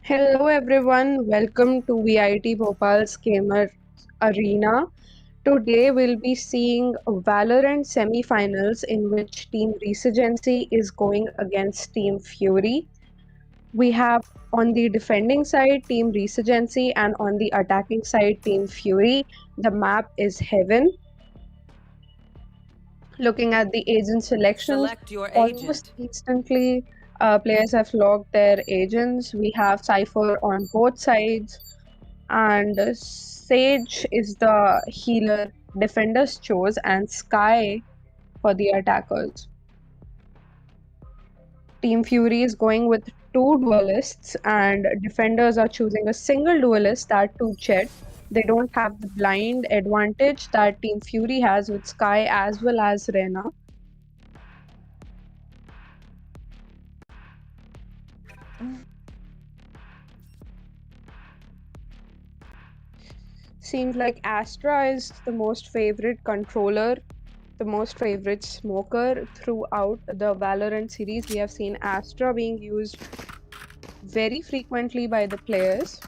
Hello everyone, welcome to VIT Bhopal's Gamer Arena. Today we'll be seeing Valorant semi-finals in which Team Resurgency is going against Team Fury. We have on the defending side Team Resurgency and on the attacking side Team Fury. The map is Heaven. Looking at the agent selections, almost instantly players have logged their agents. We have Cypher on both sides, and Sage is the healer defenders chose, and Sky for the attackers. Team Fury is going with two duelists, and defenders are choosing a single duelist, that too Jet. They don't have the blind advantage that Team Fury has with Sky as well as Reyna. Seems like Astra is the most favorite controller, the most favorite smoker throughout the Valorant series. We have seen Astra being used very frequently by the players.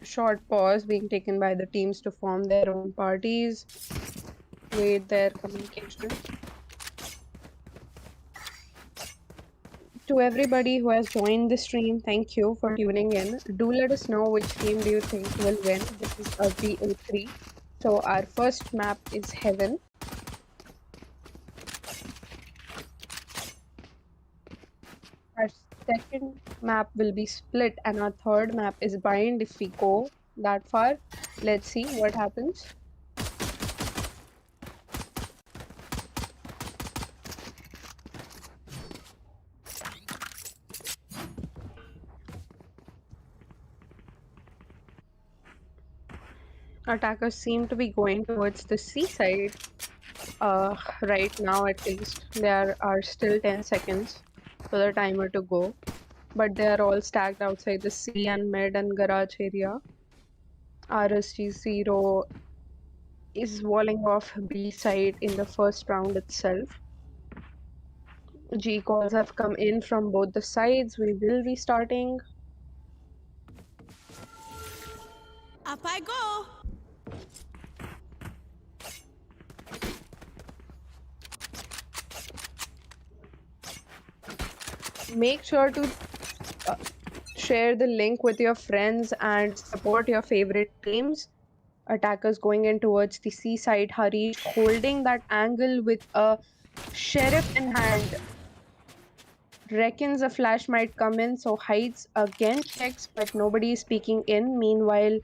Short pause being taken by the teams to form their own parties, wait their communication. To everybody who has joined the stream, thank you for tuning in. Do let us know which team do you think will win. This is Azey in 3. So our first map is Heaven. Our second map will be Split, and our third map is Bind if we go that far. Let's see what happens. Attackers seem to be going towards the C side. Right now at least. There are still 10 seconds for the timer to go. But they are all stacked outside the C and mid and garage area. RSG0 is walling off B side in the first round itself. G calls have come in from both the sides. We will be starting. Up I go! Make sure to share the link with your friends and support your favorite teams. Attackers going in towards the C side. Harish holding that angle with a sheriff in hand. Reckons a flash might come in, so hides again, checks, but nobody is peeking in. Meanwhile,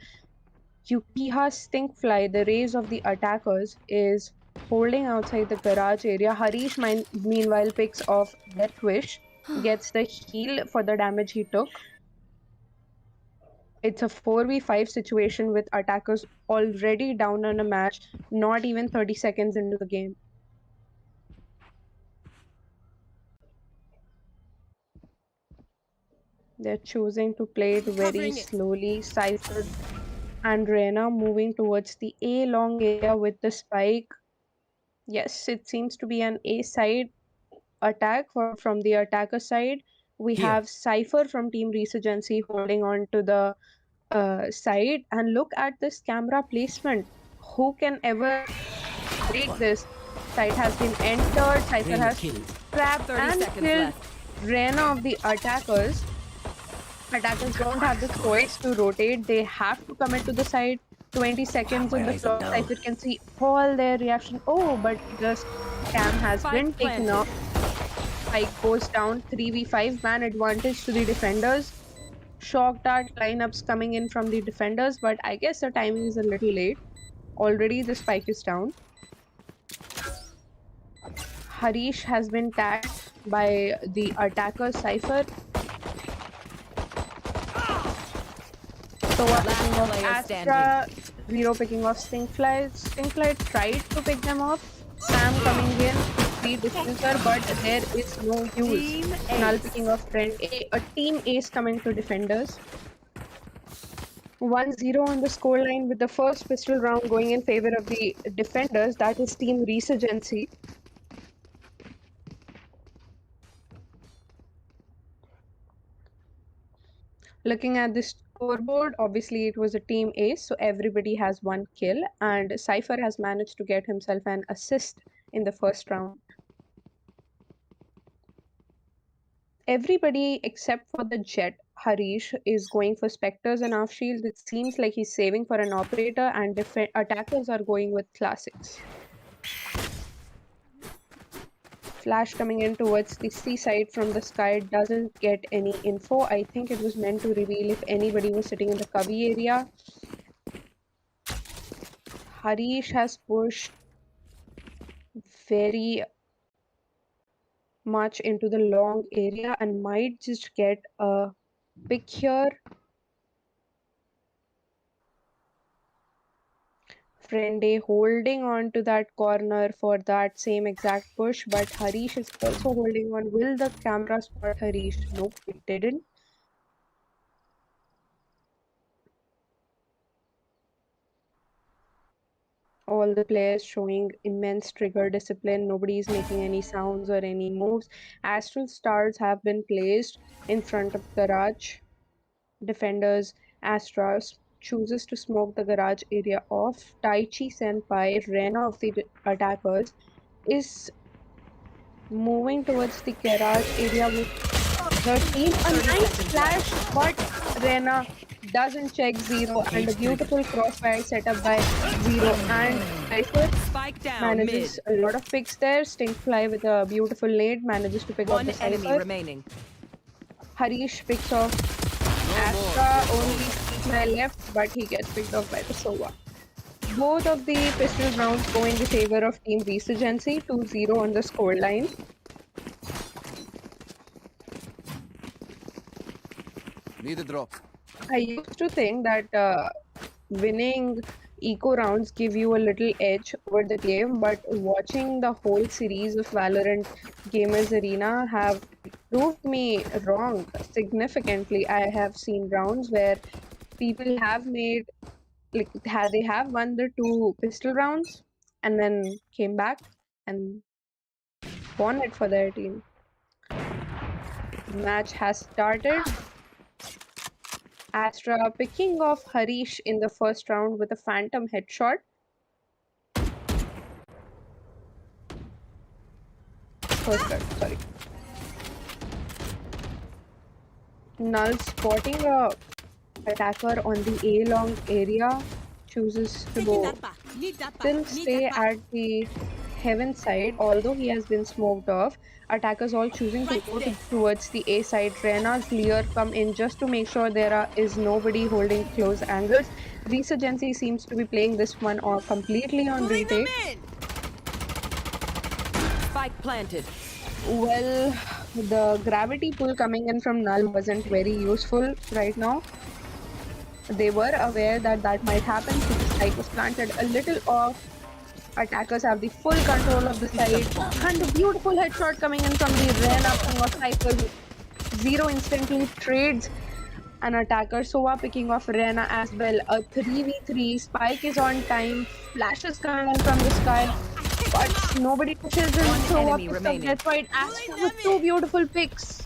Yukiha's Stinkfly, the rays of the attackers, is holding outside the garage area. Harish meanwhile picks off Death Wish, gets the heal for the damage he took. It's a 4v5 situation with attackers already down on a match, not even 30 seconds into the game. They're choosing to play it very slowly. Cypher and Reyna moving towards the A long area with the spike. Yes, it seems to be an A side attack from the attacker side. We have Cypher from Team Resurgency holding on to the side, and look at this camera placement. Who can ever break this? Site has been entered. Cypher has trapped and killed Reyna of the attackers. Attackers don't have the choice to rotate. They have to commit to the side. 20 seconds on the clock. Cypher can see all their reaction. Oh, but just cam has been taken off. Spike goes down. 3v5 man advantage to the defenders. Shock dart lineups coming in from the defenders, but I guess the timing is a little late. Already the spike is down. Harish has been tagged by the attacker Cypher. So picking off Astra, Zero picking off Stinkfly. Stinkfly tried to pick them off. Sam coming in, 3 defender, but there is no use. Team Null Ace. picking off friend A, a team ace coming to defenders. 1-0 on the scoreline with the first pistol round going in favor of the defenders, that is Team Resurgency. Looking at the scoreboard, obviously it was a team ace, so everybody has 1 kill, and Cypher has managed to get himself an assist in the first round. Everybody except for the Jet, Harish, is going for Spectres and Half Shield. It seems like he's saving for an operator, and attackers are going with classics. Flash coming in towards the seaside from the sky doesn't get any info. I think it was meant to reveal if anybody was sitting in the cubby area. Harish has pushed very much into the long area and might just get a pick here. Friend A holding on to that corner for that same exact push, but Harish is also holding on. Will the camera spot Harish? Nope, it didn't. All the players showing immense trigger discipline. Nobody is making any sounds or any moves. Astral stars have been placed in front of the garage. Defenders, Astra chooses to smoke the garage area off. Taichi Senpai, Rena of the attackers, is moving towards the garage area with the team. A 30 nice seconds flash, left. but Rena doesn't check Zero, and a beautiful crossfire set up by Zero and Cypher Spike down manages mid. a lot of picks there. Stinkfly with a beautiful nade manages to pick off One the enemy Cypher. remaining. Harish picks off Astra, only Stinkfly left, but he gets picked off by the Sova. Both of the pistol rounds go in the favor of Team Resurgency, 2-0 on the scoreline. Need a drop. I used to think that winning eco rounds give you a little edge over the game, but watching the whole series of Valorant Gamers Arena have proved me wrong significantly. I have seen rounds where people have made they have won the 2 pistol rounds and then came back and won it for their team. Match has started. Astra picking off Harish in the first round with a phantom headshot. First blood, sorry. Null spotting a attacker on the A long area, chooses to go still stay at the heaven side, although he has been smoked off. Attackers all choosing to go towards the A side. Rena's Lear come in just to make sure there is nobody holding close angles. Resurgency seems to be playing this one completely on Pulling them retake. in. Spike planted. Well, the gravity pull coming in from Null wasn't very useful right now. They were aware that that might happen, so the spike was planted a little off. Attackers have the full control of the side, and a beautiful headshot coming in from the Ren up of Cypher. Zero instantly trades an attacker. Sova picking off Rena as well. A 3v3. Spike is on time. Flashes coming in from the sky, but nobody pushes in. Sova picks up Death White. Astra with 2 beautiful picks.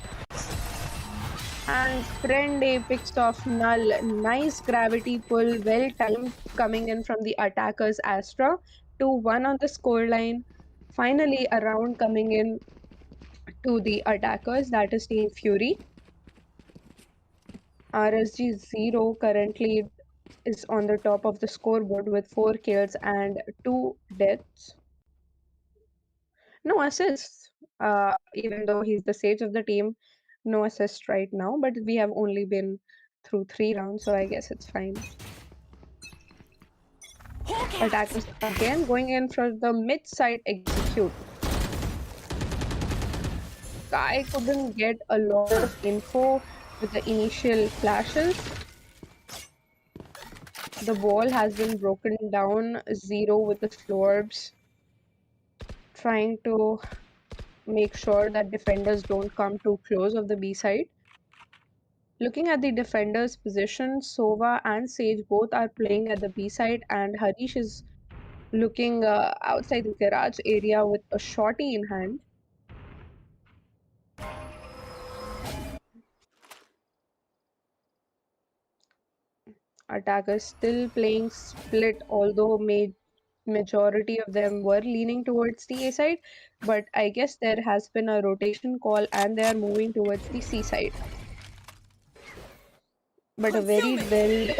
And friend A picks off Null. Nice gravity pull, well timed coming in from the attackers Astra. 2-1 on the scoreline. Finally, a round coming in to the attackers, that is Team Fury. RSG 0 currently is on the top of the scoreboard with 4 kills and 2 deaths. No assists, even though he's the sage of the team. No assist right now, but we have only been through 3 rounds, so I guess it's fine. Attackers again going in for the mid side execute. Guy couldn't get a lot of info with the initial flashes. The ball has been broken down. Zero with the florbs, trying to make sure that defenders don't come too close of the B side. Looking at the defenders' position, Sova and Sage both are playing at the B side, and Harish is looking outside the garage area with a shorty in hand. Attackers still playing split, although majority of them were leaning towards the A side, but I guess there has been a rotation call and they are moving towards the C side. But a very well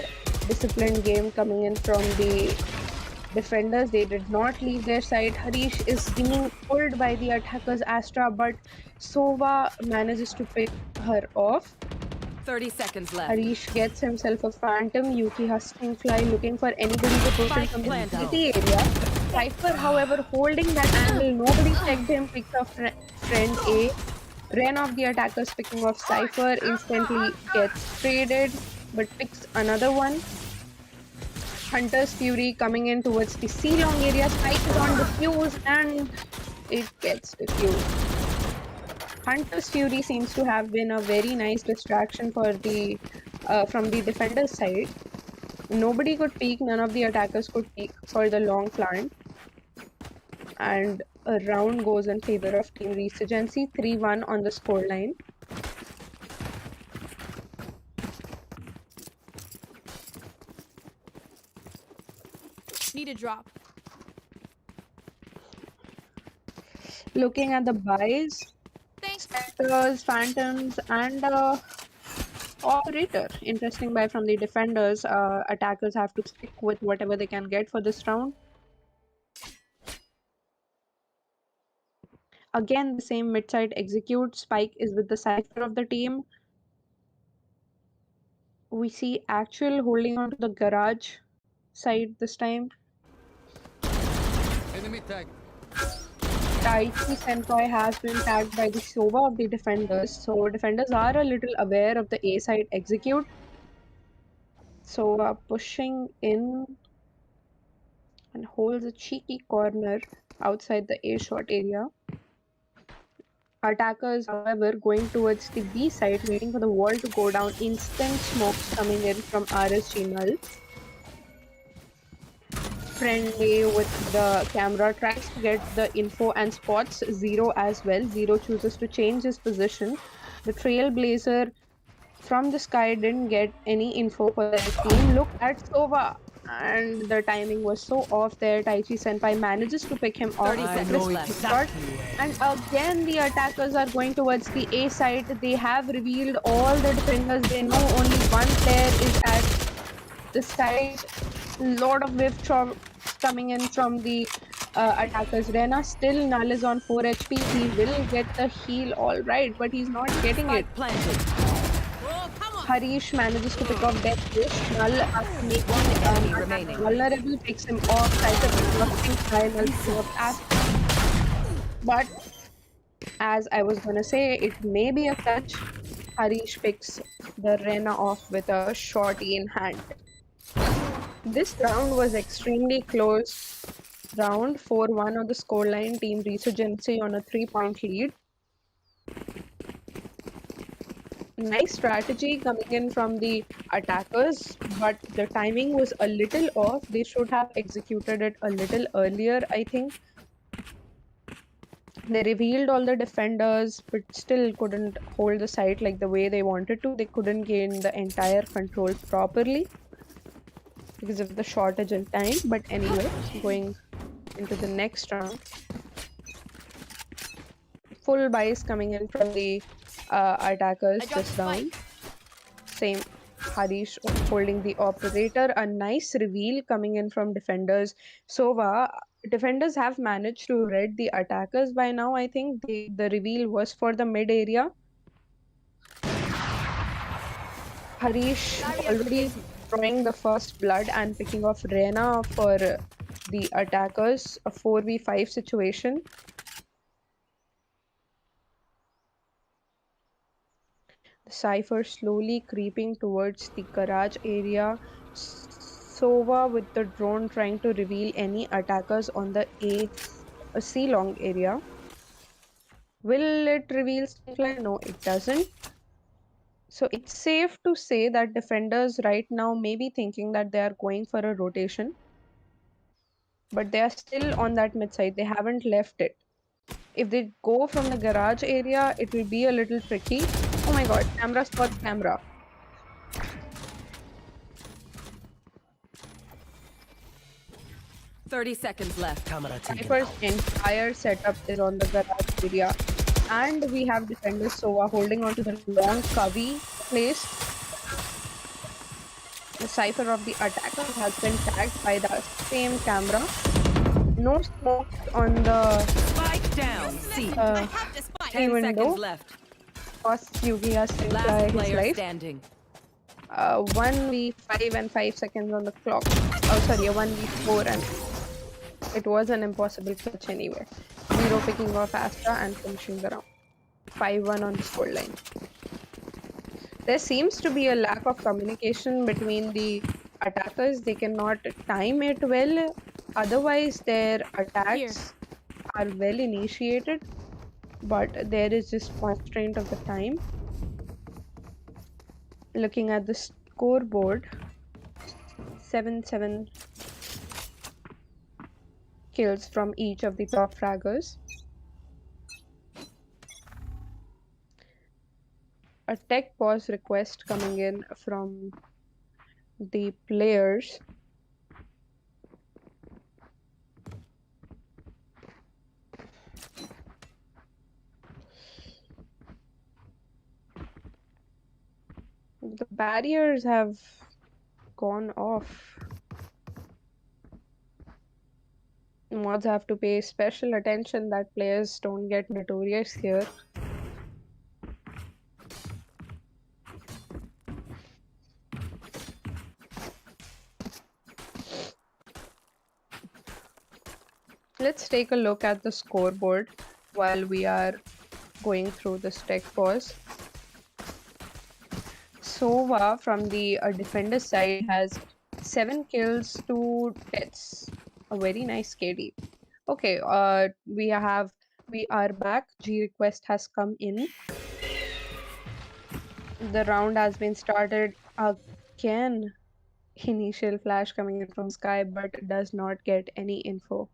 disciplined game coming in from the defenders. They did not leave their side. Harish is being pulled by the attackers Astra, but Sova manages to pick her off. 30 seconds left. Harish gets himself a phantom. Yuki husking fly, looking for anybody to push in from the city area. Cypher, however, holding that angle. Nobody checked him, picked off friend A. Ran off the attackers, picking off Cypher. Instantly gets traded, but picks another one. Hunter's Fury coming in towards the C long area. Spike is on defuse and it gets defused. Hunter's Fury seems to have been a very nice distraction for the from the defender's side. Nobody could peek, none of the attackers could peek for the long plant. And a round goes in favor of Team Resurgency, 3-1 on the scoreline. Need a drop. Looking at the buys, Spectres, Phantoms, and Operator. Interesting buy from the defenders. Attackers have to stick with whatever they can get for this round. Again, the same mid-side execute. Spike is with the Cypher of the team. We see Actual holding on to the garage side this time. Enemy tag. Taichi Senpai has been tagged by the Sova of the defenders, so defenders are a little aware of the A side execute. Sova pushing in and holds a cheeky corner outside the A shot area. Attackers, however, going towards the B side, waiting for the wall to go down. Instant smokes coming in from RSG Null. Friend A with the camera tries to get the info and spots Zero as well. Zero chooses to change his position. The Trailblazer from the sky didn't get any info for their team. Look at Sova, and the timing was so off there. Taichi Senpai manages to pick him off. And again, the attackers are going towards the A side. They have revealed all the defenders. They know only one player is at the side. Lot of whiff shots coming in from the attackers. Rena still Null is on 4 HP. He will get the heal all right, but he's not getting it. Harish manages to pick off Death Wish. Null after making vulnerable picks him off. Cypher picks off Pink Sky. Null picks off Asp. But as I was gonna say, it may be a clutch. Harish picks the Rena off with a shorty in hand. This round was extremely close round, 4-1 on the scoreline. Team Resurgency on a 3-point lead. Nice strategy coming in from the attackers, but the timing was a little off. They should have executed it a little earlier, I think. They revealed all the defenders, but still couldn't hold the site like the way they wanted to. They couldn't gain the entire control properly because of the shortage in time. But anyway, going into the next round, full buys coming in from the attackers this round. Same, Harish holding the operator. A nice reveal coming in from defenders. Sova, defenders have managed to read the attackers by now. I think the reveal was for the mid area. Harish already throwing the first blood and picking off Rena for the attackers. A 4v5 situation. The Cypher slowly creeping towards the garage area. Sova with the drone trying to reveal any attackers on the C long area. Will it reveal Stinkline? No, it doesn't. So it's safe to say that defenders right now may be thinking that they are going for a rotation, but they are still on that mid side. They haven't left it. If they go from the garage area, it will be a little tricky. Oh my god, camera spots camera. 30 seconds left. Cypher's entire setup is on the garage area. And we have defender Sova holding on to the long covey place. The Cypher of the attacker has been tagged by the same camera. No smoke on the Spike down. C. I have this spike. 10 window. seconds left. Cost Yugi to Last his player life. standing. 1v5 and 5 seconds on the clock. Oh, sorry, a 1v4 and it was an impossible clutch anyway. 0 picking off Astra and finishing the round. 5-1 on the scoreline. There seems to be a lack of communication between the attackers. They cannot time it well. Otherwise, their attacks are well initiated. But there is this constraint of the time. Looking at the scoreboard, 7 kills from each of the top fraggers. A tech pause request coming in from the players. The barriers have gone off. Mods have to pay special attention that players don't get notorious here. Let's take a look at the scoreboard while we are going through this tech pause. Sova from the defender side has 7 kills, 2 deaths. A very nice KD. Okay, we are back. G request has come in. The round has been started again. Initial flash coming in from Sky, but does not get any info.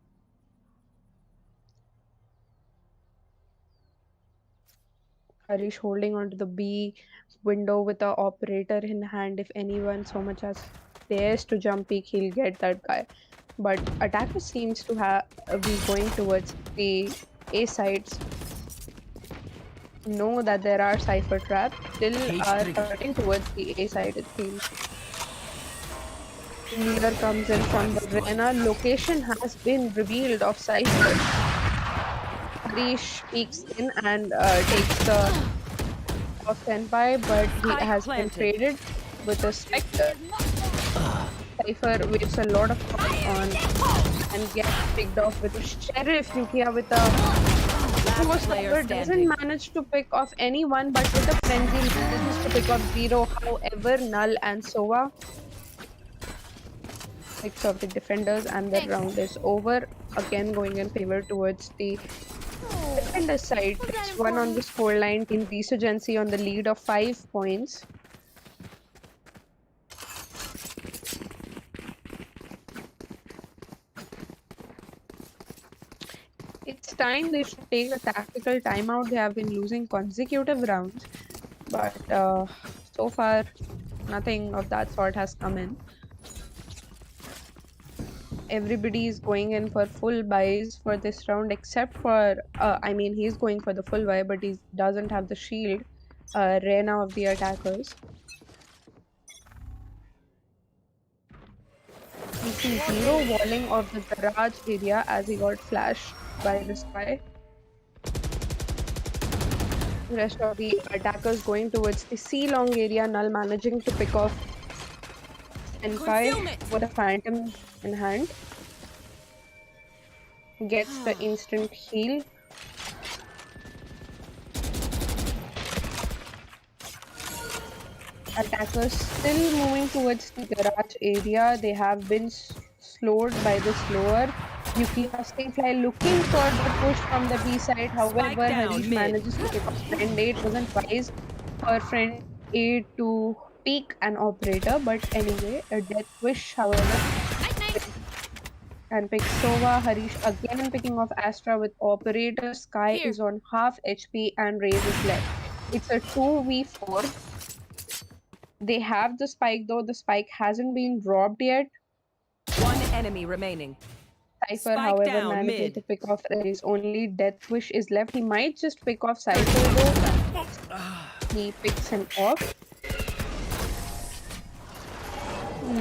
Harish holding onto the B window with the operator in hand. If anyone so much as dares to jump peek, he'll get that guy. But attacker seems to be going towards the A sides. Know that there are Cypher traps. Still are turning towards the A side, it seems. Leader comes in from the Rena. Location has been revealed of Cypher. Harish peeks in and takes the off Senpai, but he has been traded with a Spectre. Cypher waits a lot of time on and gets picked off with a Sheriff. Yukia with a Cypher doesn't manage to pick off anyone, but with a Frenzy manages to pick off 0. However, Null and Sova picks off the defenders and the round is over. Again going in favor towards the defender side. 6-1 on the scoreline. Team Resurgency on the lead of 5 points. It's time they should take a tactical timeout. They have been losing consecutive rounds, but so far nothing of that sort has come in. Everybody is going in for full buys for this round except for I mean, he's going for the full buy, but he doesn't have the shield. Rena of the attackers. We see 0 walling of the garage area as he got flashed by this guy. The rest of the attackers going towards the C long area. Null managing to pick off Senpai with a phantom in hand. Gets the instant heal. Attackers still moving towards the garage area. They have been slowed by the slower Yuki Stingfly looking for the push from the B side. However, down Harish mid. manages to pick up friend A. It wasn't wise for friend A to peek an operator, but anyway, a death wish, however, Night night. and picks Sova. Harish again picking off Astra with operator. Sky Here. is on half HP and Raze is left. It's a 2v4. They have the spike though. The spike hasn't been dropped yet. One enemy remaining. Cypher, Spike however, down manages mid. to pick off Raze. Only Death Wish is left. He might just pick off Cypher though. He picks him off.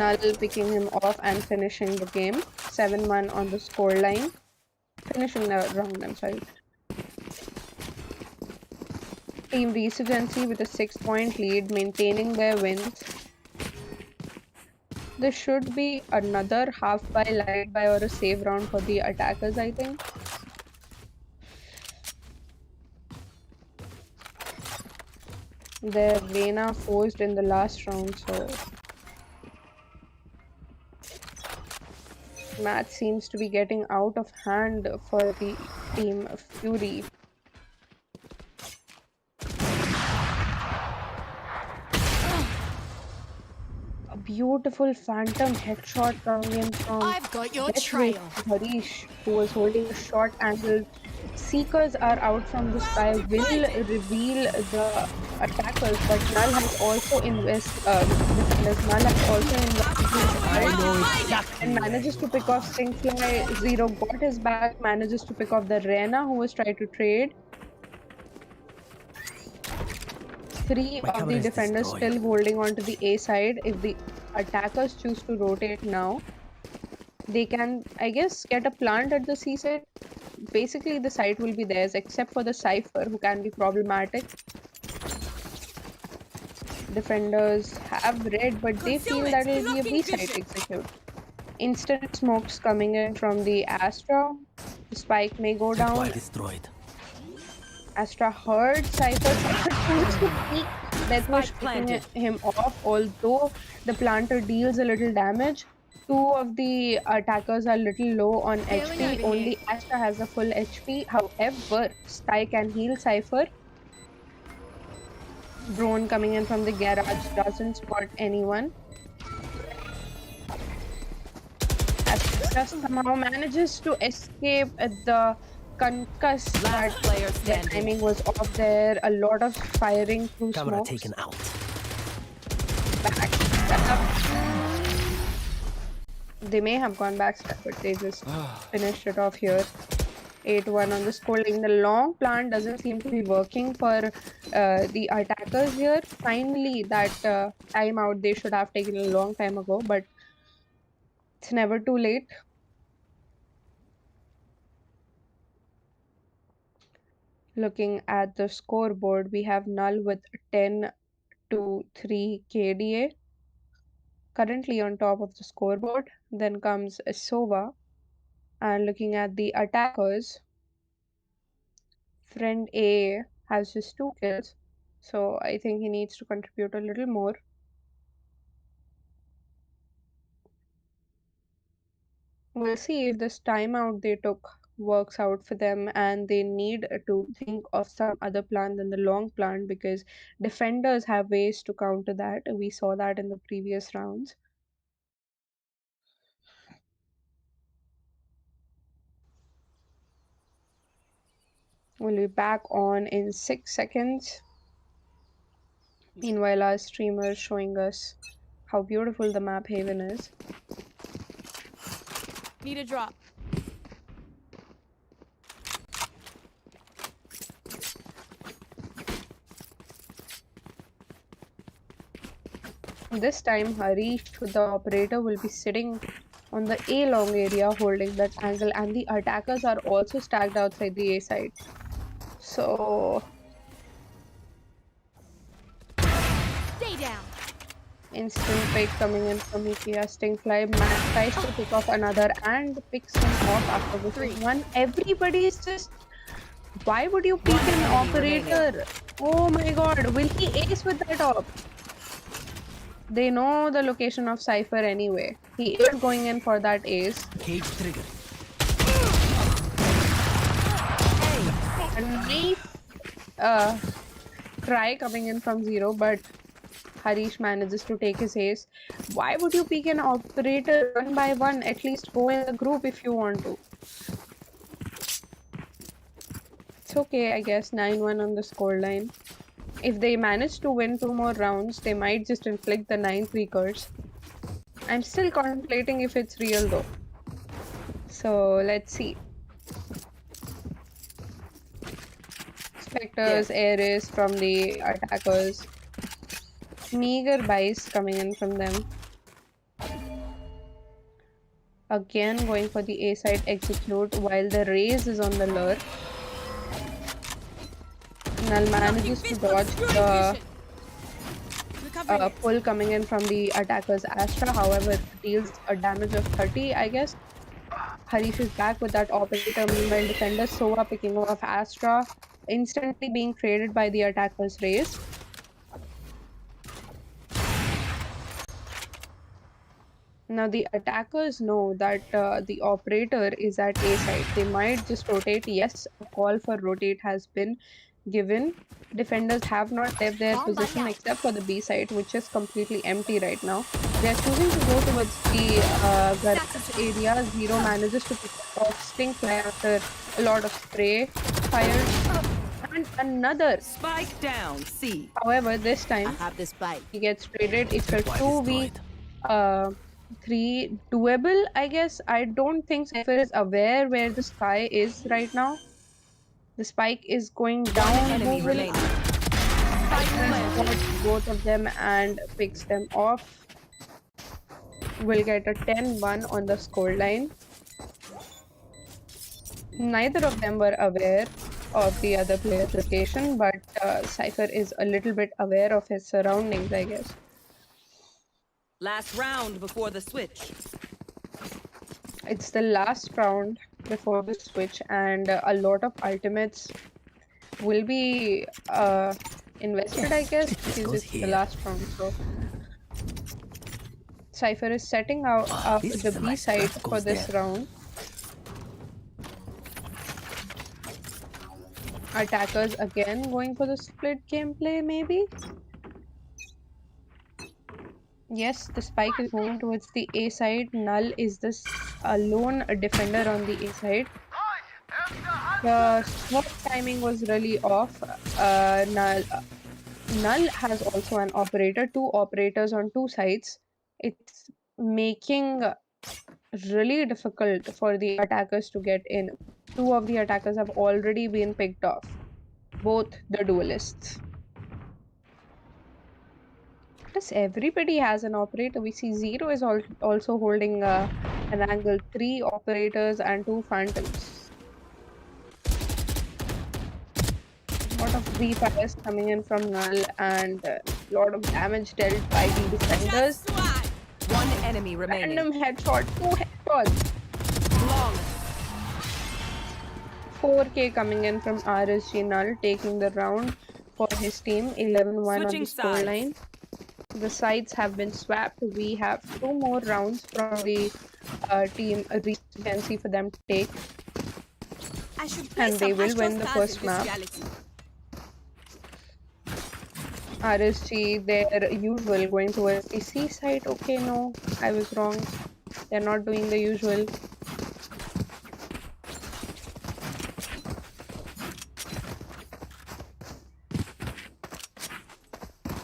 Null picking him off and finishing the game. 7-1 on the scoreline. Finishing the round, I'm sorry. Team Resurgency with a 6-point lead, maintaining their wins. There should be another half by, light by, or a save round for the attackers, I think. Their Reyna forced in the last round, so match seems to be getting out of hand for the team Fury. A beautiful phantom headshot coming in from I've got your Death trail. Wish. Harish, who was holding a short angle. Seekers are out from the sky, will reveal the attackers, but Null has also Null has also invested and manages to pick off Stingfly. Zero got his back, manages to pick off the Reyna, who was trying to trade. Three of the defenders still holding on to the A side. If the attackers choose to rotate now, they can, I guess, get a plant at the C side. Basically, the site will be theirs, except for the Cypher, who can be problematic. Defenders have red, but they feel that it will be a B site execute. Instant smokes coming in from the Astra. The spike may go down. Destroyed. Astra heard Cypher. Cypher chooses to peek. Deathwish picking him off, although the planter deals a little damage. Two of the attackers are little low on HP. Only Astra has a full HP. However, Sky can heal Cypher. Drone coming in from the garage doesn't spot anyone. Astra somehow manages to escape the concuss, but the timing was off there. A lot of firing through Camera smokes. taken out. Backstab. They may have gone backstab, but they just finished it off here. 8-1 on the scoreline. The long plan doesn't seem to be working for the attackers here. Finally, that timeout they should have taken a long time ago, but it's never too late. Looking at the scoreboard, we have Null with 10-3 KDA. Currently on top of the scoreboard. Then comes Sova. And looking at the attackers, friend A has just 2 kills. So I think he needs to contribute a little more. We'll see if this timeout they took works out for them, and they need to think of some other plan than the long plan, because defenders have ways to counter that. We saw that in the previous rounds. We'll be back on in 6 seconds. Meanwhile, our streamer is showing us how beautiful the map Haven is. Need a drop. This time, Harish, the operator, will be sitting on the A long area holding that angle, and the attackers are also stacked outside the A side. So Stay down. instant pick coming in from Ikea. Stingfly tries to pick off another and picks him off after which one. Everybody is just, why would you pick an operator? Oh my god, will he ace with that op? They know the location of Cypher anyway. He is going in for that ace. Cage trigger. try coming in from zero, but Harish manages to take his ace. Why would you pick an operator one by one? At least go in the group if you want to. It's okay, I guess. 9-1 on the scoreline. If they manage to win 2 more rounds, they might just inflict the 9-3 curse. I'm still contemplating if it's real though. So let's see. Spectres, Ares from the attackers. Meager buys coming in from them. Again going for the A side execute while the raise is on the lure. Null manages to dodge the pull coming in from the attacker's Astra. However, it deals a damage of 30, I guess. Harish is back with that operator. Meanwhile, defender Sova picking off Astra, instantly being traded by the attacker's raise. Now the attackers know that the operator is at A side. They might just rotate. Yes, a call for rotate has been given. Defenders have not left their position except for the B side, which is completely empty right now. They are choosing to go towards the garage area. Zero manages to pick off Sting Fly after a lot of spray fires. And another Spike down. C. However, this time I have this bike. he gets traded. It's a 2v3 doable, I guess. I don't think Cypher is aware where the sky is right now. The spike is going down. Enemy remaining. Both of them and picks them off. Will get a 10-1 on the scoreline. Neither of them were aware of the other player's location, but Cypher is a little bit aware of his surroundings, I guess. Last round before the switch. It's the last round before the switch, and a lot of ultimates will be invested, I guess, because it's the last round. So Cypher is setting out the B side for this round. Attackers again going for the split gameplay, maybe? Yes, the spike is moving towards the A side. Null is this lone defender on the A side. The swap timing was really off. Null has also an operator, 2 operators on 2 sides. It's making really difficult for the attackers to get in. 2 of the attackers have already been picked off, both the duelists. Plus, everybody has an operator. We see Zero is also holding an angle, 3 operators and 2 phantoms. A lot of free fires coming in from Null and a lot of damage dealt by the defenders. One enemy remaining. Random headshot, 2 headshots. Flawless. 4K coming in from RSG Null, taking the round for his team. 11-1 on the scoreline. The sides have been swapped. We have 2 more rounds from the team regency for them to take. And they will win the first map. RSG, their usual, going towards the C side. Okay, no, I was wrong. They're not doing the usual.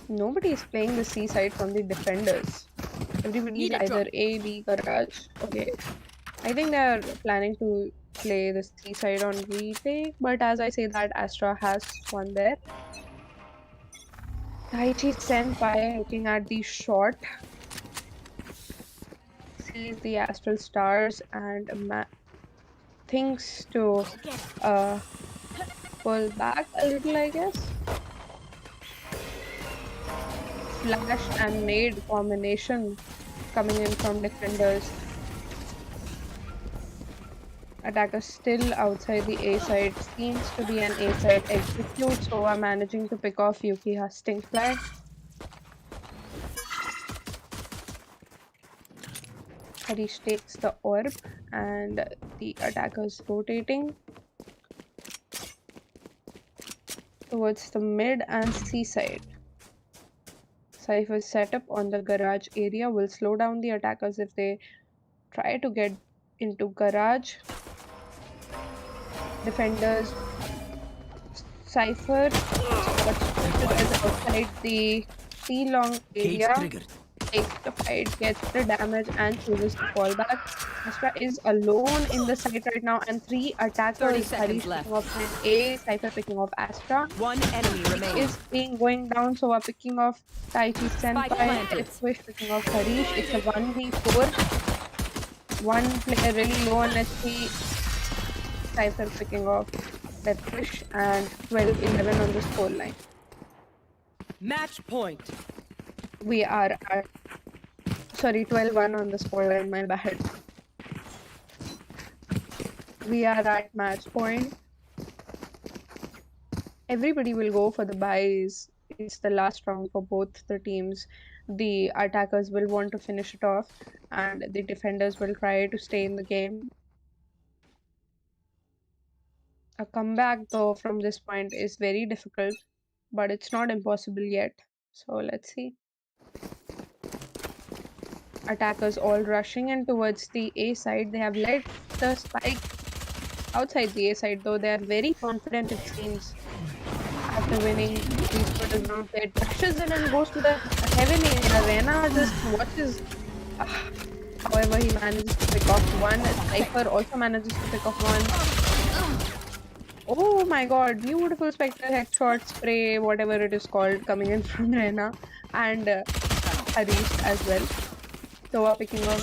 Nobody is playing the C side from the defenders. Everybody is either A, B, garage. Okay. I think they are planning to play the C side on retake, but as I say that, Astra has one there. Taichi sent by looking at the shot. Sees the astral stars and thinks to pull back a little, I guess. Flash and nade combination coming in from defenders. Attacker still outside the A side. Seems to be an A side execute, so I'm managing to pick off Yuki's Sting Fly. Harish takes the orb and the attacker's rotating. towards the mid and C side. Cypher's setup on the garage area will slow down the attackers if they try to get into garage. Defenders, Cypher spots two players outside the C long area, takes the fight, gets the damage, and chooses to fall back. Astra is alone in the site right now, and 3 30 attackers. seconds Harish left. picking off mid A, Cypher picking off Astra. One enemy remaining. Is being going down, so we're picking off Taichi Spike Senpai, planted. Swish picking off Harish. It's a 1v4. One player really low on HP. Cypher picking off Deathwish and 12-11 on the score line. Match point. We are at 12-1 on the score line, my bad. We are at match point. Everybody will go for the buys. It's the last round for both the teams. The attackers will want to finish it off, and the defenders will try to stay in the game. A comeback, though, from this point is very difficult, but it's not impossible yet. So let's see. Attackers all rushing in towards the A side. They have led the spike outside the A side, though they are very confident, it seems, after winning these quarters round. It rushes in and goes to the heaven area. Rena just watches. However, he manages to pick off one. Cypher also manages to pick off one. Oh my god, beautiful Spectre headshot spray, whatever it is called, coming in from Rena and Harish as well. So we're picking up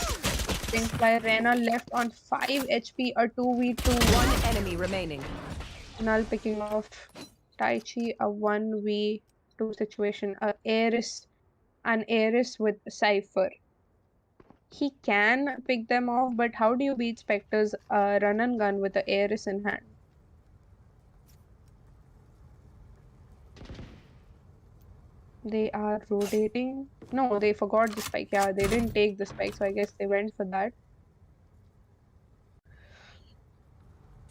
things by Rena left on 5 HP, a 2v2. One enemy remaining. Null picking off Taichi, a 1v2 situation, an Ares with Cypher. He can pick them off, but how do you beat Spectre's run and gun with the Ares in hand? They are rotating. No, they forgot the spike. Yeah, they didn't take the spike, so I guess they went for that.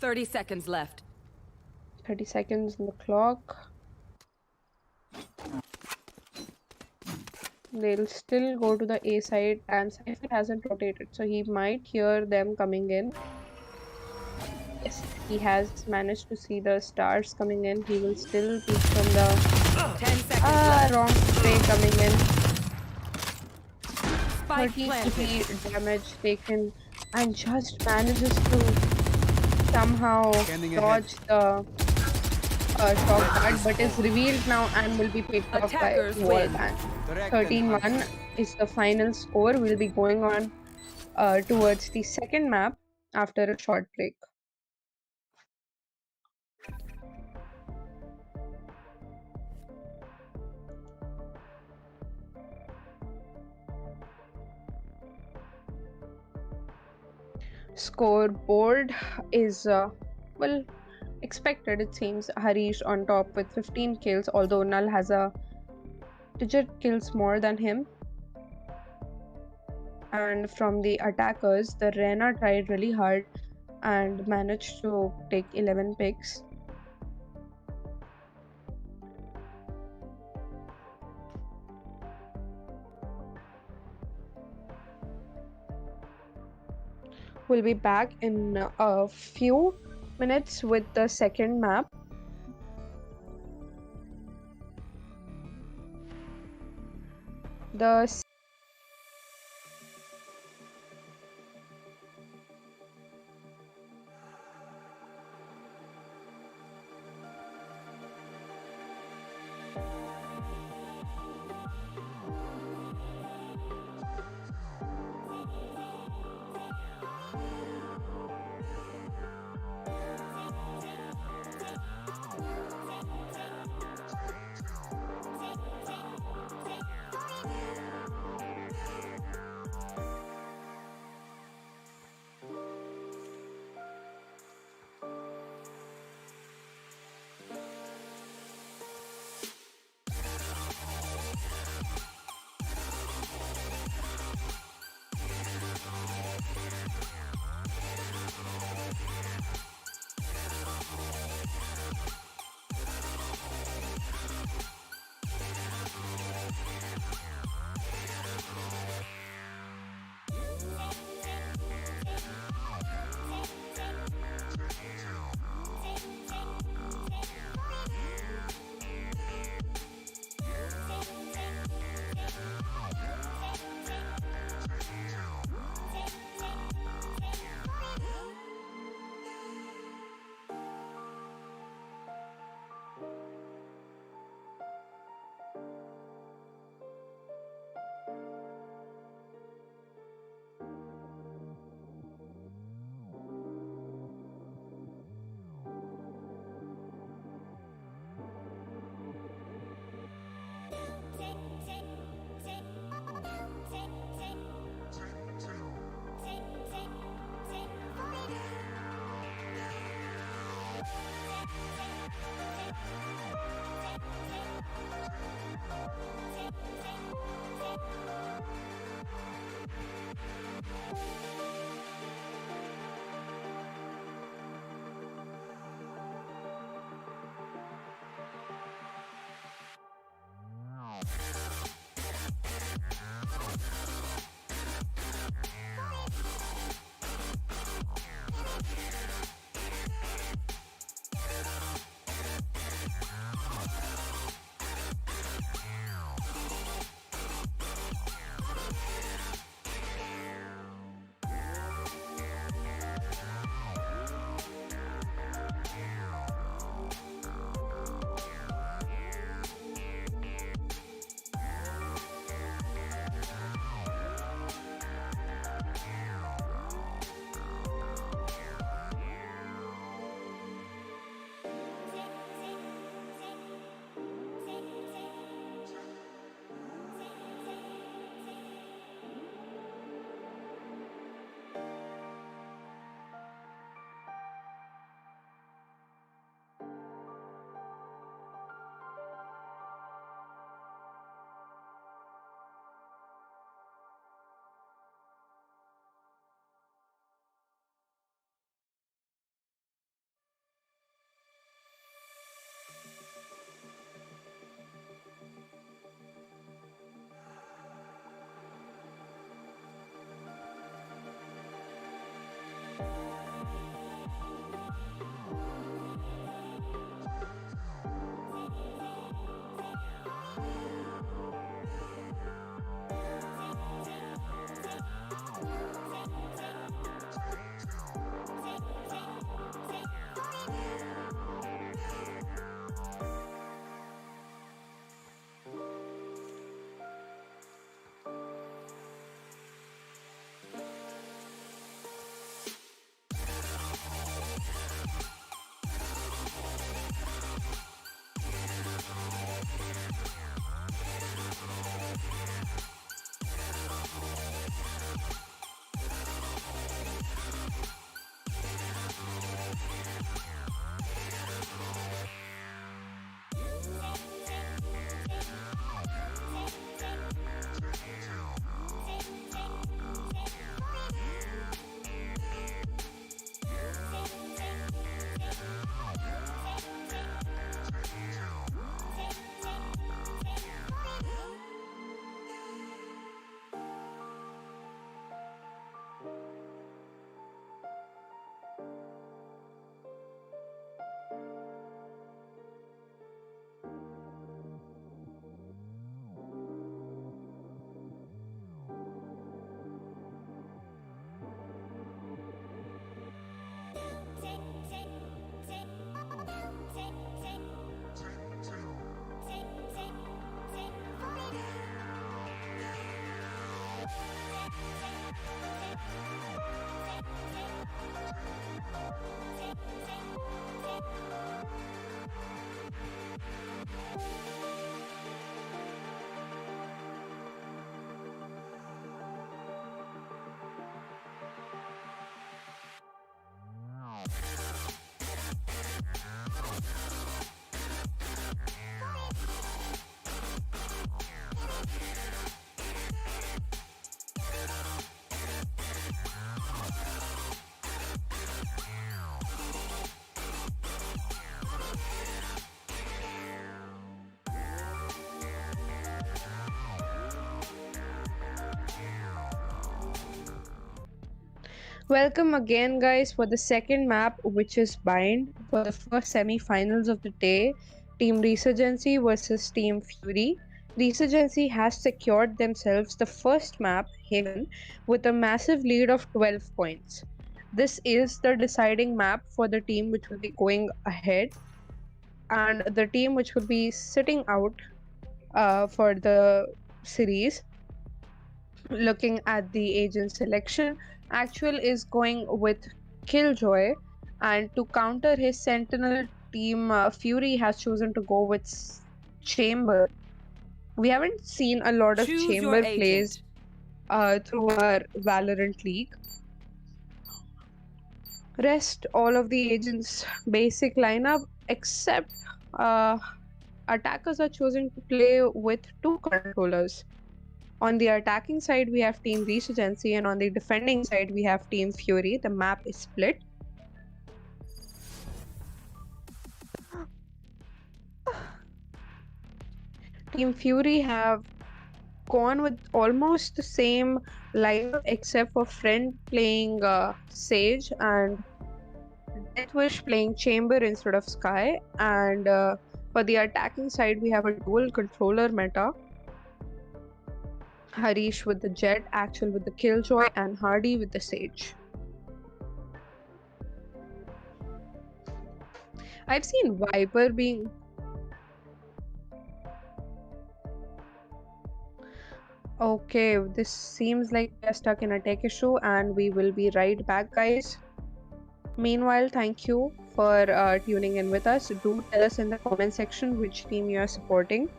30 seconds left. 30 seconds on the clock. They'll still go to the A side, and Cypher hasn't rotated, so he might hear them coming in. Yes, he has managed to see the stars coming in. He will still peek from the 10 seconds left. wrong spray coming in. Spike 30 planted. CP damage taken, and just manages to somehow Scanning dodge the shock dart, but is revealed now and will be picked off by Attackers win. Wallbang. Correct and 13-1 is the final score. We'll be going on towards the second map after a short break. Scoreboard is well expected, it seems. Harish on top with 15 kills, although Null has a digit kills more than him. And from the attackers, the Rena tried really hard and managed to take 11 picks. We'll be back in a few minutes with the second map. The Welcome again, guys, for the second map, which is Bind, for the first semi-finals of the day. Team Resurgency versus Team Fury. Resurgency has secured themselves the first map, Haven, with a massive lead of 12 points. This is the deciding map for the team which will be going ahead, and the team which will be sitting out for the series. Looking at the agent selection, Actual is going with Killjoy, and to counter his Sentinel, Team Fury has chosen to go with Chamber. We haven't seen a lot of Choose your Chamber agent. plays through our Valorant League. Rest all of the agents' basic lineup, except attackers are choosing to play with two controllers. On the attacking side, we have Team Resurgency, and on the defending side, we have Team Fury. The map is split. Team Fury have gone with almost the same lineup except for Friend playing Sage and Deathwish playing Chamber instead of Sky. And for the attacking side, we have a dual controller meta. Harish with the Jet, Actual with the Killjoy, and Hardy with the Sage. I've seen Viper being... Okay, this seems like we are stuck in a tech issue, and we will be right back, guys. Meanwhile, thank you for tuning in with us. Do tell us in the comment section which team you are supporting.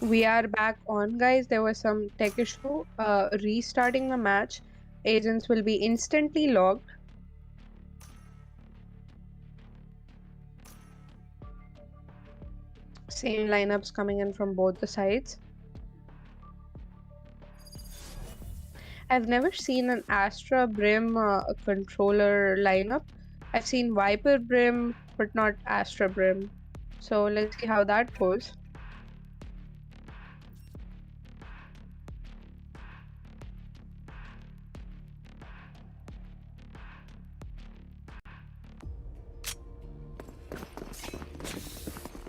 We are back on, guys. There was some tech issue. Restarting the match. Agents will be instantly logged. Same lineups coming in from both the sides. I've never seen an Astra Brim controller lineup. I've seen Viper Brim, but not Astra Brim. So let's see how that goes.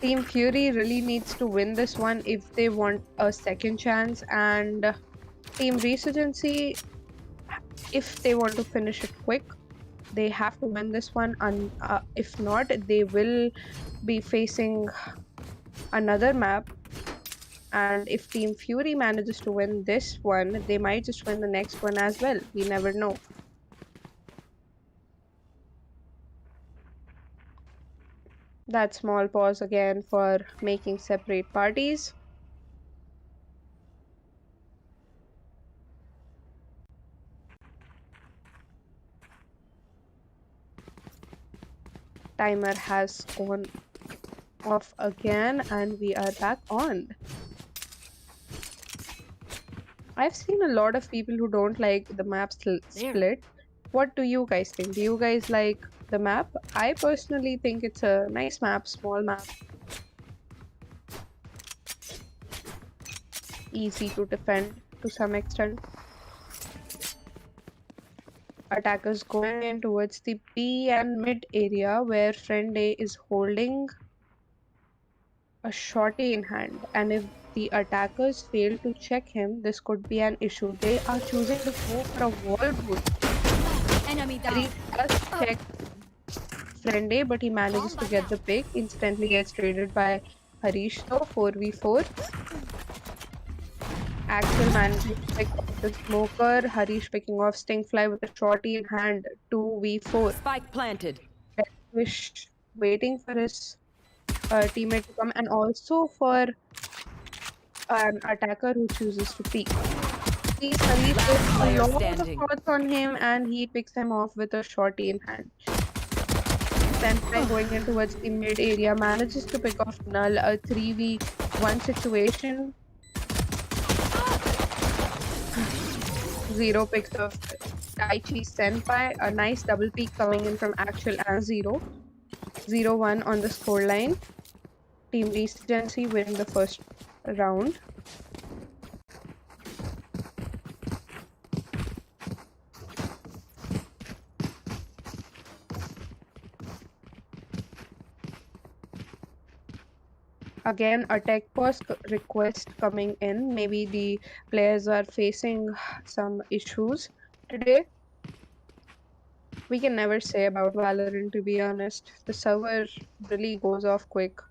Team Fury really needs to win this one if they want a second chance, and Team Resurgency, if they want to finish it quick, they have to win this one. And if not, they will be facing another map. And if Team Fury manages to win this one, they might just win the next one as well. We never know. That small pause again for making separate parties. Timer has gone off again and we are back on. I've seen a lot of people who don't like the map split. What do you guys think? Do you guys like the map? I personally think it's a nice map, small map. Easy to defend to some extent. Attackers going in towards the B and mid area where friend A is holding a shotty in hand, and if the attackers fail to check him, this could be an issue. They are choosing to go for a wall boost. Enemy down. He does check friend A, but he manages to get the pick. Instantly gets traded by Harish though, 4v4. Axel manages to pick off the smoker. Harish picking off Stingfly with a shotty in hand, 2v4. Spike planted. Wish waiting for his teammate to come, and also for an attacker who chooses to peek. Sees Harish with a lot of shots on him and he picks him off with a shotty in hand. Senpai going in towards the mid area manages to pick off Null, a 3v1 situation. Zero picks off Taichi Senpai, a nice double peek coming in from Actual and Zero. 0-1 on the scoreline. Team Regency winning the first round. Again, a tech pause request coming in. Maybe the players are facing some issues today. We can never say about Valorant, to be honest. The server really goes off quick.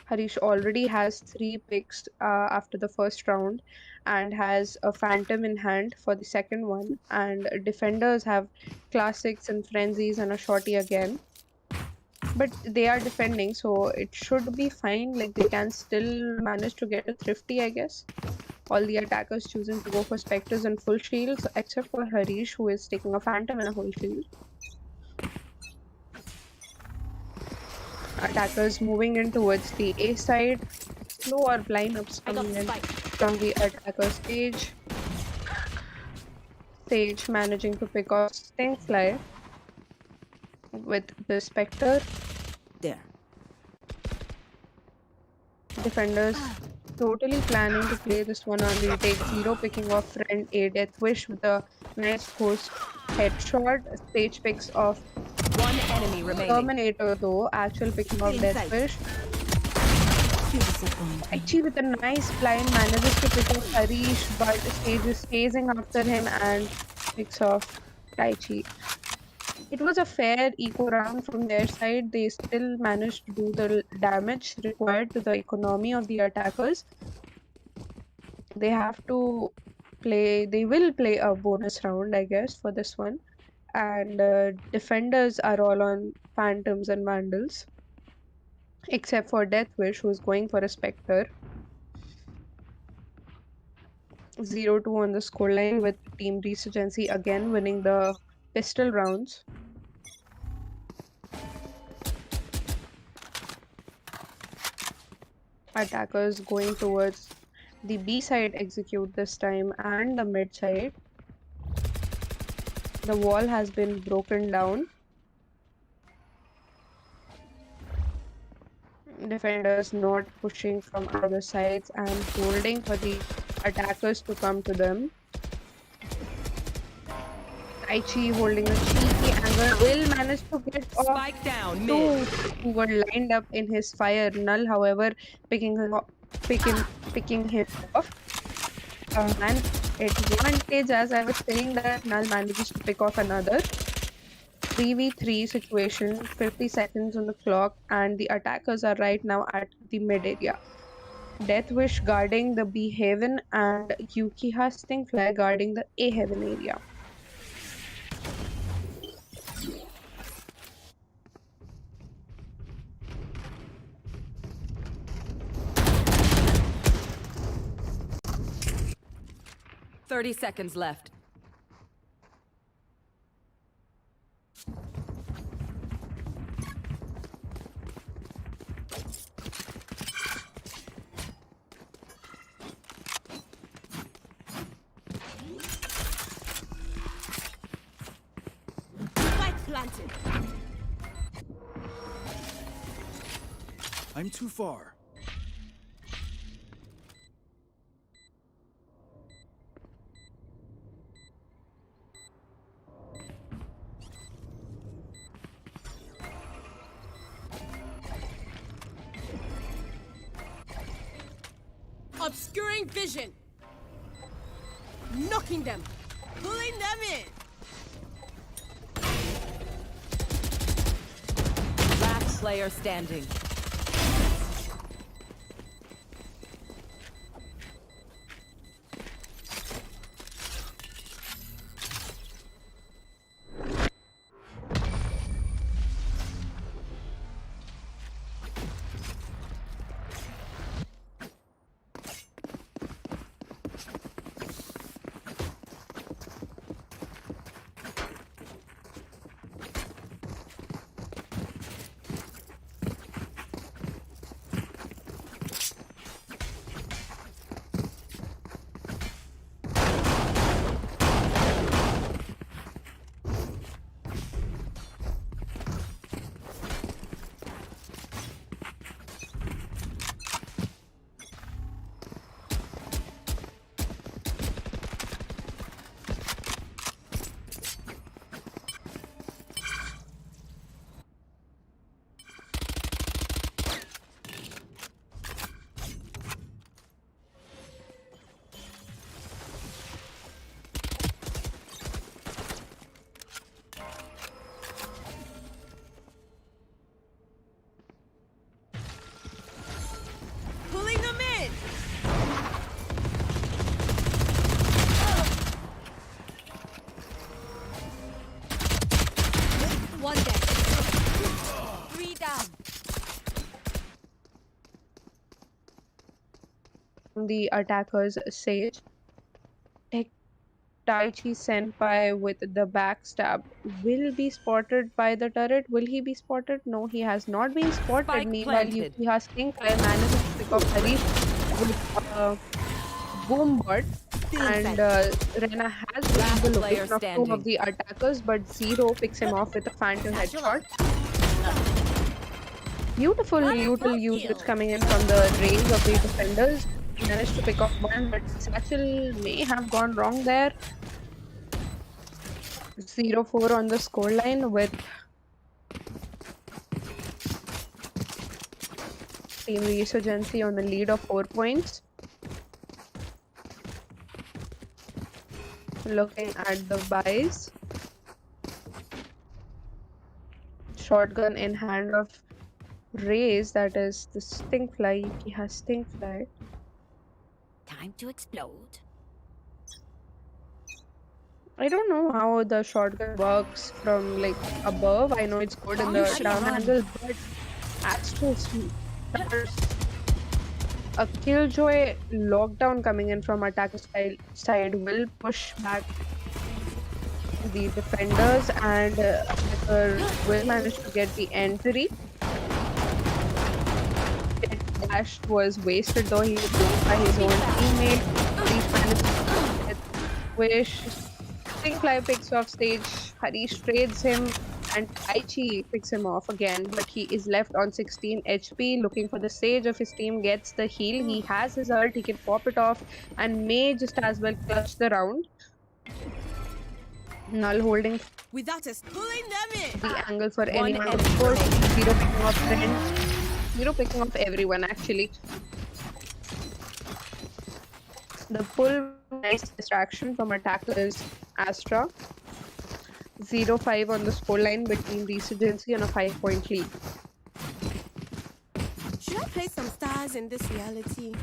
Harish already has 3 picks after the first round and has a Phantom in hand for the second one. And defenders have Classics and Frenzies and a Shorty again. But they are defending, so it should be fine. Like, they can still manage to get a thrifty, I guess. All the attackers choosing to go for Spectres and full shields, except for Harish, who is taking a Phantom and a full shield. Attackers moving in towards the A side. Slow or blind ups coming in from the attacker stage. Sage managing to pick off Stingfly with the Spectre. There. Defenders totally planning to play this one on retake. Zero picking off friend A. Deathwish with a nice post headshot. Stage picks off One enemy remaining. Terminator though. Actual picking off Deathwish. Actually with a nice blind manages to pick off Harish, but Stage is chasing after him and picks off Taichi. It was a fair eco round from their side. They still managed to do the damage required to the economy of the attackers. They have to play, they will play a bonus round, I guess, for this one. And defenders are all on Phantoms and Vandals. except for Deathwish, who's going for a Spectre. 0-2 on the scoreline with Team Resurgency again winning the pistol rounds. Attackers going towards the B side execute this time and the mid side. The wall has been broken down. Defenders not pushing from either sides and holding for the attackers to come to them. Taichi holding a cheeky angle will manage to get off Spike down two mid. who were lined up in his fire. Null, however, picking him off. An advantage, as I was saying, that Null manages to pick off another. 3v3 situation, 50 seconds on the clock, and the attackers are right now at the mid area. Deathwish guarding the B Haven and Yukiha Stingfly guarding the A Haven area. Thirty seconds left. Spike planted. I'm too far. Obscuring vision. Knocking them. Pulling them in. Last player standing. Pulling them in. One dead. 3 down. The attackers Sage. Taichi Senpai with the backstab will be spotted by the turret. Will he be spotted? No, he has not been spotted. Spike Meanwhile, planted. Yukiha Stingfly manages to pick up Harish with a boom bot. And Rena has Last the player location of two standing. of the attackers, but Zero picks him off with a phantom headshot. Beautiful little usage coming in from the range of the defenders. He managed to pick off one, but Satchel may have gone wrong there. 0-4 on the scoreline with Team Resurgency on the lead of 4 points. Looking at the buys. Shotgun in hand of Raze, that is the Stinkfly. He has Stinkfly. Time to explode. I don't know how the shotgun works from like above. I know it's good in the down angle, but Astros, there's a killjoy lockdown coming in from attacker side will push back the defenders, and attacker will manage to get the entry. That dash was wasted though, he was blown by his own teammate. Harish manages to get wish. Fly picks off stage, Harish trades him, and Taichi picks him off again, but he is left on 16 HP, looking for the sage of his team, gets the heal, he has his ult, he can pop it off, and may just as well clutch the round. Null holding Without us pulling them in. the angle for One anyone to enemy push, remaining. Zero picking off friend, Zero picking off everyone actually. The pull, nice distraction from attackers Astra. 0-5 on the scoreline between Resurgency and a 5-point lead. Should I play some stars in this reality?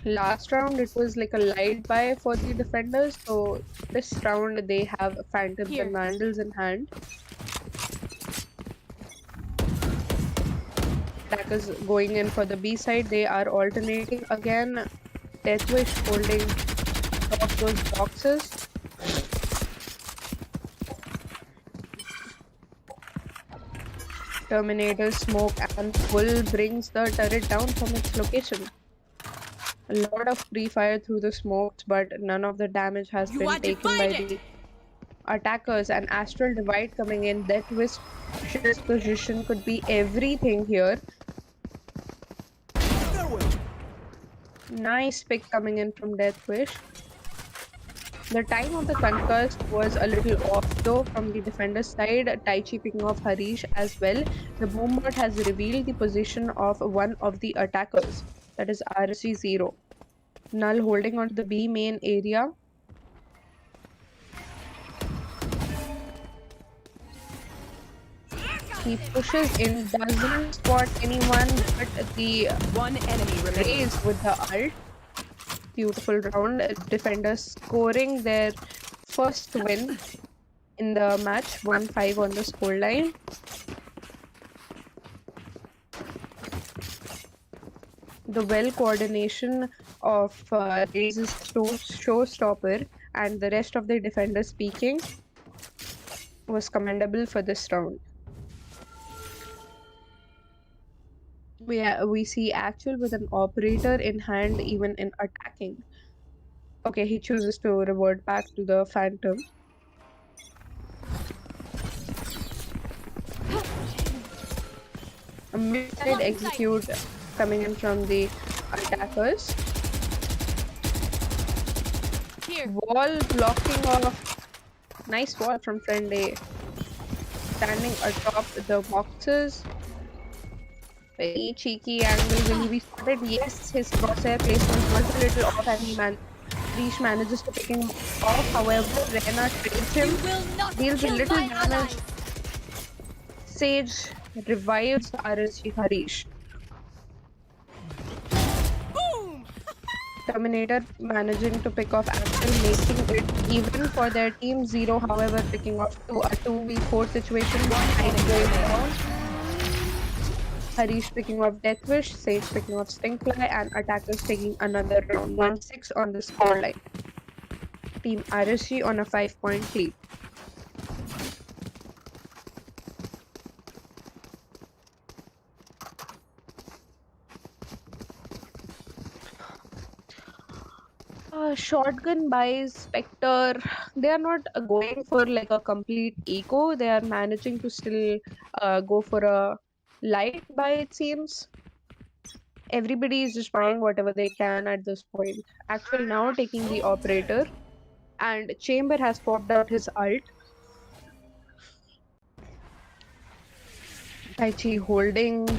Last round it was like a light buy for the defenders, so this round they have Phantoms Here. and Vandals in hand. Attackers going in for the B side, they are alternating again. Deathwish holding off those boxes. Terminator smoke and pull brings the turret down from its location. A lot of free fire through the smokes, but none of the damage has You been are taken by divided. the attackers. And Astral Divide coming in. Deathwish's position could be everything here. Nice pick coming in from Deathwish. The time of the conquest was a little off though from the defender's side. Taichi picking off Harish as well. The boombot has revealed the position of one of the attackers. That is RC0. Null holding on to the B main area. He pushes in, doesn't spot anyone, but the One enemy remaining. raise with the ult. Beautiful round. Defenders scoring their first win in the match. 1-5 on the scoreline. The well coordination of Raze's showstopper and the rest of the defenders speaking was commendable for this round. We see Actual with an operator in hand, even in attacking. Okay, he chooses to revert back to the Phantom. A mid-side execute coming in from the attackers. Here. Wall blocking off. Nice wall from friend A. Standing atop the boxes. Very cheeky angle. Will he be spotted? Yes, his crosshair placement was a little off and Reach manages to pick him off. However, Rena trades him. Will not Deals a kill little my damage. allies. Sage revives RSG Harish. Boom! Terminator managing to pick off Axel, making it even for their team. 0, however, picking off to a 2v4 situation. One going down. Harish picking off Deathwish, Sage picking off Stinkfly, and attackers taking another round. 1-6 on the scoreline. Team RSG on a 5-point lead. Shotgun buys Spectre, they are not going for like a complete eco. They are managing to still go for a light buy, it seems. Everybody is just buying whatever they can at this point. Actually, now taking the operator, and Chamber has popped out his ult. Taichi holding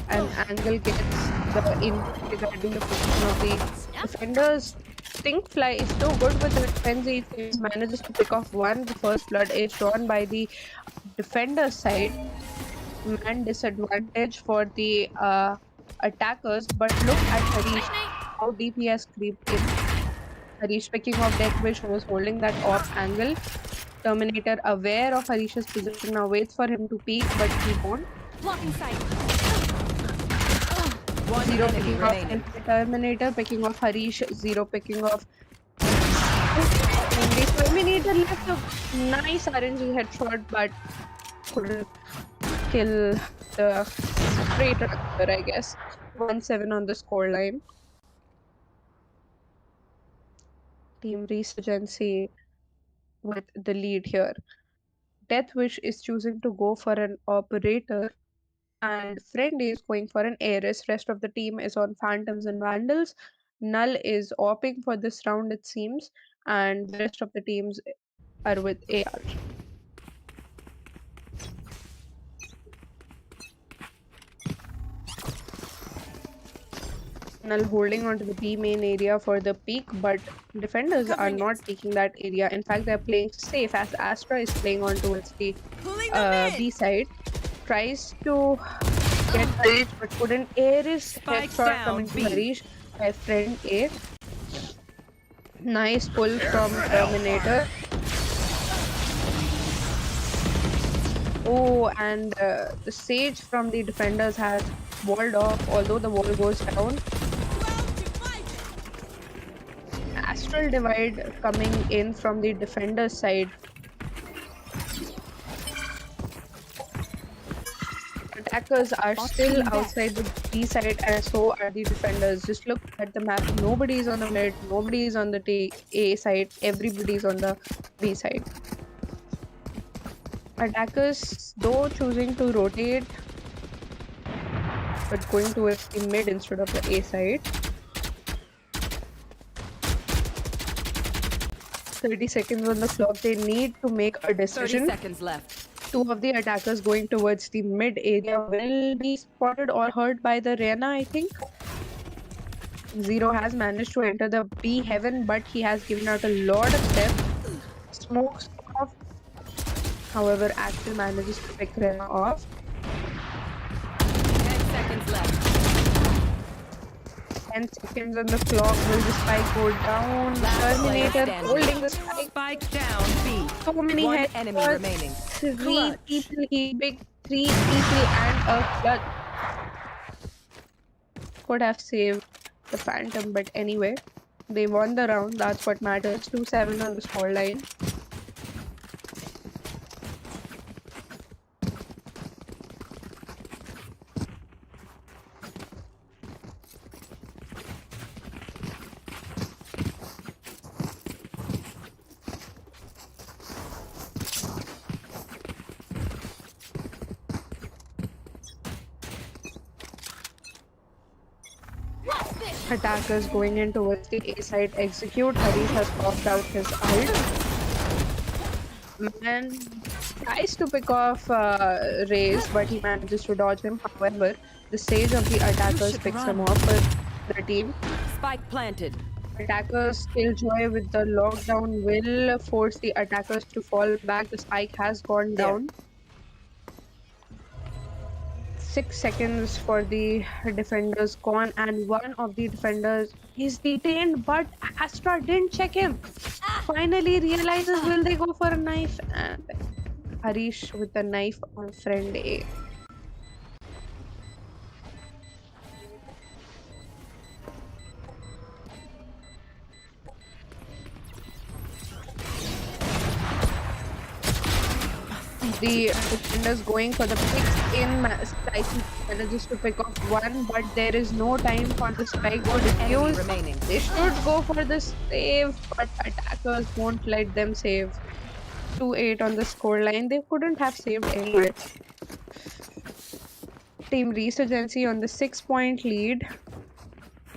an angle, gets the in regarding the position of the defenders. Stinkfly is so good with the frenzy. He manages to pick off one. The first blood is drawn by the defender side. Man disadvantage for the attackers, but look at Harish, how deep he has creeped in. Harish picking off Deathwish, who was holding that off angle. Terminator, aware of Harish's position, now waits for him to peek, but he won't. Blocking sight. One Zero enemy picking off remaining. Terminator, picking off Harish. Zero picking off. And the Terminator left a nice RNG headshot, but couldn't kill the straight attacker, I guess. 1-7 on the scoreline. Team Resurgency with the lead here. Deathwish is choosing to go for an operator, and Friend is going for an Ares. Rest of the team is on Phantoms and Vandals. Null is opting for this round, it seems, and the rest of the teams are with AR. Null holding onto the B main area for the peak, but defenders are not peeking that area. In fact, they're playing safe as Astra is playing on towards the B side. Tries to get Harish, but couldn't. Ares Spike headshot down, coming to B. Harish by Friend A. Nice pull from Terminator. Oh, and the Sage from the defenders has walled off, although the wall goes down. Astral Divide coming in from the defender's side. Attackers are still outside the B side, and so are the defenders. Just look at the map. Nobody is on the mid, nobody is on the A side, everybody is on the B side. Attackers, though, choosing to rotate, but going towards the mid instead of the A side. 30 seconds on the clock. They need to make a 30 decision. seconds left. Two of the attackers going towards the mid area will be spotted or hurt by the Reyna, I think. Zero has managed to enter the B heaven, but he has given out a lot of depth. Smokes off. However, Axel manages to pick Reyna off. 10 seconds left. 10 seconds on the clock. Will the spike go down? Terminator holding the spike. Spike down, B. So many One heads. enemy remaining. Three people, he big 3 people and a clutch. Could have saved the Phantom, but anyway, they won the round. That's what matters. 2-7 on the scoreline. Attackers going in towards the A side execute. Harish has popped out his ult. Man tries to pick off Raze, but he manages to dodge him. However, the Sage of the attackers picks him off for the team. Spike planted. Attackers Killjoy with the lockdown will force the attackers to fall back. The spike has gone down. 6 seconds for the defenders gone, and one of the defenders is detained, but Astra didn't check him. Finally realizes, will they go for a knife? And Harish with the knife on Friend A. The defenders going for the picks in. Slightly manages to pick off one, but there is no time for the spike to defuse. They should go for the save, but attackers won't let them save. 2-8 on the scoreline. They couldn't have saved anyway. Team Resurgency on the 6-point lead.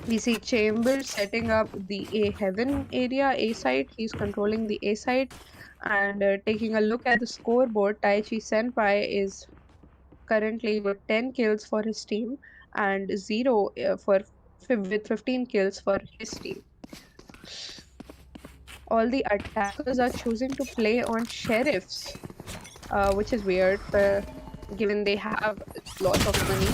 We see Chambers setting up the A heaven area, A side. He's controlling the A side. And taking a look at the scoreboard, Taichi Senpai is currently with 10 kills for his team and 0 with 15 kills for his team. All the attackers are choosing to play on sheriffs, which is weird, given they have lots of money.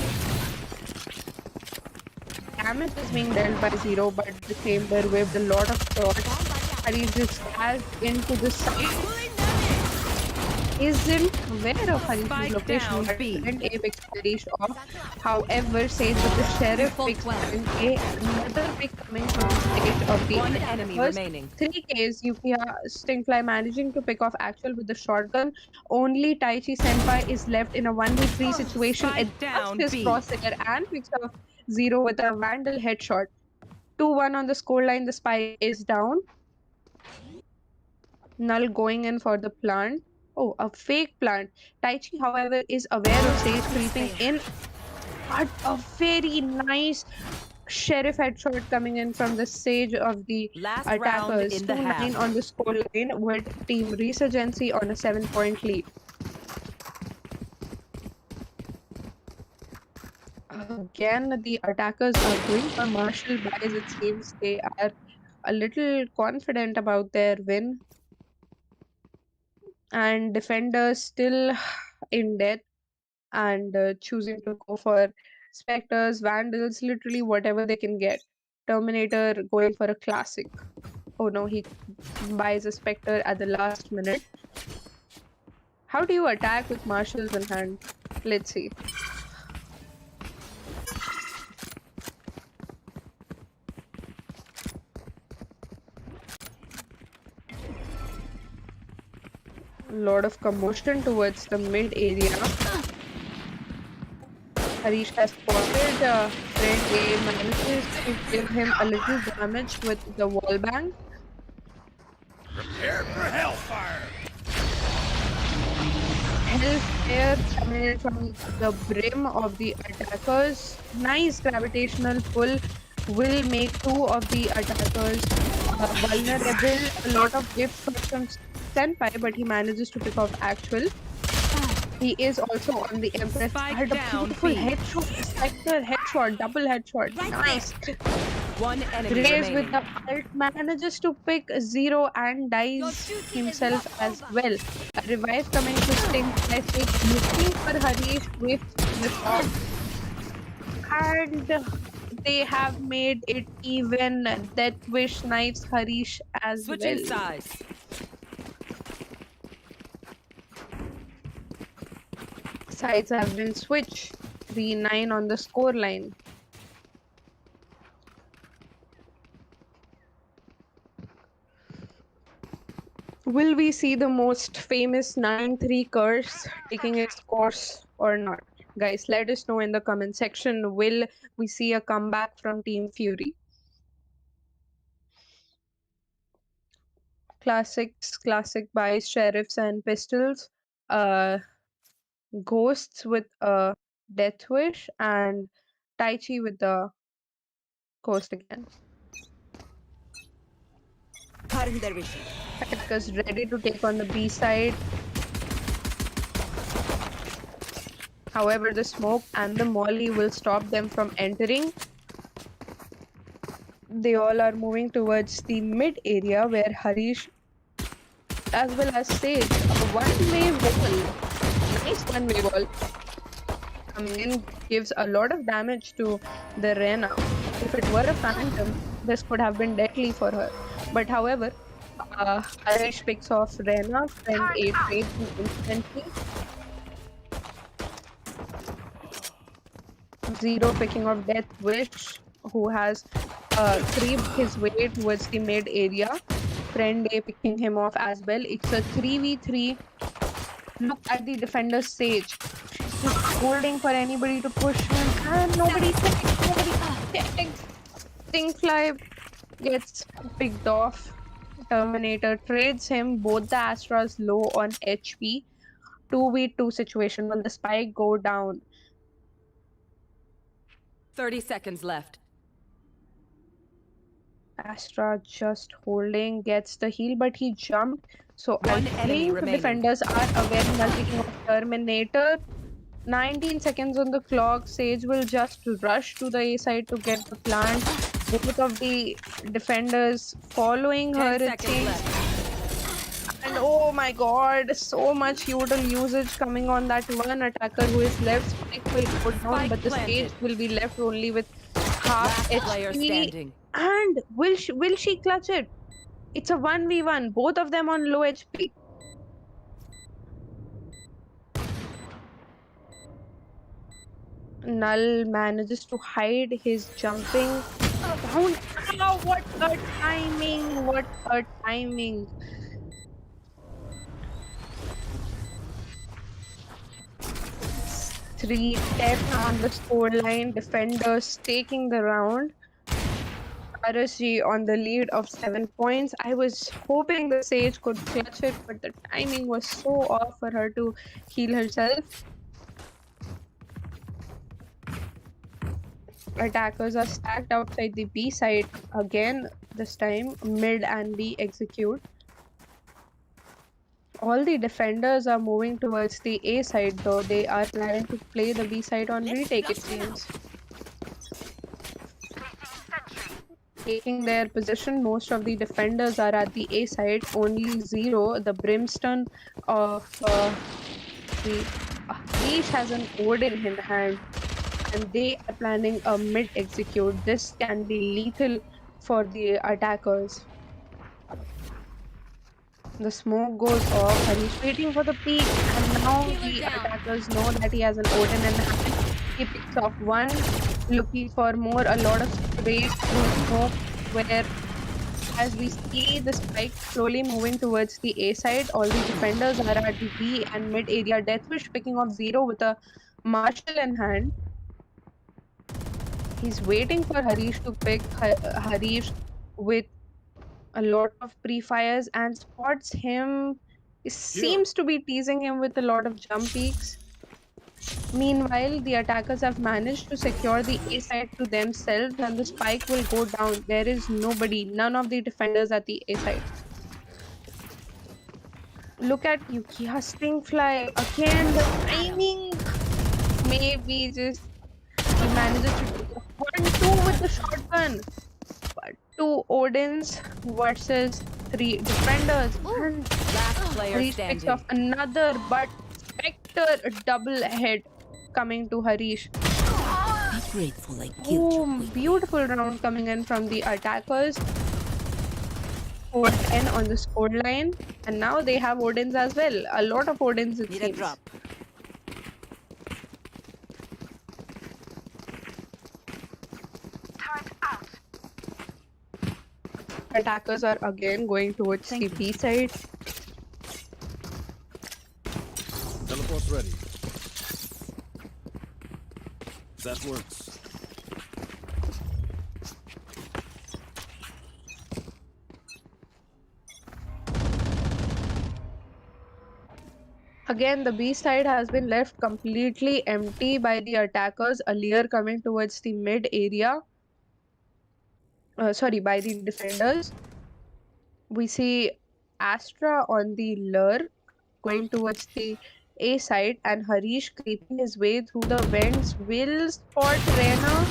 damage is being dealt by Zero, but the chamber whipped a lot of shots. Harish just dashed into the side. Isn't aware of Harish's Spike location, down, but B. Friend A picks Harish off. However, Sage with the Sheriff picks Friend A. Another pick coming from the stage of the One enemy first remaining. 3Ks. Yukiya Stingfly managing to pick off Actual with the shotgun. Only Taichi Senpai is left in a 1v3 situation. Spike Adjusts down, his B. crosshair and picks off Zero with a Vandal headshot. 2-1 on the scoreline. The spike is down. Null going in for the plant. Oh, a fake plant. Taichi, however, is aware of Sage creeping in. But a very nice Sheriff headshot coming in from the Sage of the Last round attackers. in the 2-9 half. on the scoreline with Team Resurgency on a 7-point lead. Again, the attackers are going for Marshall buys. It seems they are a little confident about their win. And defenders still in death and choosing to go for specters, vandals, literally whatever they can get. Terminator going for a classic. Oh no, he buys a specter at the last minute. How do you attack with marshals in hand? Let's see. Lot of commotion towards the mid area. Harish has spotted Friend A, manages to give him a little damage with the wall bang. Prepare for hellfire! Hellfire coming in from the brim of the attackers. Nice gravitational pull will make two of the attackers vulnerable. A lot of gifts from Senpai, but he manages to pick off Actual. He is also on the Empress. Spike Had a down, beautiful B. headshot, Spectre headshot, double headshot. Nice. One enemy Graves remaining. with the ult manages to pick Zero and dies himself as well. A revive coming to Sting. I think looking for Harish with the shot. And they have made it even. Death Wish Knives Harish as Switching well. sides. Sides have been switched. 3-9 on the scoreline. Will we see the most famous 9-3 curse taking its course or not? Guys, let us know in the comment section. Will we see a comeback from Team Fury? Classic buys, sheriffs and pistols. Ghosts with a Death Wish and Taichi with the Ghost again. Attackers ready to take on the B side. However, the smoke and the molly will stop them from entering. They all are moving towards the mid area where Harish as well as Sage, a one-way wall. Nice one-way wall. Coming in gives a lot of damage to the Rena. If it were a phantom, this could have been deadly for her. But however, Harish picks off Rena, Friend A trades him instantly. Zero picking off Death Wish, who has creeped his way towards the mid area. Friend A picking him off as well. It's a 3v3. Look at the defender's Sage. He's holding for anybody to push him, and nobody takes. Stingfly gets picked off. Terminator trades him. Both the Astras low on HP. 2v2 situation. Will the spike go down? 30 seconds left. Astra just holding, gets the heal, but he jumped. So One I enemy think remaining. defenders are aware now picking of Terminator. 19 seconds on the clock. Sage will just rush to the A side to get the plant. Both of the defenders following 10 her, it seconds seems. left. And oh my god, so much feudal usage coming on that one attacker who is left. Spike will go down, Spike but the planted. Sage will be left only with half Last player HP. standing. And will she clutch it? It's a 1v1, both of them on low HP. Null manages to hide his jumping down. Ah, what a timing! What a timing! 3-10 on the scoreline. Defenders taking the round. RSG on the lead of 7 points. I was hoping the Sage could clutch it, but the timing was so off for her to heal herself. Attackers are stacked outside the B side again, this time mid and B execute. All the defenders are moving towards the A side, though they are planning to play the B side on retake, it seems. Taking their position, most of the defenders are at the A side. Only Zero, the Brimstone of the Leash, has an Odin in hand, and they are planning a mid execute. This can be lethal for the attackers. The smoke goes off and he's waiting for the peak, and now the attackers know that he has an Odin in hand. He picks off one, looking for more, a lot of space through smoke, where as we see the spike slowly moving towards the A side, all the defenders are at the B and mid area. Deathwish picking off Zero with a Marshall in hand. He's waiting for Harish to pick Harish with a lot of pre-fires and spots him. He seems to be teasing him with a lot of jump peaks. Meanwhile, the attackers have managed to secure the A side to themselves, and the spike will go down. There is nobody, none of the defenders at the A side. Look at Yukiya Stingfly again. The timing, maybe just he manages to do 1-2 with the shotgun. But 2 Odins versus 3 defenders. And Last player Harish picks standing. off another, but Spectre double head coming to Harish. Be grateful I killed you. Boom! Beautiful round coming in from the attackers. 4-10 on the scoreline. And now they have Odins as well. A lot of Odins, it Need a seems. drop. Attackers are again going towards the B side. Teleport's ready. That works. Again, the B side has been left completely empty by the attackers. Earlier coming towards the mid area. By the defenders. We see Astra on the lure going towards the A side, and Harish creeping his way through the vents will spot Rena.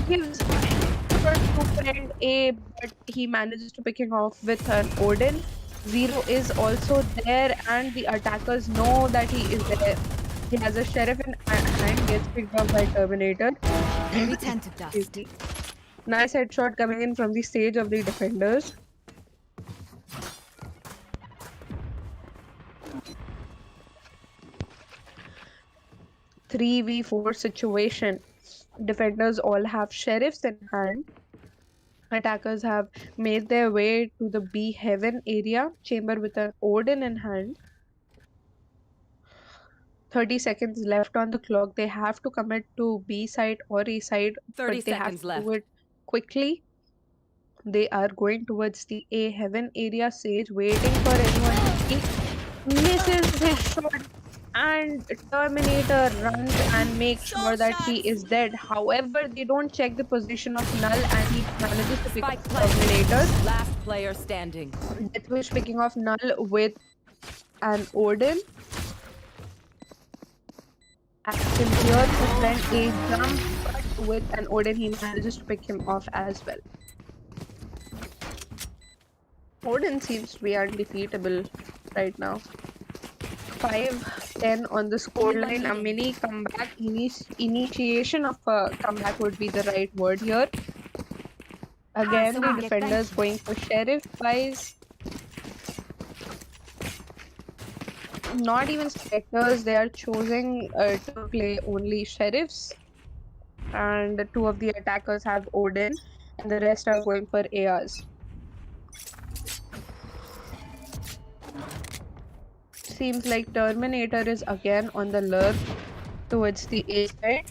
Gives effort to friend A, but he manages to pick him off with an Odin. Zero is also there, and the attackers know that he is there. He has a sheriff in hand, gets picked up by Terminator. We tend to dust. Nice headshot coming in from the stage of the defenders. Three v 4 situation. Defenders all have sheriffs in hand. Attackers have made their way to the B heaven area. Chamber with an Odin in hand. 30 seconds left on the clock. They have to commit to B side or A side, 30 but they have seconds to left. do it quickly. They are going towards the A heaven area. Sage waiting for anyone to peek. Misses his shot, and Terminator runs and makes sure that he is dead. However, they don't check the position of Null, and he manages to pick up Spike planted. Terminator. Last player standing. Deathwish picking off Null with an Odin. Action here to friend A jump, but with an Odin he manages to pick him off as well. Odin seems to be undefeatable right now. 5-10 on the scoreline. A mini comeback, initiation of a comeback would be the right word here. Again, the defenders going for sheriff wise. Not even specters, they are choosing to play only sheriffs. And two of the attackers have Odin, and the rest are going for ARs. Seems like Terminator is again on the lurk towards the A side.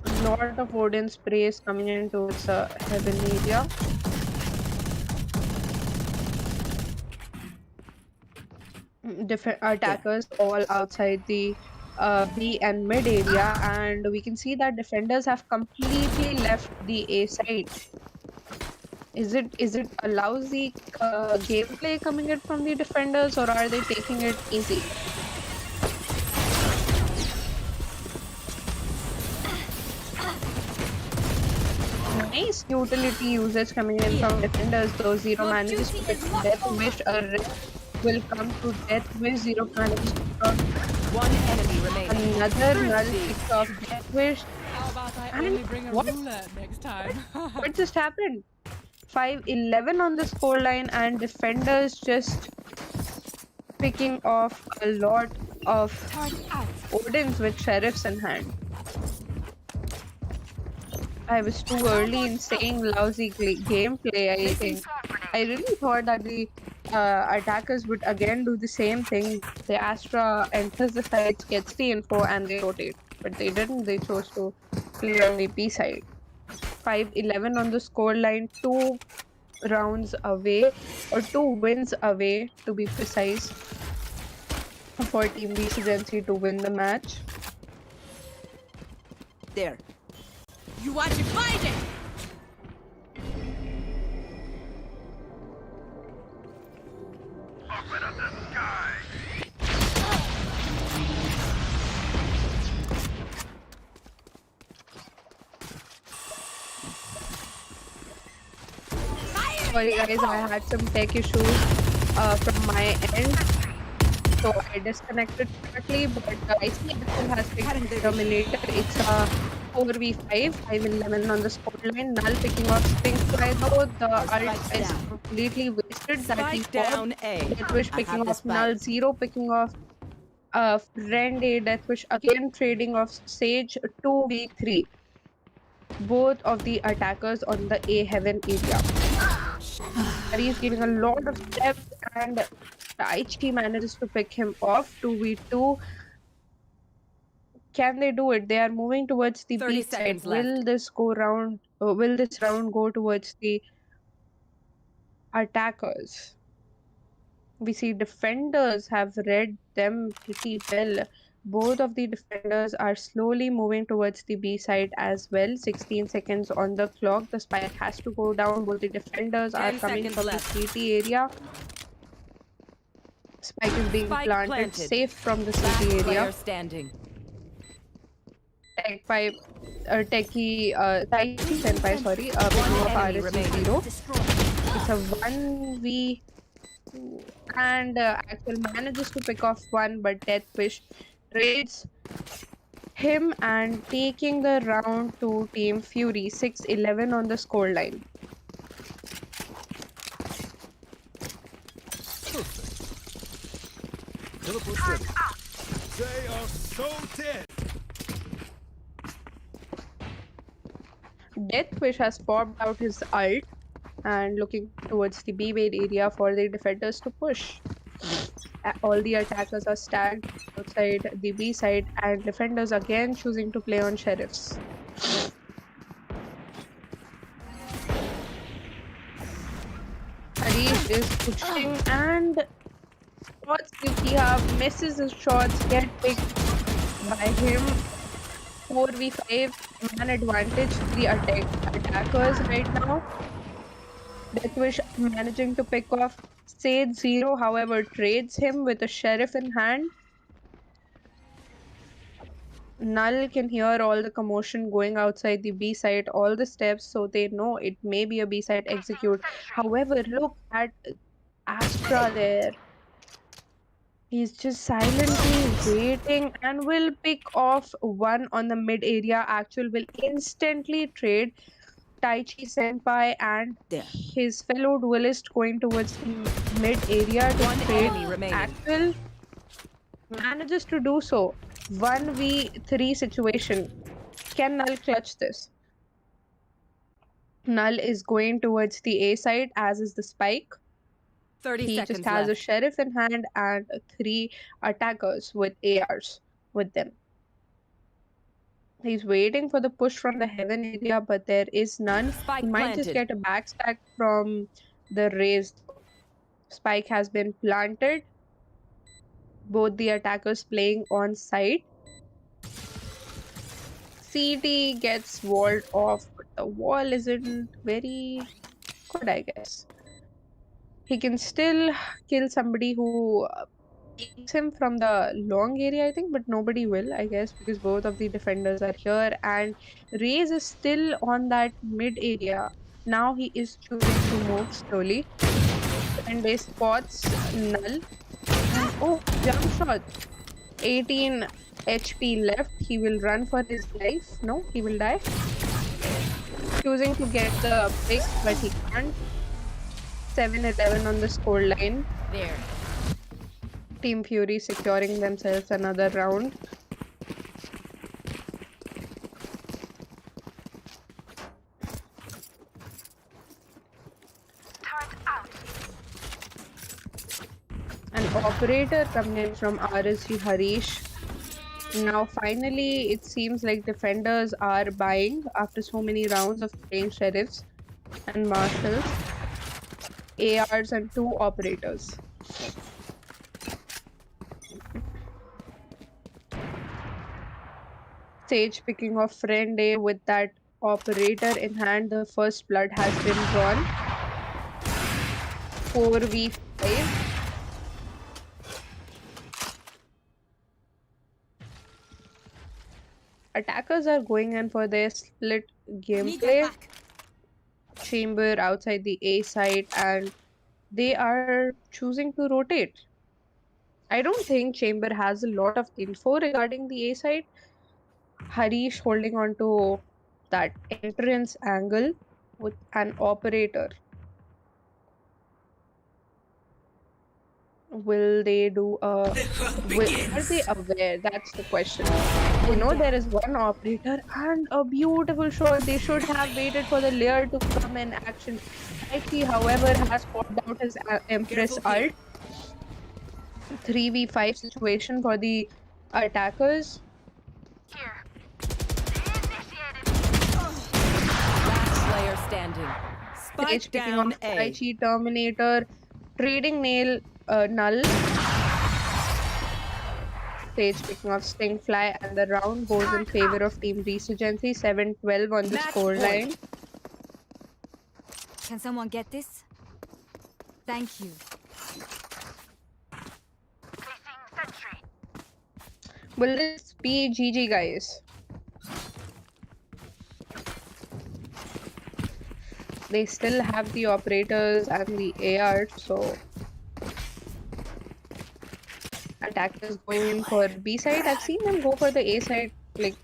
A lot of Odin sprays coming in towards the heaven area. Attackers all outside the B and mid area, and we can see that defenders have completely left the A side. Is it a lousy gameplay coming in from the defenders, or are they taking it easy? Nice utility usage coming in from defenders, though Zero manages to pick Death Wish. A ref will come to Death Wish. Zero manages to pick One enemy remaining. another null picks off Death Wish. How about I only bring a ruler next time? What just happened? 5-11 on the scoreline, and defenders just picking off a lot of Odins with sheriffs in hand. I was too early in saying lousy gameplay, I think. I really thought that the attackers would again do the same thing. The Astra enters the sides, gets the info, and they rotate. But they didn't, they chose to play on the B side. 5-11 on the scoreline, 2 rounds away, or 2 wins away to be precise, for Team VIT to win the match. There. You watch it, find it! Sorry guys, I had some tech issues from my end, so I disconnected shortly, but I see Axel has picked the Terminator. It's a 4v5, 5-11 on the scoreline. Null picking off Sphinx Fly, though the ult is completely wasted. That he Spike down fought. A. Deathwish I picking have the off Null, spike. Zero picking off friend A. Deathwish again trading off Sage. 2v3. Both of the attackers on the A heaven area. He's giving a lot of depth, and Taichi manages to pick him off. 2v2. Can they do it? They are moving towards the 30 B side. seconds Will left. this go round? Will this round go towards the attackers? We see defenders have read them pretty well. Both of the defenders are slowly moving towards the B side as well. 16 seconds on the clock. The spike has to go down. Both the defenders are 10 coming seconds from left. the CT area. Spike is being Spike planted planted. safe from the Last CT player area. standing. Tech pipe, Techie, Taichi Senpai, sorry, picking One off enemy RSC remaining. 0. It's a 1v, and Axel manages to pick off one, but Deathwish trades him and taking the round to Team Fury. 6-11 on the scoreline. Teleport's ready. They are so dead. Deathwish has popped out his ult and looking towards the B bait area for the defenders to push. All the attackers are stacked outside the B side, and defenders again choosing to play on sheriffs. Harish is pushing, and shots if he misses his shots, get picked by him. 4v5, man advantage to the attackers right now. Deathwish managing to pick off Sage 0, however, trades him with a sheriff in hand. Null can hear all the commotion going outside the B side, all the steps, so they know it may be a B side execute. However, look at Astra there. He's just silently waiting and will pick off one on the mid area. Actual will instantly trade Taichi Senpai and There. his fellow duelist going towards the mid area to One trade. enemy remaining. Actual manages to do so. 1v3 situation. Can Null clutch this? Null is going towards the A side, as is the Spike. 30 He just seconds has a left. sheriff in hand and 3 attackers with ARs with them. He's waiting for the push from the heaven area, but there is none. Spike He might just planted. get a backstack from the raise. Spike has been planted. Both the attackers playing on site. CT gets walled off, but the wall isn't very good, I guess. He can still kill somebody who peeks him from the long area, I think, but nobody will, I guess, because both of the defenders are here. And Raze is still on that mid area. Now he is choosing to move slowly. And they spots Null. And oh, jump shot. 18 HP left. He will run for his life. No, he will die. Choosing to get the pick, but he can't. 7-11 on the score line. There. Team Fury securing themselves another round. An operator coming in from RSG Harish. Now finally it seems like defenders are buying after so many rounds of playing sheriffs and marshals. ARs and 2 operators. Sage picking off friend A with that operator in hand. The first blood has been drawn. 4v5. Attackers are going in for their split gameplay. Chamber outside the A side, and they are choosing to rotate. I don't think Chamber has a lot of info regarding the A side. Harish holding on to that entrance angle with an operator. Will they do a... Are they aware? That's the question. You know there is one operator and a beautiful shot. They should have waited for the layer to come in action. He, however, has popped out his Empress ult. 3v5 situation for the attackers. Last player standing. Sage Spike picking down off A. Taichi Terminator. Trading nail Null. Sage picking off Stingfly, and the round goes in favor of Team Resurgency. 7-12 on the Match scoreline. point. Can someone get this? Thank you. Will this be GG, guys? They still have the operators and the AR, so attackers going in for B side. I've seen them go for the A side like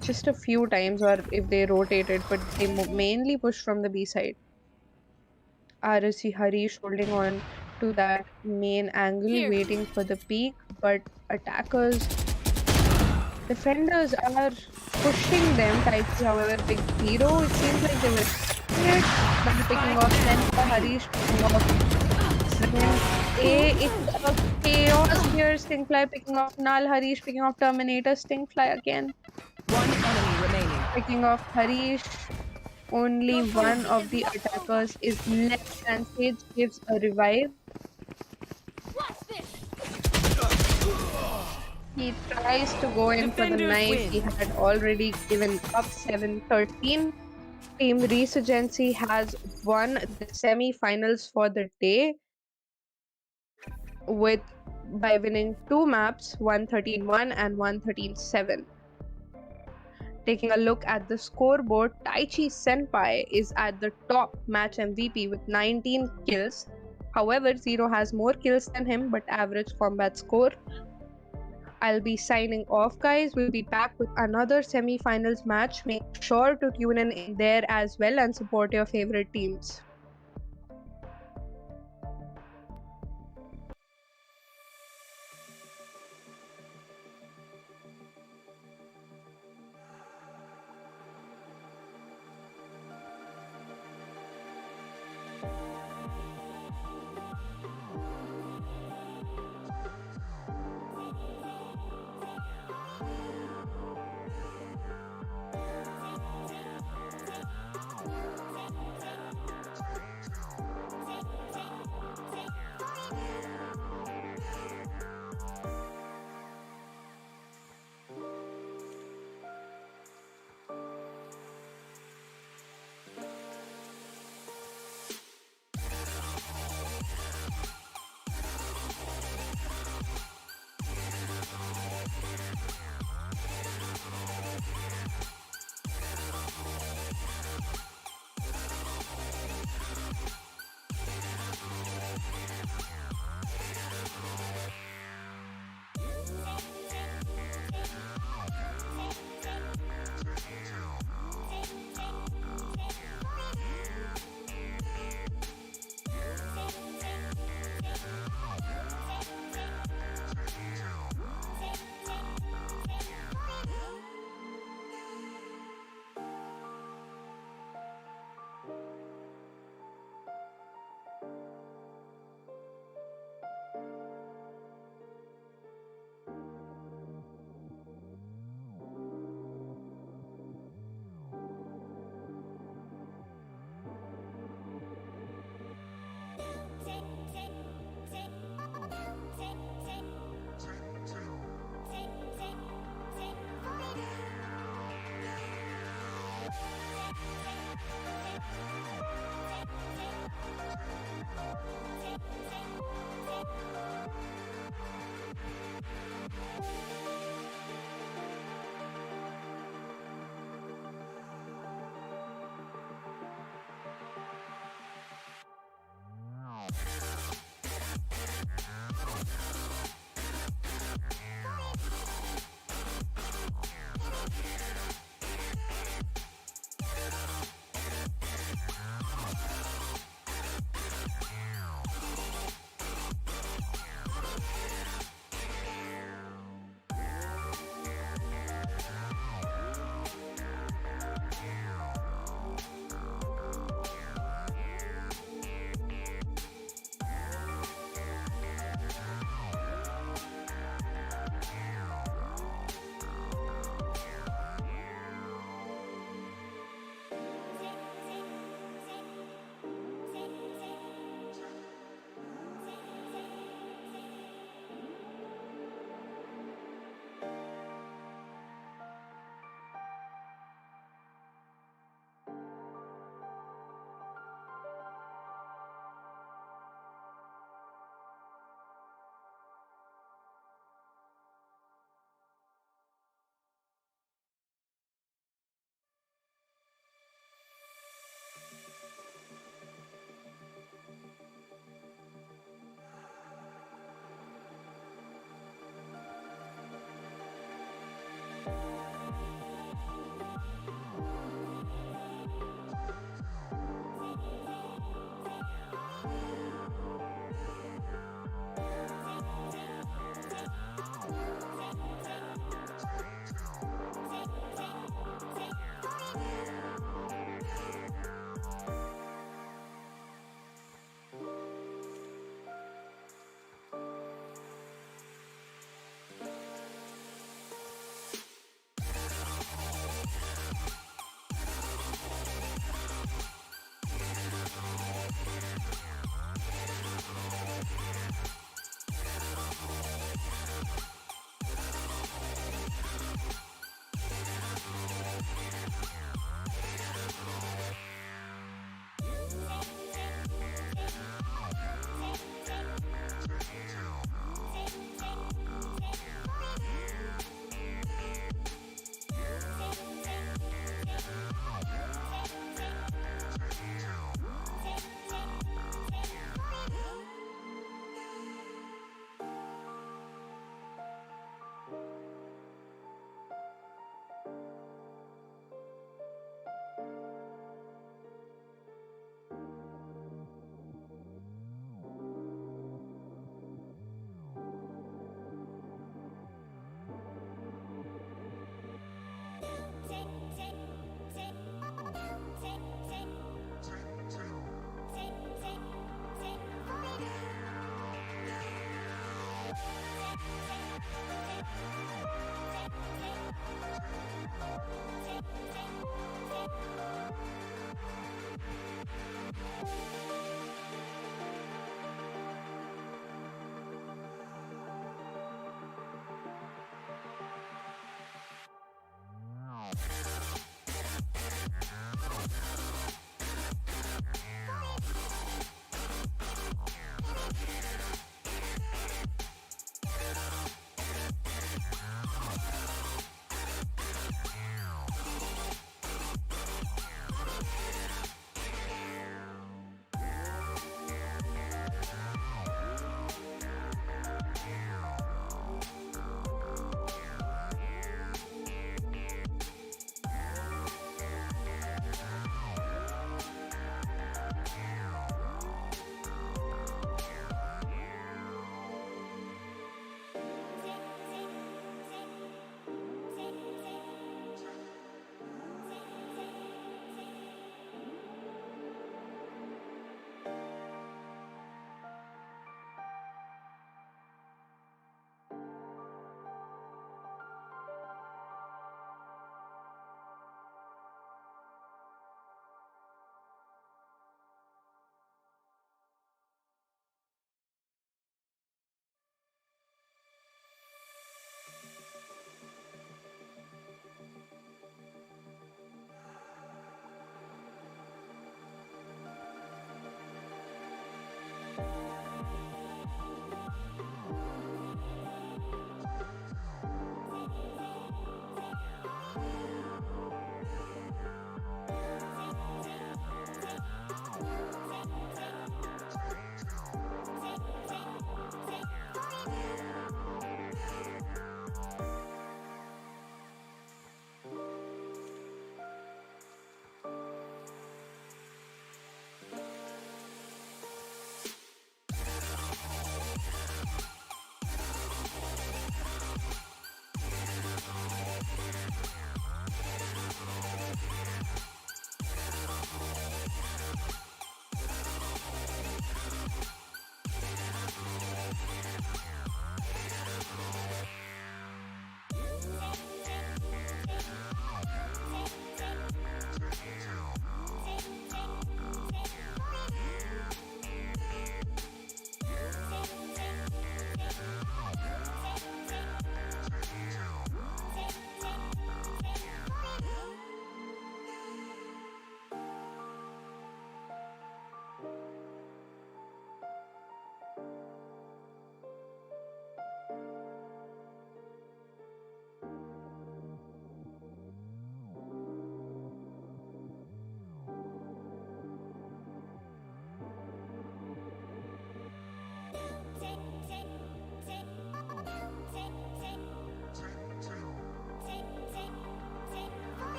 just a few times, or if they rotated, but they mainly push from the B side. RSC Harish holding on to that main angle, waiting for the peak, but attackers, defenders are pushing them. Taichi, however, big hero. It seems like they were expecting it, but picking off Senpa, Harish picking off A. It's a chaos here. Stingfly picking off Null, Harish picking off Terminator, Stingfly again. One enemy remaining. Picking off Harish. Only one of the attackers is left, and Sage gives a revive. He tries to go in for the Defenders knife. win. He had already given up. 7-13. Team Resurgency has won the semi-finals for the day by winning 2 maps, 113-1 and 113-7. Taking a look at the scoreboard, Taichi Senpai is at the top match MVP with 19 kills. However, Zero has more kills than him but average combat score. I'll be signing off, guys. We'll be back with another semi-finals match. Make sure to tune in there as well and support your favorite teams.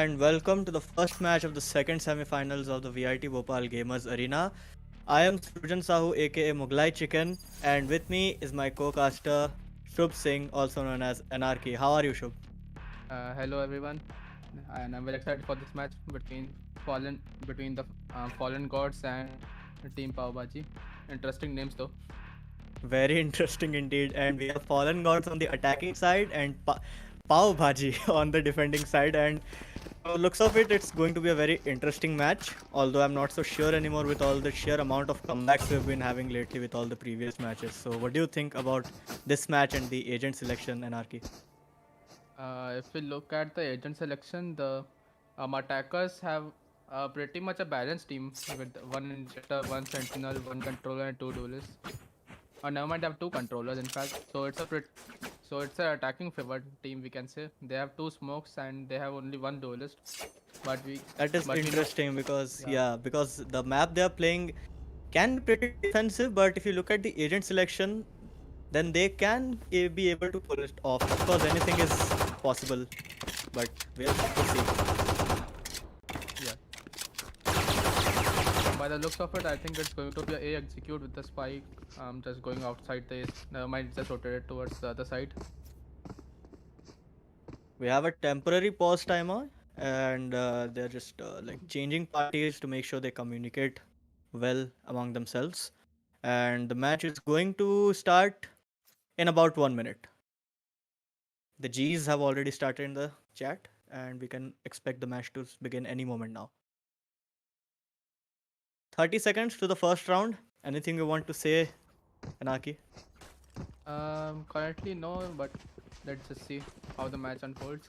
And welcome to the first match of the second semi-finals of the VIT Bhopal Gamers Arena. I am Srujan Sahu aka Mughlai Chicken, and with me is my co-caster Shubh Singh, also known as Anarchy. How are you, Shubh? Hello everyone, and I'm very excited for this match between the Fallen Gods and Team Bhaji. Interesting names though. Very interesting indeed. And we have Fallen Gods on the attacking side and Pao Bhaji on the defending side. And looks of it, it's going to be a very interesting match. Although I'm not so sure anymore with all the sheer amount of comebacks we've been having lately with all the previous matches. So what do you think about this match and the agent selection, Anarchy? If we look at the agent selection, the attackers have pretty much a balanced team with one injector, one sentinel, one controller, and two duelists. Never mind, they have two controllers in fact. So it's a attacking favored team, we can say. They have two smokes and they have only one duelist. That is interesting because because the map they are playing can be pretty defensive, but if you look at the agent selection, then they can be able to pull it off. Of course, anything is possible, but we'll have to see. By By the looks of it, I think it's going to be a execute with the spike. Just going outside the. Never mind, just rotated towards the other side. We have a temporary pause timer, and they're just like changing parties to make sure they communicate well among themselves. And the match is going to start in about 1 minute. The G's have already started in the chat, and we can expect the match to begin any moment now. 30 seconds to the first round. Anything you want to say, Anaki? Currently no, but let's just see how the match unfolds.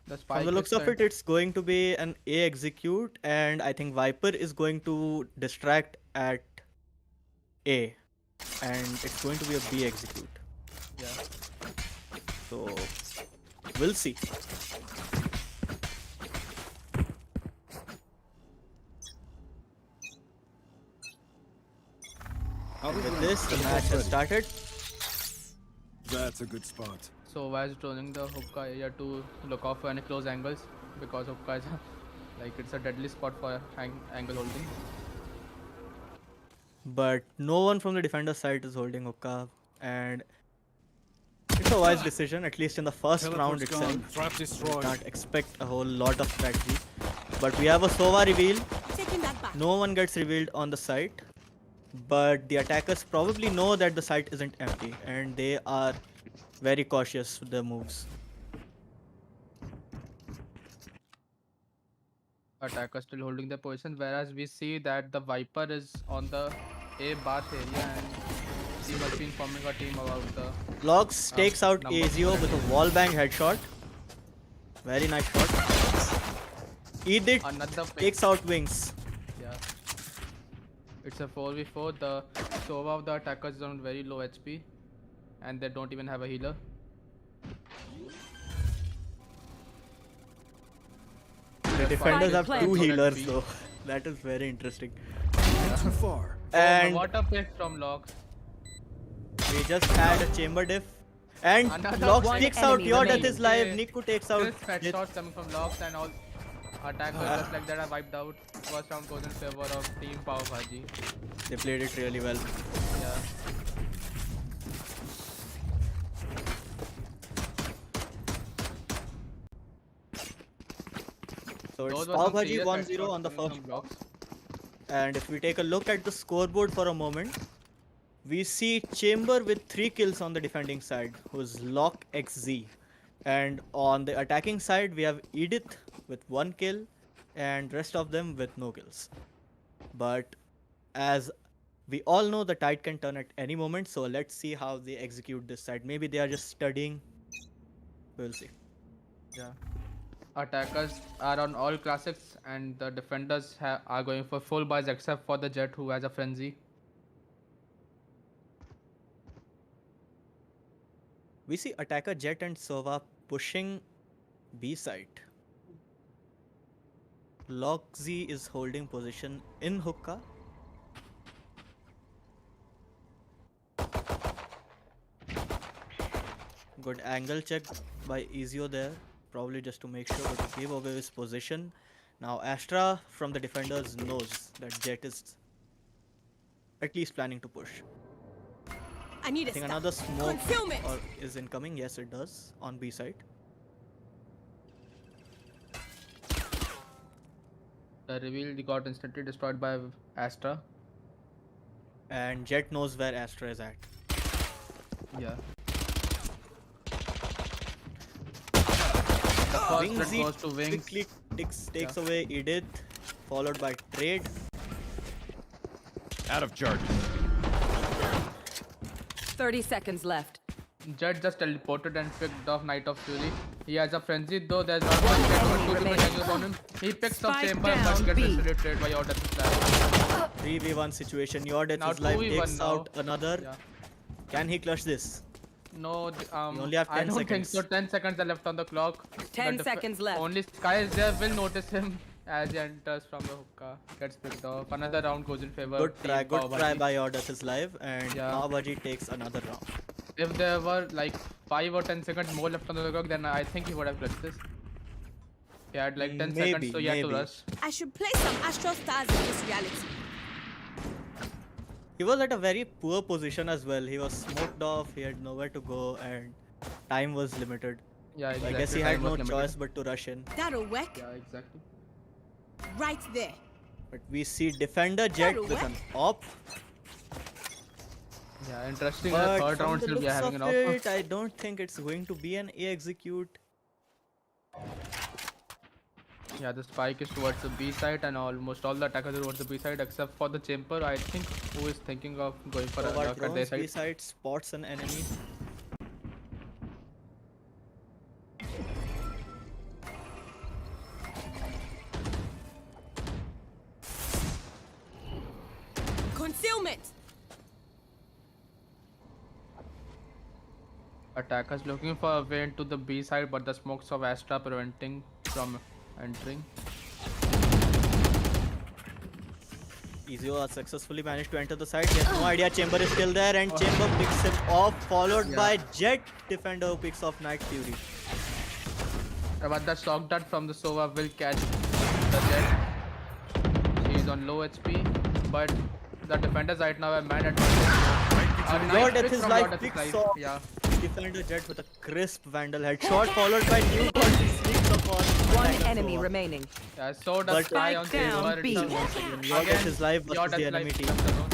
The spike From the looks is of it, it's going to be an A execute, and I think Viper is going to distract at A, and it's going to be a B execute. Yeah. So we'll see. With this, the match has started. That's a good spot. So Vaz trolling the hookah area to look off for any close angles because hookah is like it's a deadly spot for angle holding. But no one from the defender side is holding hookah, and it's a wise decision, at least in the first round Teleport's gone. itself. Trap destroyed. Can't expect a whole lot of strategy. But we have a Sova reveal. Taking that back. No one gets revealed on the site, but the attackers probably know that the site isn't empty, and they are very cautious with their moves. Attacker still holding their position, whereas we see that the Viper is on the A bath area and he must be informing our team about the. Logs takes out number. Azey with a wall bang headshot. Very nice shot. Edith Another pick. takes out Wings. Yeah. It's a 4v4. The Sova of the attackers is on very low HP and they don't even have a healer. The defenders have Spike two planted. healers though. That is very interesting. Too far. And What a pick from Logs. we just had a chamber diff. And Another Logs one takes out enemy Your Death remaining. is live. Okay. Niku takes out This headshots coming from Logs and all attackers just like that are wiped out. First round goes in favor of Team Power Bhaji. They played it really well. Yeah. So it's Those were Pav some Bhaji serious 1-0 headshots on the coming first from Logs. And if we take a look at the scoreboard for a moment, we see Chamber with 3 kills on the defending side, who's Lock XZ. And on the attacking side, we have Edith with 1 kill and rest of them with no kills. But as we all know, the tide can turn at any moment, so let's see how they execute this side. Maybe they are just studying. We'll see. Yeah. Attackers are on all classics and the defenders are going for full buys except for the Jet who has a frenzy. We see attacker Jet and Sova pushing B side. Lockz is holding position in hookah. Good angle check by Ezio there, probably just to make sure to give away his position. Now Astra from the defenders knows that Jet is at least planning to push. I need I a think stop. another smoke Concealment. or is incoming. Yes, it does on B side. The reveal got instantly destroyed by Astra. And Jet knows where Astra is at. Yeah. The first hit Wingsy goes to Wings. quickly takes away Edith, followed by Trade. Out of charge. 30 seconds left. Jet just teleported and picked off Knight of Fury. He has a frenzy though, there's not much to do on him. He picks up Spike Chamber but down, gets B. instantly traded by Your Death is Live. 3v1 situation. Your Death Now is live. 2v1 Takes now. out another. Yeah. Can he clutch this? No, You only have I 10 don't think seconds. so. 10 seconds are left on the clock. 10 The seconds left. Only Sky is there will notice him as he enters from the hookah. Gets picked off. Another round goes in favor Good of try, Team good Pav try Bhaji. by Your Death is live, and Yeah. now Bhaji takes another round. If there were like 5 or 10 seconds more left on the clock, then I think he would have clutched this. He had like 10 Maybe, seconds, so he had to maybe. rush. I should play some Astral Stars in this reality. He was at a very poor position as well. He was smoked off, he had nowhere to go, and time was limited. Yeah, So exactly. I guess he Time had was no limited. choice but to rush in. That'll work. Yeah, exactly. Right there. But we see Defender Jet That'll with work. an op. Yeah, interesting. In the But third from round, the still we are looks having an of offer. it, I don't think it's going to be an A execute. Yeah, the spike is towards the B side, and almost all the attackers are towards the B side, except for the Chamber, I think, who is thinking of going for a Over lock at their drones, B side. side spots an enemy. Concealment. Attackers looking for a way into the B side, but the smokes of Astra preventing from entering. Ezio successfully managed to enter the site. He has no idea Chamber is still there, and Chamber picks him off, followed by Jet. Defender who picks off Night Fury. But that shock dart from the Sova will catch the Jet. He is on low HP, but the defenders right now are man at Lord Death pick is from life Lord Death is picks life. off Yeah. Defender Jet with a crisp Vandal headshot, followed by new call. He sneaks upon One Attacker enemy Sova. remaining. Yeah, so does But Sky on Spike down, Chamber. B. It's a- Once again, Lord Death is live Your versus the Death enemy life team. left alone.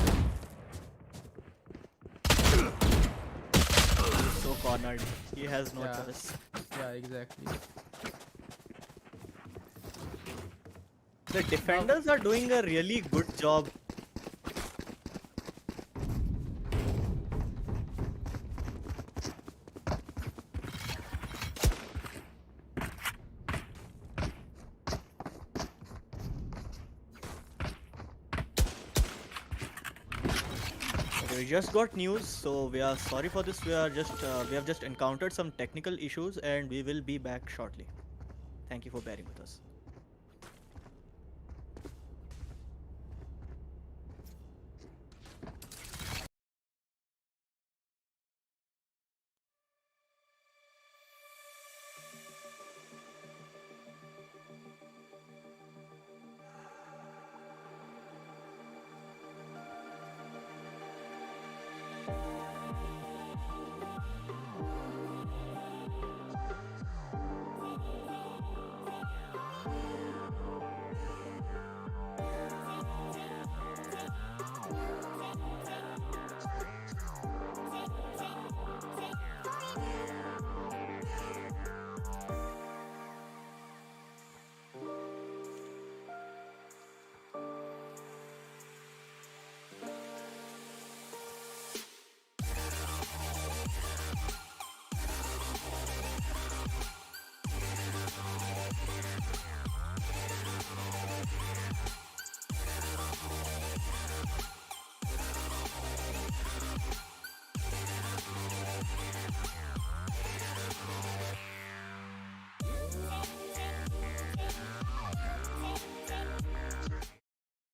He's so cornered. He has no Yeah. choice. Yeah, exactly. The defenders are doing a really good job. Okay, we just got news, so we are sorry for this. We have just encountered some technical issues, and we will be back shortly. Thank you for bearing with us.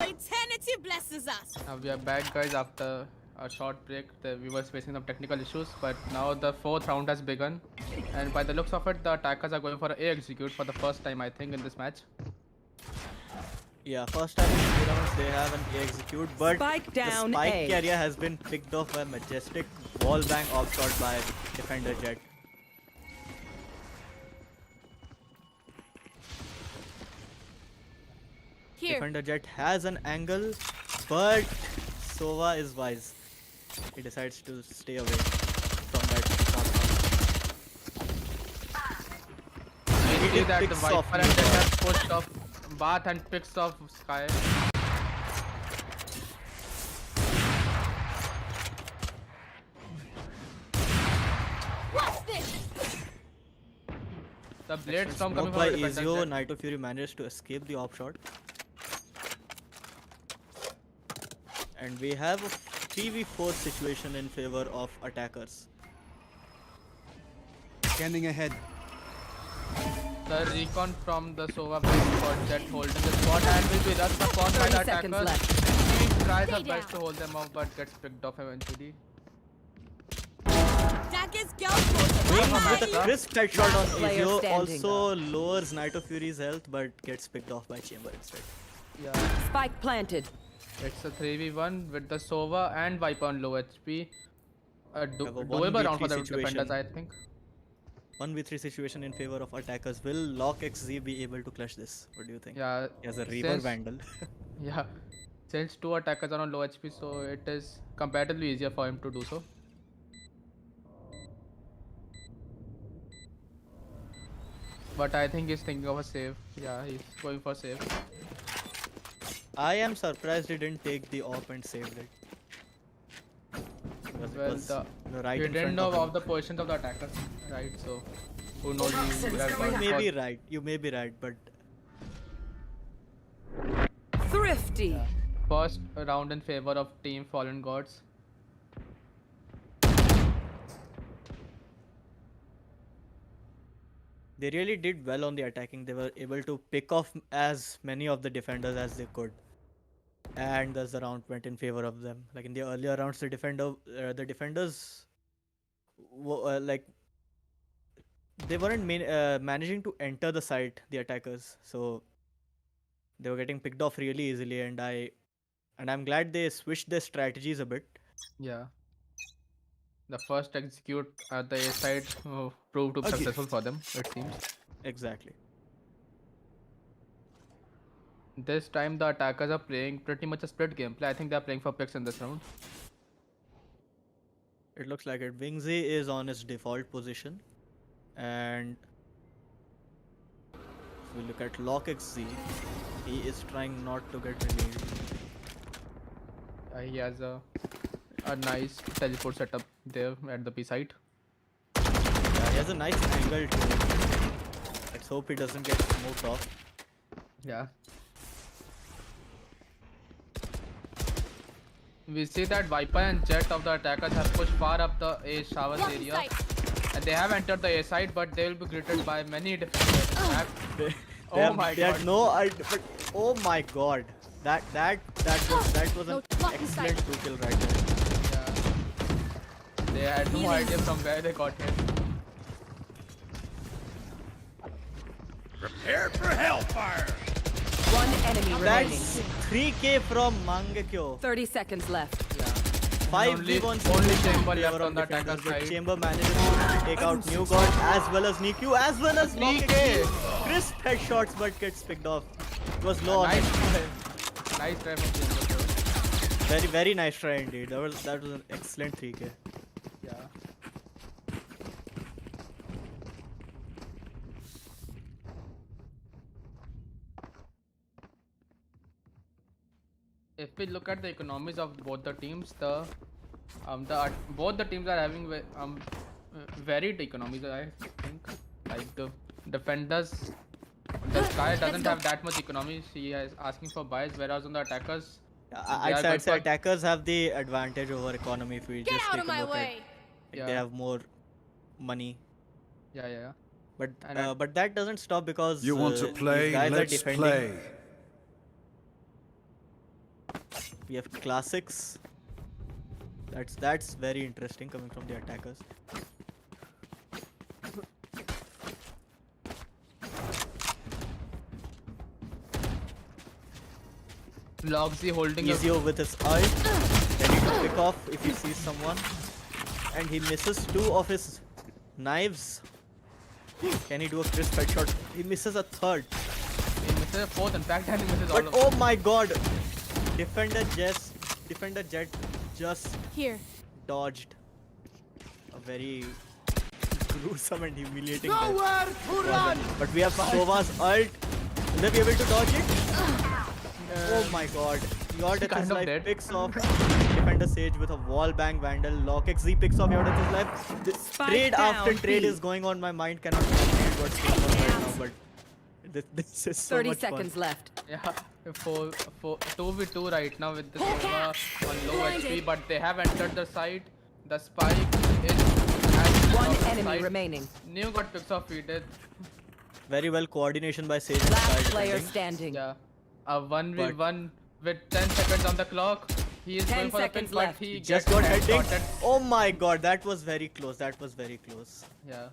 Eternity blesses us. We are back, guys, after a short break. We were facing some technical issues, but now the fourth round has begun. And by the looks of it, the attackers are going for A execute for the first time, I think, in this match. Yeah, first time in 3 rounds they have an A execute, but Spike down the spike A. carrier has been picked off by Majestic, wall bang offshot by Defender Jet. Here. Defender Jet has an angle, but Sova is wise. He decides to stay away from that shot. We see that the picks off Viper and Jet has pushed off Bath and picks off Sky. What's this? The blades from coming Smoked by from the Defender Ezio, Jet. Night of Fury managed to escape the op shot. And we have a 3v4 situation in favor of attackers. Scanning ahead. The recon from the Sova base got Jet holding the spot and will be rushed upon by the 30 seconds attackers. left. He tries her Stay best to down. hold them off but gets picked off eventually. Daggers go for Wings the with a crisp headshot on Player Ezio standing. also lowers Night of Fury's health but gets picked off by Chamber instead. Yeah. Spike planted. It's a 3v1 with the Sova and Viper on low HP. A Have a doable round for 1v3 the situation. defenders, I think. 1v3 situation in favor of attackers. Will Lock XZ be able to clutch this? What do you think? Yeah. He has a Reaper since- Vandal. Yeah. Since 2 attackers are on low HP, so it is comparatively easier for him to do so. But I think he's thinking of a save. Yeah, he's going for save. I am surprised he didn't take the op and saved it. Because it Well, was, right he in didn't front know of of him. the positions of the attackers, right? So who knows? He would have You gone may be for- right. You may be right, but Thrifty. First round in favor of Team Fallen Gods. they really did well on the attacking. They were able to pick off as many of the defenders as they could, and thus the round went in favor of them. Like in the earlier rounds, the defenders, like they weren't managing to enter the site. The attackers, so they were getting picked off really easily, and I'm glad they switched their strategies a bit. Yeah. The first execute at the A side proved to be Okay. successful for them, it seems. Exactly. This time the attackers are playing pretty much a split gameplay. I think they're playing for picks in this round. It looks like it. Wingzy is on his default position, and if we look at Lock XZ, he is trying not to get revealed. He has a nice teleport setup there at the B site. Yeah, he has a nice angle too. Let's hope he doesn't get smoked off. Yeah. We see that Viper and Jet of the attackers have pushed far up the A showers Blocking area. sight. And they have entered the A side, but they will be greeted by many defenders. In fact, They, Oh my they had God. no idea, but oh my god, that was No, an blocking sight. excellent 2 kill right there. yeah. They had no idea from where they got hit. Prepare for hellfire! One enemy remaining. That's 3k from Mangekyo. 30 seconds left. 5v1 only in Chamber favor left of on the defenders, attacker but side. Chamber manages to take out New God as well as Nikyu as well as Lock 3K. XZ. Crisp headshots but gets picked off. It was low on Nice him. try. Nice try from Chamber, bro. Very nice try indeed. That was an excellent 3k. Yeah. If we look at the economies of both the teams, both the teams are having varied economies. I think, like the defenders, the Sky doesn't have that much economy. She is asking for buys, whereas on the attackers, I'd are say going for- attackers have the advantage over economy if we Get just out take of a my look way. at Yeah. they have more money. yeah. But And but that doesn't stop because You want to these play? guys are Let's defending. play. We have classics. That's very interesting coming from the attackers. Logsy holding a Ezio with his ult, ready to pick off if he sees someone, and he misses 2 of his knives. Can he do a crisp headshot? He misses a 3rd. he misses a fourth. In fact, and he misses all But of them. oh my god! Defender Jet just Here. dodged a very gruesome and humiliating Nowhere to run! But we have Sova's ult. Will they be able to dodge it? Oh my god. Yord kind his of life dead. picks off Defender Sage with a wall bang Vandal. Lock XZ picks off Yord his life. This Spike trade after down, trade B. is going on. My mind cannot comprehend what's going on right now, but this is so 30 much seconds fun. left. Yeah, for 2v2 right now with the Sova on low HP, but they have entered the site. The spike is at One the enemy site. remaining. New got picks off Edith. Very well coordination by Sage and Last Sky player defending. standing. Yeah, a 1v1 with 10 seconds on the clock. He is 10 going for the pick, seconds but left. he Just gets got heading. headshotted. Oh my god, that was very close. That was very close. Yeah.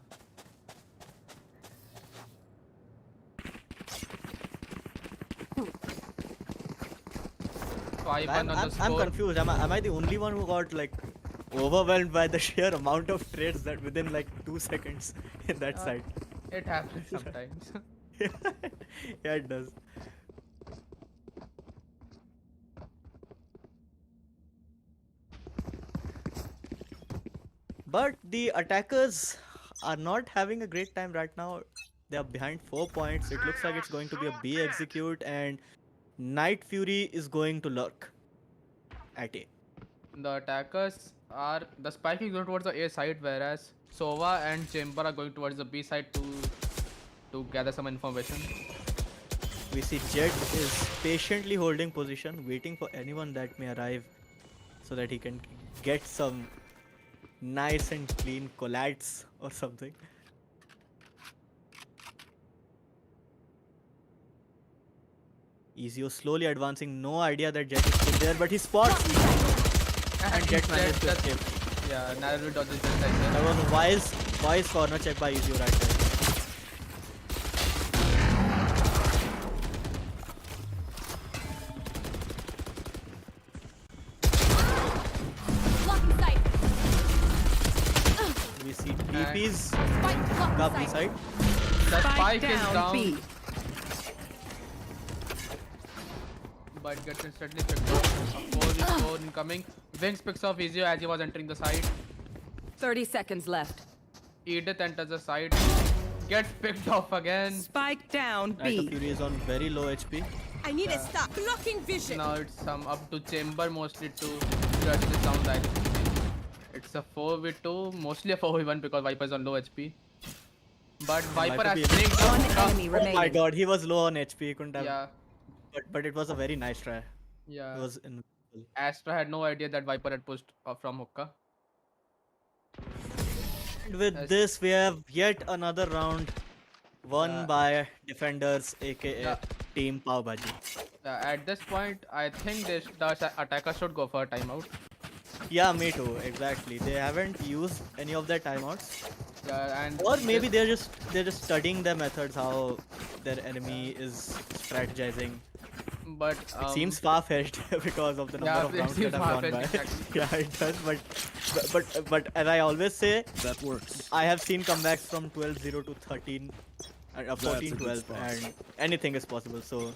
5-1 I'm, on I'm, the I'm score. confused. Am I the only one who got like overwhelmed by the sheer amount of trades that within like 2 seconds in that Uh, side? It happens sometimes. Yeah, it does. But the attackers are not having a great time right now. They are behind 4 points. It looks like it's going to be a B execute, and Night Fury is going to lurk at A. The attackers are the spike is going towards the A side, whereas Sova and Chamber are going towards the B side to gather some information. We see Jet is patiently holding position, waiting for anyone that may arrive so that he can get some nice and clean collads or something. Ezio slowly advancing, no idea that Jet is still there, but he spots Ezio. And Jet managed to escape. Yeah, narrowly dodges just like that. That was a wise corner check by Ezio right there. Blocking sight. We see TP's Spike blocking up B sight. side. The spike is down down, B. but gets instantly picked up. A 4v4 incoming. Wings picks off Ezio as he was entering the side. 30 seconds left. Edith enters the side. Gets picked off again. Spike down Night B. Fury is on very low HP. I need a stop. Blocking vision. Now it's up to Chamber mostly to judge this down directly. It's a 4v2, mostly a 4v1 because Viper is on low HP. But Viper Viper has be- sneaked One up. enemy Oh my remaining. god, he was low on HP. He couldn't have. Yeah, But it was a very nice try. It yeah. was invisible. Astra had no idea that Viper had pushed from hookah. And with Yes. this, we have yet another round won Yeah. by defenders, aka Yeah. Team Pav Bhaji. At this point, I think the attacker should go for a timeout. Yeah, me too. Exactly. They haven't used any of their timeouts, And or maybe they're just studying their methods, how their enemy is strategizing. but It seems far-fetched because of the number yeah, of it rounds seems that have gone by. far-fetched, exactly. Yeah, it does. But as I always say, That works. I have seen comebacks from 12-0 to 13, That's a good 14-12, spot. and anything is possible. So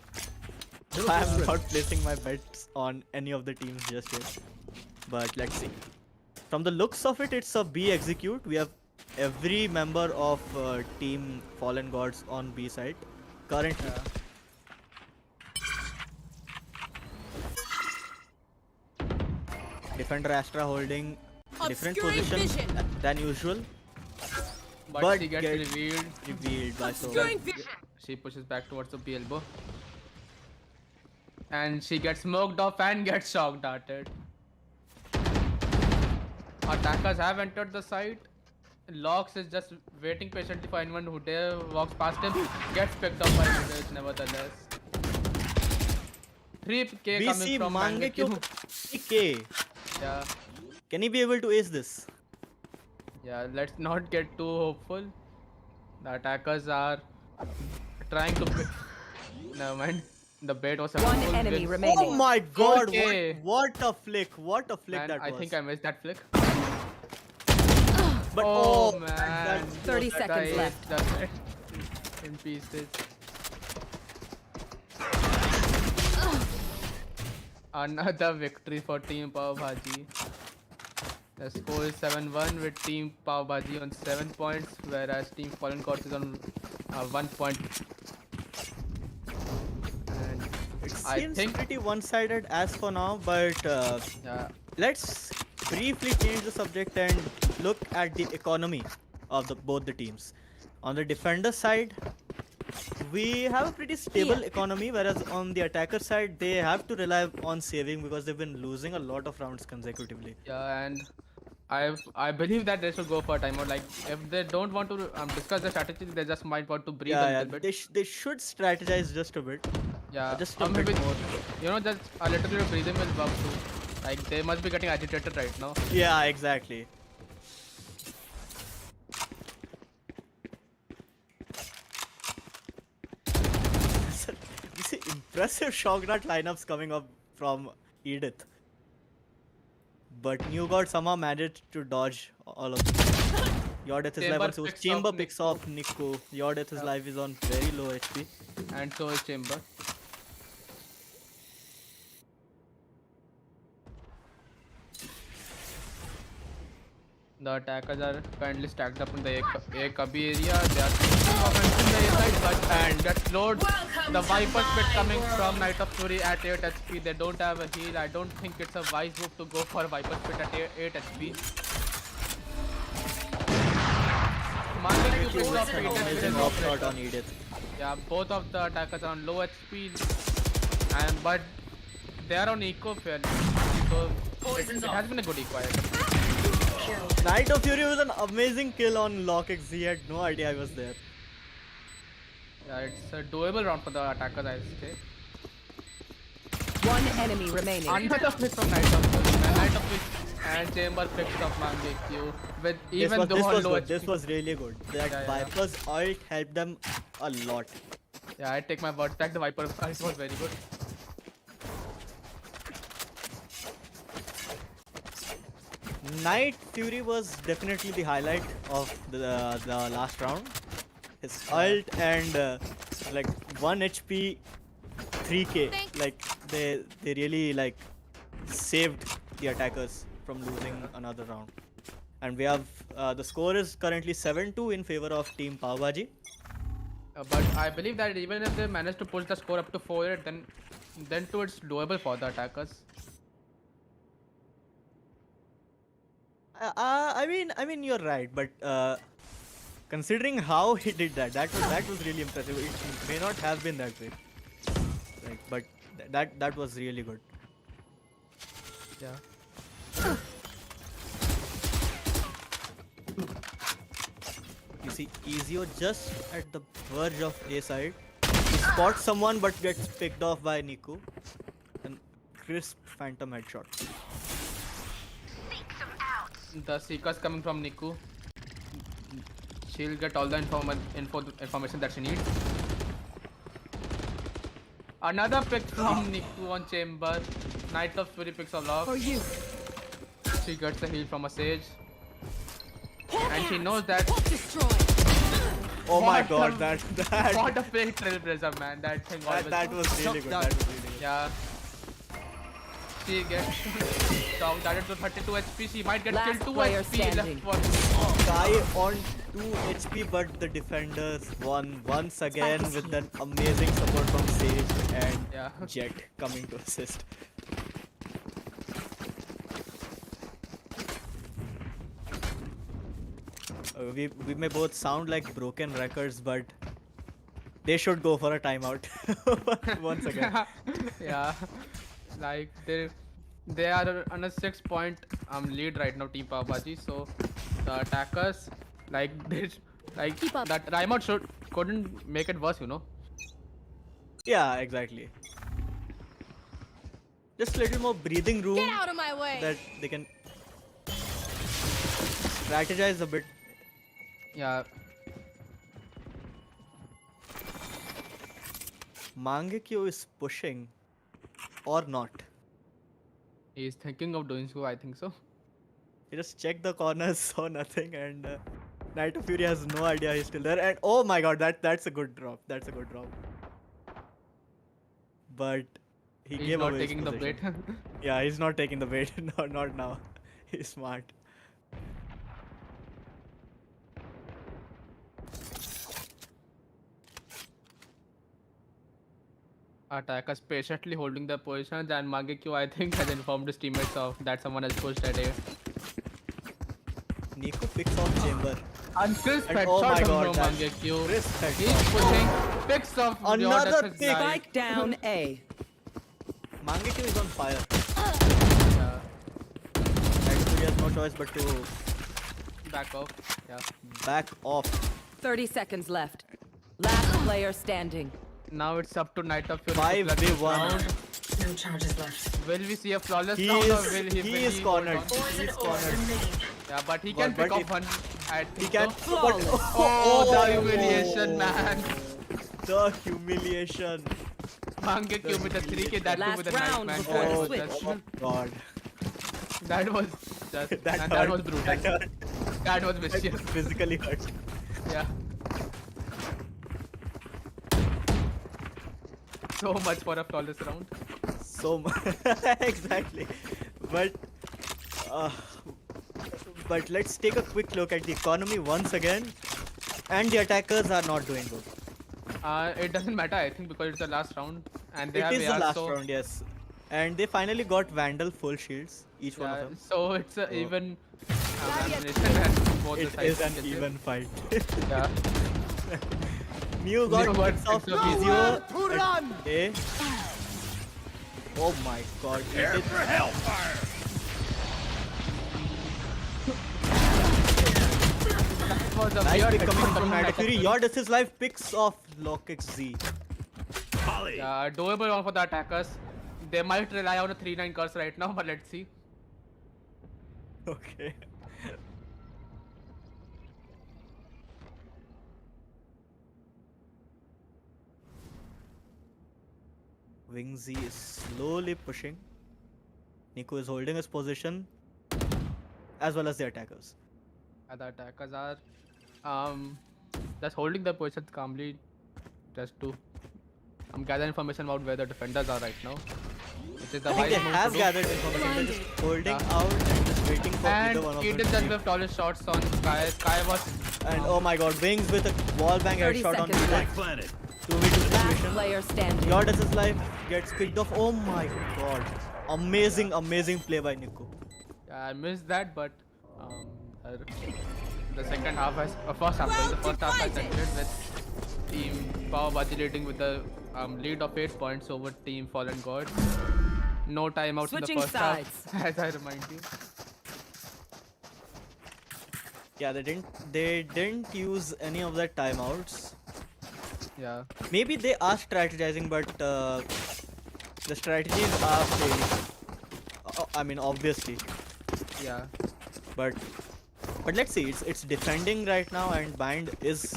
I am not placing my bets on any of the teams just yet. But let's see. From the looks of it, it's a B execute. We have every member of Team Fallen Gods on B side currently. Yeah. Defender Astra holding different Obscuring position vision. than usual. But she gets get revealed. revealed by Sova. Obscuring vision. She pushes back towards the B elbow. And she gets smoked off and gets shock darted. Attackers have entered the site. Lox is just waiting patiently for anyone who dare walks past him. Gets picked up by Middles nevertheless. 3k We coming see from Mangekyo Mangekyo. K. Yeah, Can he be able to ace this? yeah, let's not get too hopeful. The attackers are trying to never mind. The bait was a One full enemy win. remaining. Oh my god, Okay. what a flick, what a flick Man, that I was. think I missed that flick. But Oh, man, man. 30 That seconds guy left. ate the bait in pieces. Another victory for Team Pav Bhaji. The score is 7-1 with Team Pav Bhaji on 7 points, whereas Team Fallen Gods is on 1 point. And it I seems think- pretty one-sided as for now, but yeah, let's briefly change the subject and look at the economy of both the teams. On the defender side, we have a pretty stable economy, whereas on the attacker side, they have to rely on saving because they've been losing a lot of rounds consecutively. yeah, and I believe that they should go for a timeout. Like if they don't want to discuss the strategy, they just might want to breathe a Yeah, little bit. they should strategize just a bit. Yeah, Just or a bit maybe, more. you know, just a little bit of breathing will work too. Like they must be getting agitated right now. Yeah, exactly. You see impressive shock dart lineups coming up from Edith. But New God somehow managed to dodge all of them. Your death is live on Zeus. Chamber picks off Nico. Your death is live is on very low HP. And so is Chamber. The attackers are currently stacked up in the A Cubby area. They are thinking of entering the A side, but and get slowed. The Viper Spit coming from Knight of Fury at 8 HP. They don't have a heal. I don't think it's a wise move to go for Viper Spit at 8 HP. Shot on Edith. Yeah, both of the attackers are on low HP, but they are on eco fairly, so it has been a good eco. Knight of Fury was an amazing kill on Lockix. He had no idea I was there. Yeah, it's a doable round for the attackers, I say. One enemy remaining. Another pick from Knight of Fury, and Knight of Fury and Chamber picks up Mangekyo with even though on low HP. This was really good. That Viper's ult helped them a lot. Yeah, I take my word back. The Viper ult was very good. Knight Fury was definitely the highlight of the last round. His ult and like 1 HP, 3k. Like they really like saved the attackers from losing another round. And we have the score is currently 7-2 in favor of Team Bhaji. But I believe that even if they manage to push the score up to 4-8, then too it's doable for the attackers. I mean, you're right, but considering how he did that was really impressive. It may not have been that way, like, but that was really good. Yeah. You see, Ezio just at the verge of A side, he spots someone but gets picked off by Niku, and crisp phantom headshot. The Seeker's coming from Niku. She'll get all the information that she needs. Another pick from Niku on Chamber. Knight of Fury picks a lock. For you. She gets a heal from a Sage. And she knows that. Oh my god, that What a fake Trailblazer, man. That thing that was really good. That was really good. Yeah. She gets down to 32 HP. She might get killed 2 HP left for Guy on 2 HP, but the defenders won once again with an amazing support from Sage and Jet coming to assist. We may both sound like broken records, but they should go for a timeout once again. Yeah, like they are on a 6-point lead right now, Team Bhaji. So the attackers that timeout couldn't make it worse, you know. Yeah, exactly. Just a little more breathing room. Get out of my way. That they can strategize a bit. Yeah. Mangekyo is pushing or not. He's thinking of doing so, I think so. He just checked the corners, saw nothing, and Knight of Fury has no idea he's still there. And oh my god, that's a good drop. That's a good drop. But he's gave not away taking his the bait. Yeah, he's not taking the bait. No, not now. He's smart. Attackers patiently holding their positions, and Mangekyo, I think, has informed his teammates of that someone has pushed at A. Nico picks off Chamber. And crisp And headshot oh my god, from that Mangekyo. crisp headshot. He's pushing, picks off Another pick. Spike down A. Mangekyo is on fire. Yeah. Knight of Fury has no choice but to Back off. Yeah. back off. 30 seconds left. Last player standing. Now it's up to Knight of Fury. 5v1. No charges left. Will we see a flawless He round or is will he is cornered. He is cornered. Yeah, but he can pick But off one. I He think can. so. But, Oh, the humiliation, man. The humiliation. Mange Q with the 3K, that too Last with a knife, round man. before That the was switch. just- Oh God. That was just, That and that hurt. was brutal. That hurt. That was That vicious. physically hurt. Yeah. So much for a flawless round. So much. Exactly. But let's take a quick look at the economy once again. And the attackers are not doing good. It doesn't matter, I think, because it's the last round, and they It have is the AR, last so round, yes. And they finally got Vandal full shields, each one of yeah, them. so it's a even ammunition and both the It sides. is an can say. even fight. Yeah. Mew got Mew got hits off hits of Ezio to run! at A. Oh my God! Prepare for hellfire! It was a Nice weird pick coming headshot from like Night Fury. a- Your This Life picks off Lockix Z. Volley! Yeah, doable one for the attackers. They might rely on a 3-9 curse right now, but let's see. Okay. Wing Z is slowly pushing. Nico is holding his position, as well as the attackers. The attackers are just holding the position calmly, just to gather information about where the defenders are right now. Which is the I think wise they move to have do. gathered information. They're just holding Yeah. out and just waiting for And either one of he them did to just leave. with tallest shots on Sky. Sky was And oh my God, Wings with a wall bang 30 headshot on seconds Vivek. left. Planet. 2v2 Last situation. player standing. Your This Life gets picked off. Oh my God. Amazing, amazing play by Nico. yeah, I missed that, but the second half has first half, sorry, the first half has ended with Team Power Bhaji leading with the lead of 8 points over Team Fallen Gods. No timeouts Switching in the first sides. half, as I remind you. Yeah, they didn't use any of their timeouts. Yeah, Maybe they are strategizing, but the strategies are failing. I mean, obviously. yeah. But let's see. It's defending right now, and Bind is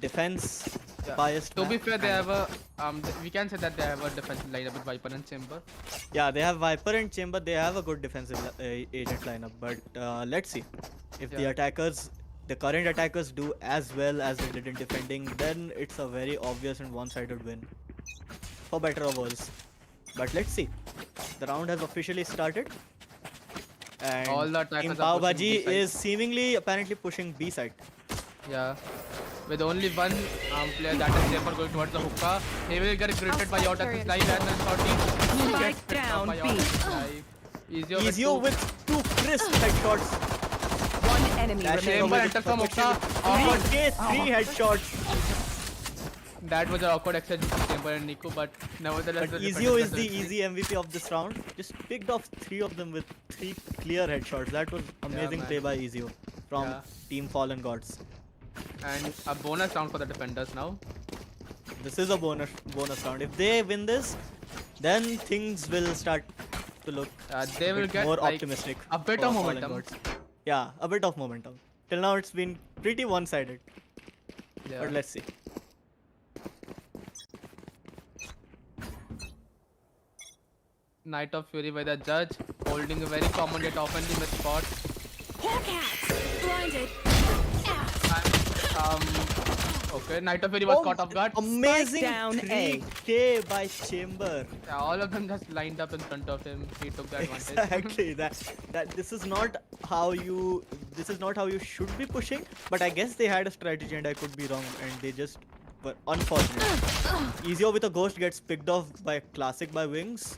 defense Yeah. biased. To be map, fair, they kind of. have we can say that they have a defensive lineup with Viper and Chamber. Yeah, they have Viper and Chamber. They have a good defensive agent lineup. But let's see if the Yeah. attackers, the current attackers, do as well as they did in defending. Then it's a very obvious and one-sided win, for better or worse. But let's see. The round has officially started, and All the attackers Team are Pav pushing Bhaji B side. is seemingly apparently pushing B side. Yeah. With only one player, that is Chamber, going towards the hookah. He will get greeted by your touches live and then shorty. He Spike gets picked up down by B. your touches live. Ezio with two crisp headshots. One enemy Dashing remaining. Chamber over enters the from perfection. hookah. Awkward. 3K, 3 headshots. That was an awkward exchange between Chamber and Nico, but nevertheless, But the Ezio is defenders the are easy MVP of this round. Just picked off 3 of them with 3 clear headshots. That was amazing man. play by Ezio from Yeah. Team Fallen Gods. And a bonus round for the defenders now. This is a bonus round. If they win this, then things will start to look They a will bit get more like, optimistic. a bit for of Fallen momentum. Gods. Yeah, a bit of momentum. Till now it's been pretty one-sided. Yeah. But let's see. Night of Fury by the judge, holding a very common yet oftenly missed spot. Blinded. Okay, Night of Fury was caught off guard. Amazing down A. 3K by Chamber. Yeah, all of them just lined up in front of him. He took the advantage. Exactly. That this is not how you should be pushing. But I guess they had a strategy, and I could be wrong, and they just were unfortunate. Ezio with a ghost gets picked off by Classic by Wings.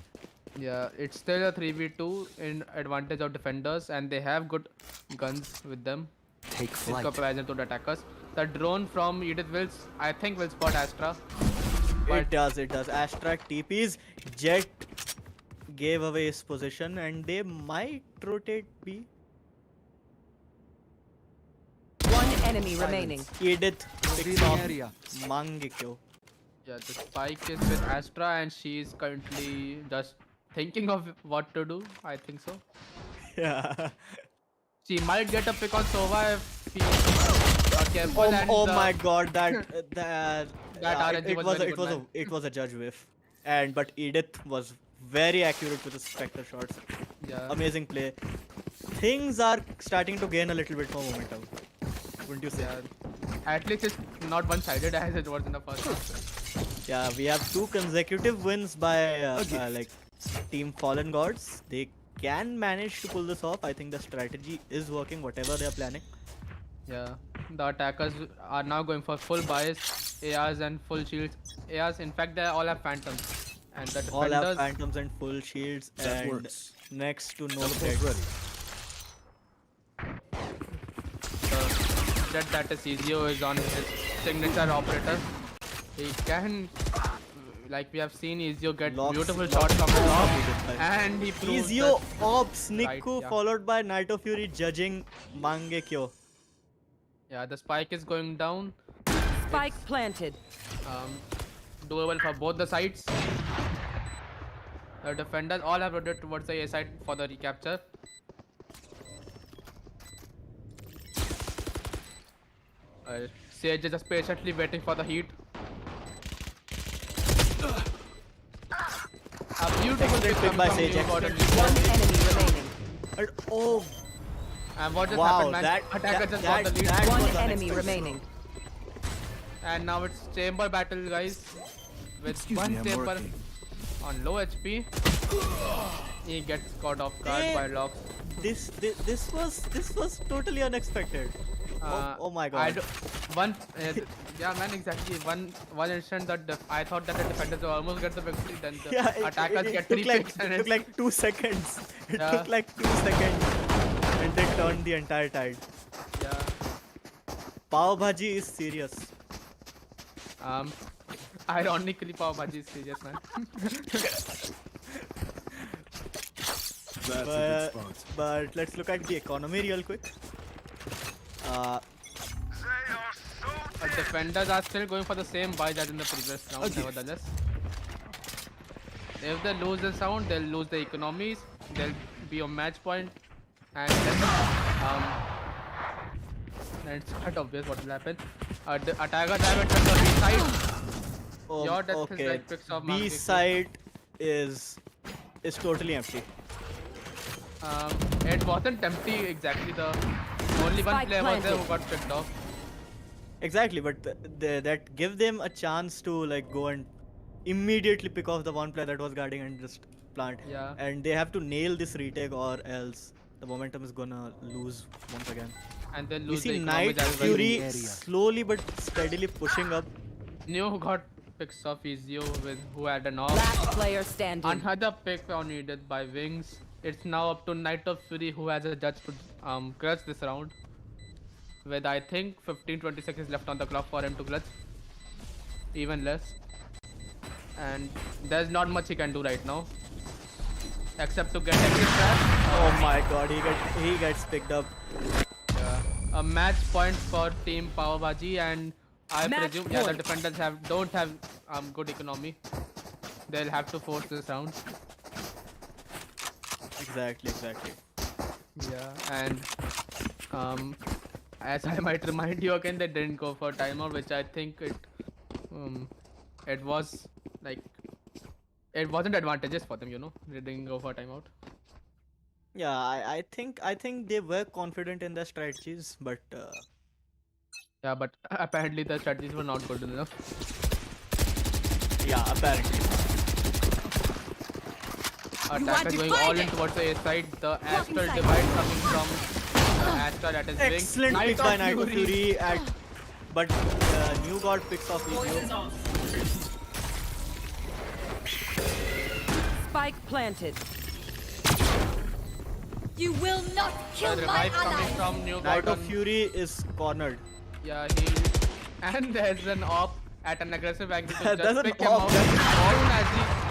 Yeah, it's still a 3v2 in advantage of defenders, and they have good guns with them. Take In flight. comparison to the attackers. The drone from Edith Wills, I think, will spot Astra. It does. Astra TPs. Jet gave away his position, and they might rotate B. One enemy remaining. Edith picks Revealing off area. Mangekyo. Yeah, the spike is with Astra, and she is currently just thinking of what to do. I think so. Yeah. She might get a pick on Sova if he's not careful. and Oh the- my God! That that RNG it was was very it good, was man. it was a judge whiff, and but Edith was very accurate with the Spectre shots. Yeah. Amazing play. Things are starting to gain a little bit more momentum. Wouldn't you say? Yeah. At least it's not one-sided as it was in the first half. Yeah, we have 2 consecutive wins by like Team Fallen Gods. They can manage to pull this off. I think the strategy is working, whatever they are planning. Yeah. The attackers are now going for full bias, ARs and full shields. ARs, in fact, they all have phantoms. And the All have defenders, phantoms and full shields, That and works. next to no Teleport's threats. ready. the jet that is Ezio is on his signature operator. He can, like we have seen Ezio get Locks- beautiful locks shots from the really top, good play. and he proves Ezio that- ops Right, Niku yeah. followed by Night of Fury judging Mangekyo. Yeah, the spike is going down. Spike planted. Doable for both the sides. The defenders all have rotated towards the A side for the recapture. Sage is just patiently waiting for the heat. A beautiful pick pick by from Sage, New excellent. Gordon. One enemy remaining. And oh And what just wow, happened, man? that Attacker that, just got that, the lead. that One was enemy unexpected. remaining. And now it's chamber battle, guys. With Excuse one me, I'm chamber working. on low HP. He gets caught off guard Eh. by locks. This was totally unexpected. Oh my I god. do, one, yeah, man, exactly. One instant that I thought that the defenders will almost get the victory, then the Yeah, attackers get took 3 like, picks and it took it's, like 2 seconds. It Yeah. took like 2 seconds, and they turned the entire tide. yeah. Pav Bhaji is serious. Ironically, Bhaji is serious, man. That's a good But, spot. but let's look at the economy real quick. But defenders are still going for the same buys as in the previous round, nevertheless. If they lose this round, they'll lose the economies, they'll be on match point, and then it's quite obvious what will happen. The attackers have it on the B side. Oh, Your death is okay. like picks of B Mangekyo. side is totally empty. It wasn't empty exactly. The only one Spike player was there planted. who got picked off. Exactly, but that give them a chance to like go and immediately pick off the one player that was guarding and just plant. Yeah. And they have to nail this retake or else the momentum is gonna lose once again. And then We lose the see economies Night as well. Fury slowly but steadily pushing up. New got picks off Ezio with who had an off. Last player standing. Another pick on needed by Wings. It's now up to Knight of Fury who has a judge to clutch this round. With I think 15-20 seconds left on the clock for him to clutch. Even less. And there's not much he can do right now. Except to get exit trap. Oh my god, he gets picked up. Yeah. A match point for Team Power Bhaji, and I Match presume the point. defenders don't have good economy. They'll have to force this round. Exactly. Yeah, and as I might remind you again, they didn't go for timeout, which I think it was like it wasn't advantageous for them, you know. They didn't go for timeout. Yeah, I think they were confident in their strategies, but Yeah, but apparently the strategies were not good enough. yeah, apparently. Attackers going all in towards the A side. The astral inside. divide coming from the Astra that is wing. Excellent pick by Night of Fury but New God picks off Ezio. Spike planted. You will not The kill my revive coming ally. from New Night God. of Fury is cornered. Yeah, and there's an op at an aggressive angle to There's just an pick him op, out. that's Soon as he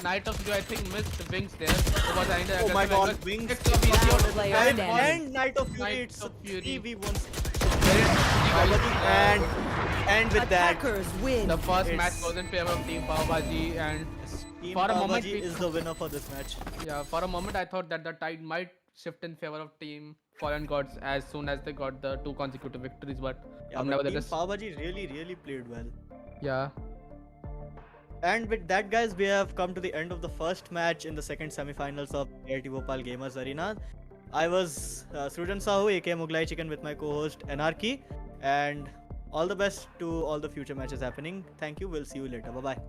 Night of Fury, I think, missed Wings there. It was an Oh my aggressive god, angle. Wings Picks up Ezio. Last player and, standing. and Night of Fury, Night it's of Fury. 3v1 And and with that Attackers win. the first It's- match goes in favor of Team Power Bhaji, and Team for a moment Bhaji we- is the winner for this match. yeah, for a moment I thought that the tide might shift in favor of Team Fallen Gods as soon as they got the 2 consecutive victories, but Yeah, but Team nevertheless, Pav Bhaji really played well. yeah. And with that, guys, we have come to the end of the first match in the second semi-finals of VIT Bhopal Gamers Arena. I was Srujan Sahu, aka Mughlai Chicken, with my co-host Anarchy, and all the best to all the future matches happening. Thank you. We'll see you later. Bye bye.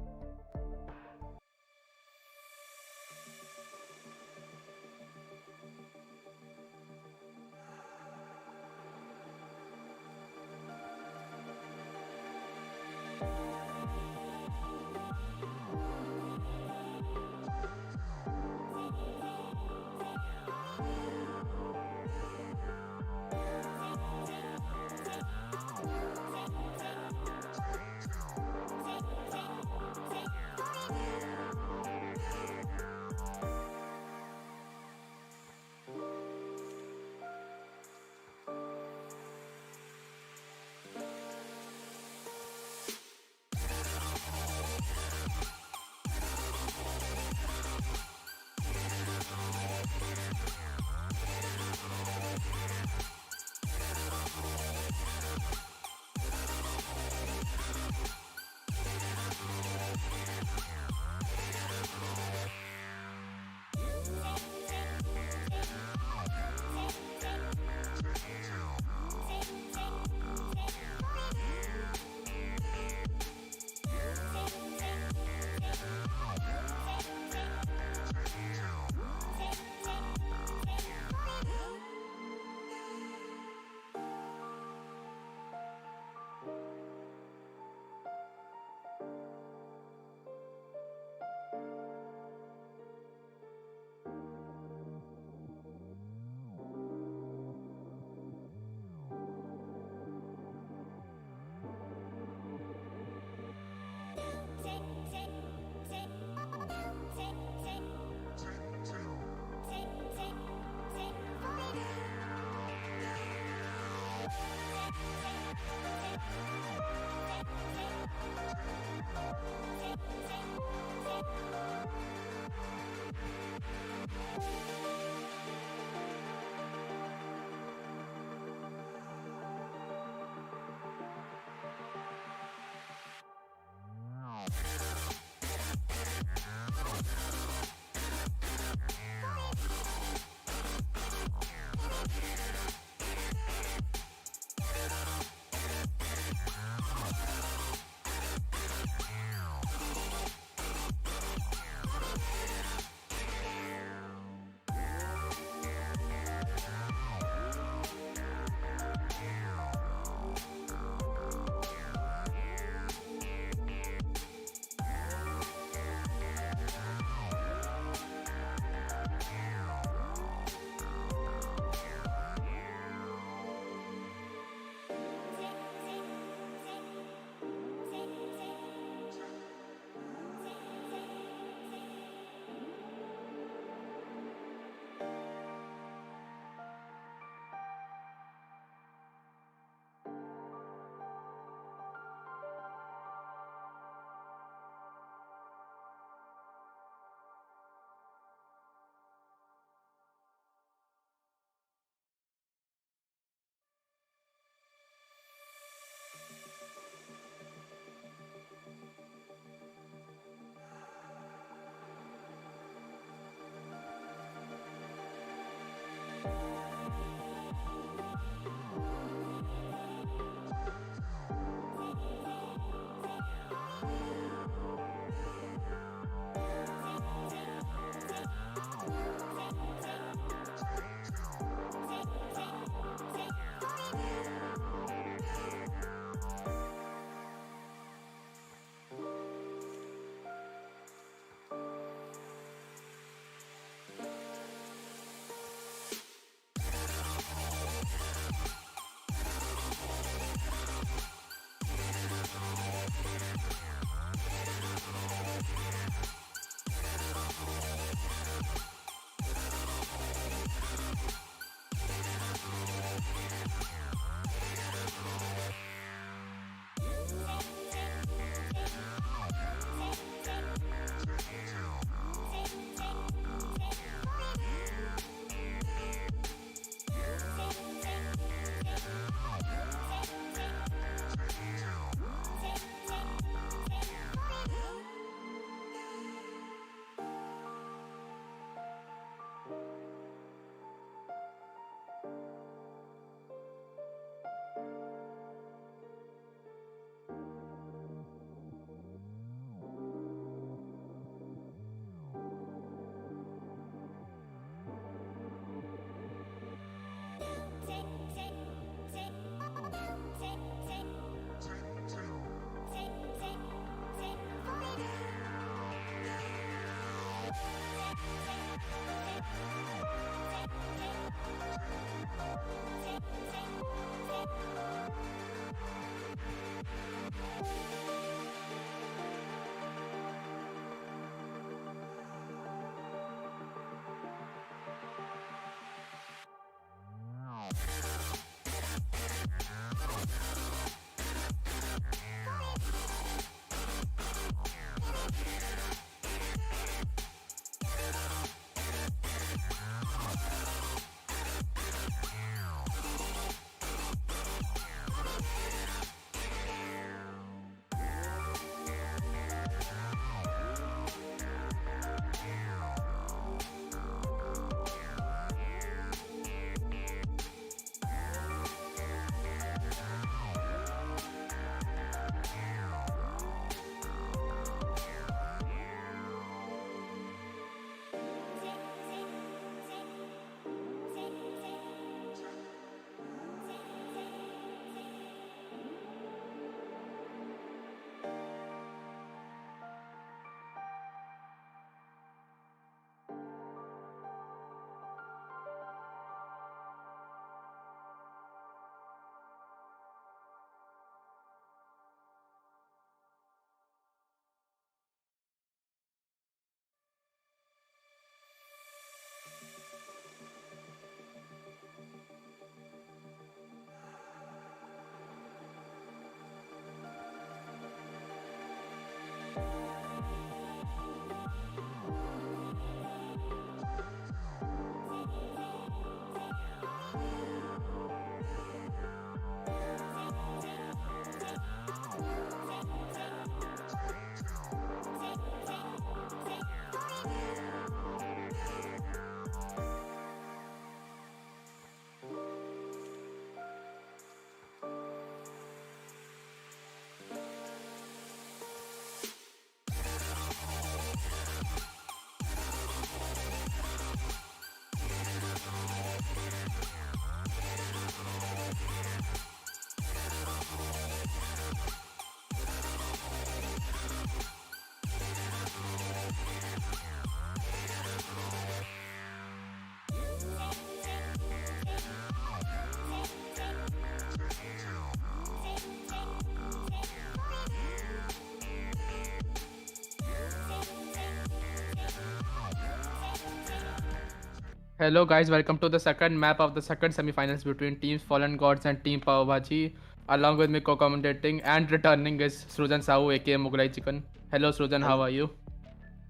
Hello guys, welcome to the second map of the second semi-finals between Teams Fallen Gods and Team Bhaji. Along with me co-commentating and returning is Srujan Sahu aka Mughlai Chicken. Hello Srujan, how are you?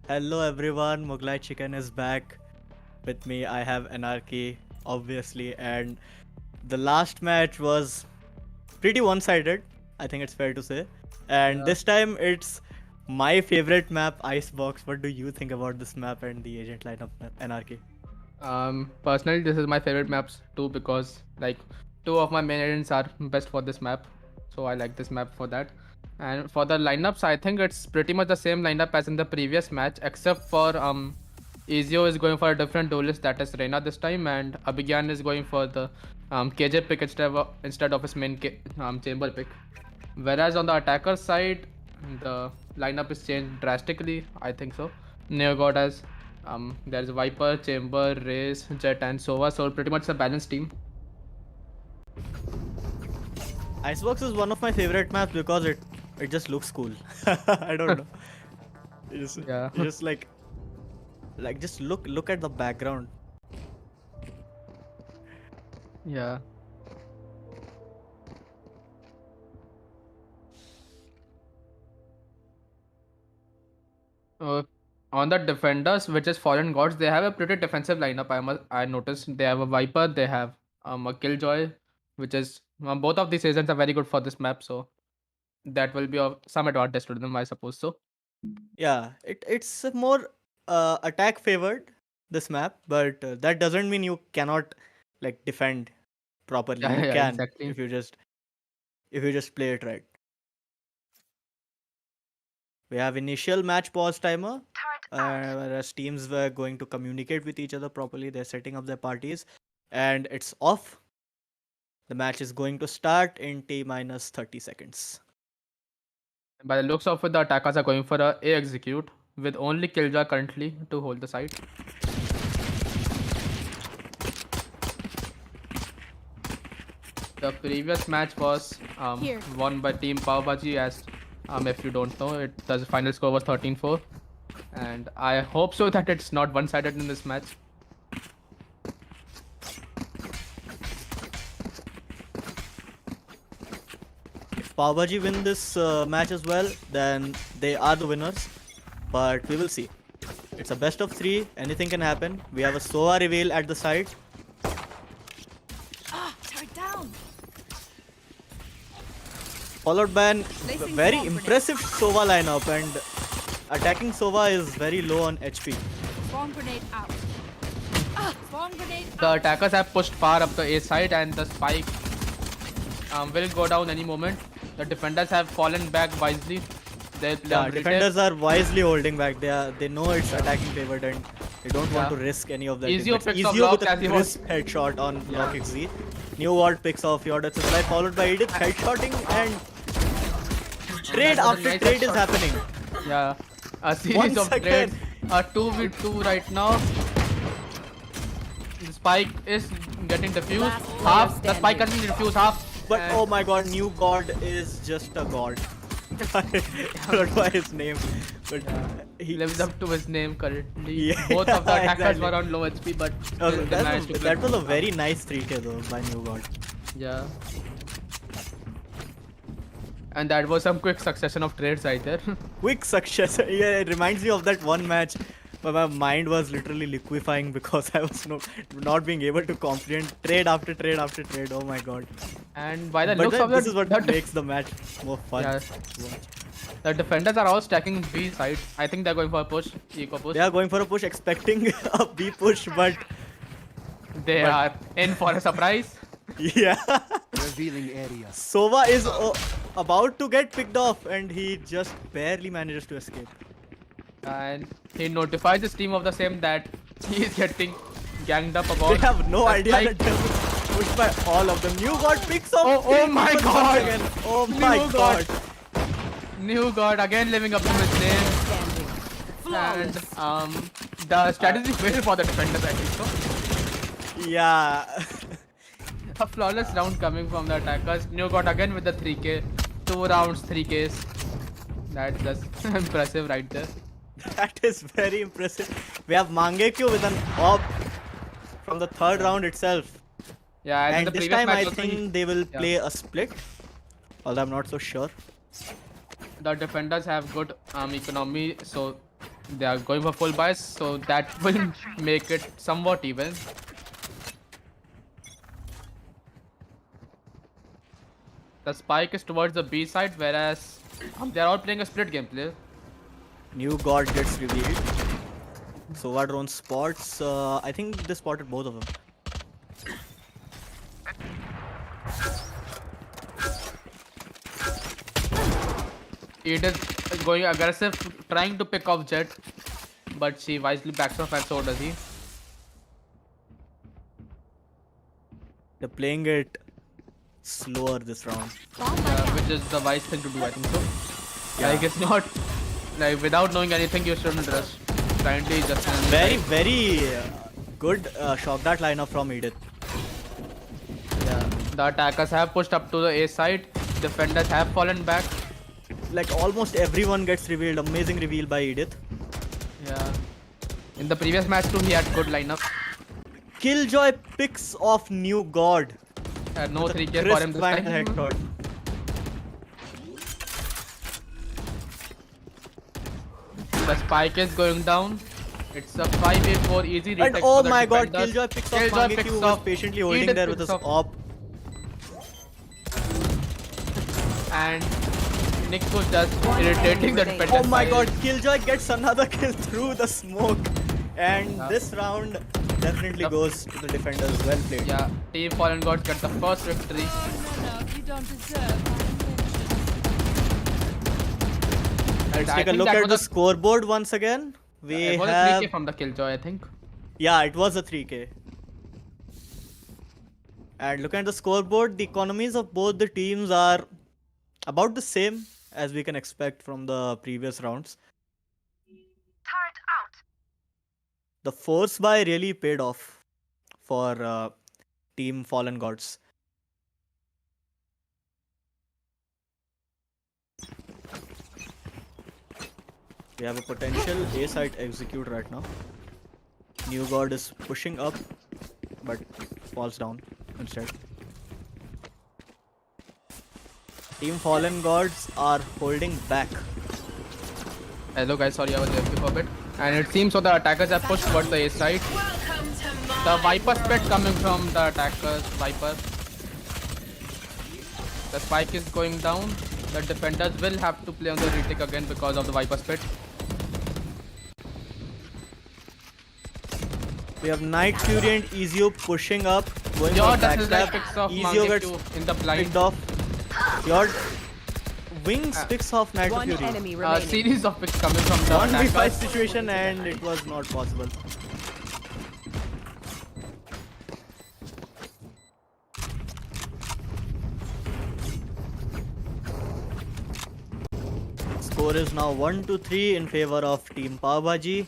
Hello everyone, Mughlai Chicken is back. With me I have Anarchy, obviously, and the last match was pretty one-sided, I think it's fair to say. And this time it's my favorite map, Icebox. What do you think about this map and the agent lineup, Anarchy? Personally, this is my favorite maps too because like two of my main agents are best for this map, so I like this map for that. And for the lineups, I think it's pretty much the same lineup as in the previous match, except for Ezio is going for a different duelist, that is Reina this time, and Abhigyan is going for the KJ pick instead of his main chamber pick. Whereas on the attacker side, the lineup is changed drastically. I think so. NeoGod has there's Viper, Chamber, Raze, Jet, and Sova, so pretty much a balanced team. Icebox is one of my favorite maps because it just looks cool. I don't know. It's just like just look at the background. Yeah. On the defenders, which is Fallen Gods, they have a pretty defensive lineup. I noticed they have a Viper, they have a Killjoy, which is both of these agents are very good for this map, so that will be of some advantage to them, I suppose so. Yeah, it's more attack favored, this map, but that doesn't mean you cannot like defend properly. You can exactly. if you just play it right. We have initial match pause timer, whereas teams were going to communicate with each other properly. They're setting up their parties, and it's off. The match is going to start in T-minus 30 seconds. By the looks of it, the attackers are going for a execute with only Killjoy currently to hold the site. The previous match was won by Team Bhaji, as if you don't know, the final score was 13-4, and I hope so that it's not one-sided in this match. If Bhaji win this match as well, then they are the winners. But we will see. It's a best of 3. Anything can happen. We have a Sova reveal at the side. Down. Followed by a very impressive Sova lineup, and attacking Sova is very low on HP. Bomb grenade out. Bomb grenade out. The attackers have pushed far up the A side, and the spike will go down any moment. The defenders have fallen back wisely. Defenders are wisely holding back. They know it's attacking favored, and they don't want to risk any of that. Ezio picks off Ezio Lock with a as he crisp headshot on Lock XZ. New Ward picks off Yordle Supply, followed by Edith headshotting, and trade after trade is happening. Yeah, a series of trades. A 2v2 right now. The spike is getting defused. Half. The spike can be defused half. But oh my god, New God is just a god. I don't know his name, but he lives up to his name currently. Yeah, Both of the attackers exactly. were on low HP, but that was a very nice 3K though by New God. Yeah. And that was some quick succession of trades right there. Quick success. Yeah, it reminds me of that one match where my mind was literally liquefying because I was not being able to comprehend trade after trade after trade. Oh my god. And by the looks of it, this is what makes the match more fun. Yeah. The defenders are all stacking B side. I think they're going for a push, eco push. They are going for a push, expecting a B push, but they are in for a surprise. Yeah. Revealing area. Sova is about to get picked off, and he just barely manages to escape. And he notifies his team of the same that he is getting ganged up about. They have no idea that they're pushed by all of them. New God picks off. Oh my god! Again. Oh my god! New God again living up to his name. And the strategy failed for the defenders, I think so. Yeah. A flawless round coming from the attackers. New God again with the 3k. 2 rounds, 3ks. That's just impressive right there. That is very impressive. We have Mangekyo with an AWP from the third round itself. Yeah, I think And the this previous time match I also think they will play a split. Although I'm not so sure. the defenders have good economy, so they are going for full buys, so that will make it somewhat even. The spike is towards the B side, whereas they are all playing a split gameplay. New god gets revealed. So what drone spots? I think they spotted both of them. Edith is going aggressive, trying to pick off Jet, but she wisely backs off, and so does he. They're playing it slower this round. Which is the wise thing to do, I think so. Like, it's not like without knowing anything, you shouldn't rush. Blindly just Very good shock dart lineup from Edith. yeah. The attackers have pushed up to the A side. Defenders have fallen back. Like almost everyone gets revealed. Amazing reveal by Edith. Yeah. In the previous match too, he had good lineup. Killjoy picks off New God. No with a 3K for him crisp this bang time. headshot. The spike is going down. It's a 5v4 easy And retake oh for the my god, defenders. Killjoy picks off Killjoy Mangekyu, picks who was off patiently holding Edith there with picks his off- op. And Nick was just irritating the defender. Oh my god, Killjoy gets another kill through the smoke. And this round definitely goes to the defenders. Well played. Yeah, Team Fallen Gods get the first victory. No, you don't deserve my Let's I take a think look that at was the a- scoreboard once again. We It was a have 3K from the Killjoy, I think. Yeah, it was a 3K. And looking at the scoreboard, the economies of both the teams are about the same as we can expect from the previous rounds. The force buy really paid off for Team Fallen Gods. We have a potential A site execute right now. New God is pushing up, but falls down instead. Team Fallen Gods are holding back. Hello guys, sorry I was AFK for a bit. And it seems so the attackers have pushed towards the A side. The Viper split coming from the attackers, Viper. The spike is going down. The defenders will have to play on the retake again because of the Viper split. We have Night Fury and Ezio pushing up, going Your for picks backstab. off Ezio gets Mangekyu in the blind. picked off. Your Wings picks off Night One Fury. enemy remaining. Series of picks coming from the 1v5 attackers. situation and it was not possible. Score is now 1-3 in favor of Team Bhaji.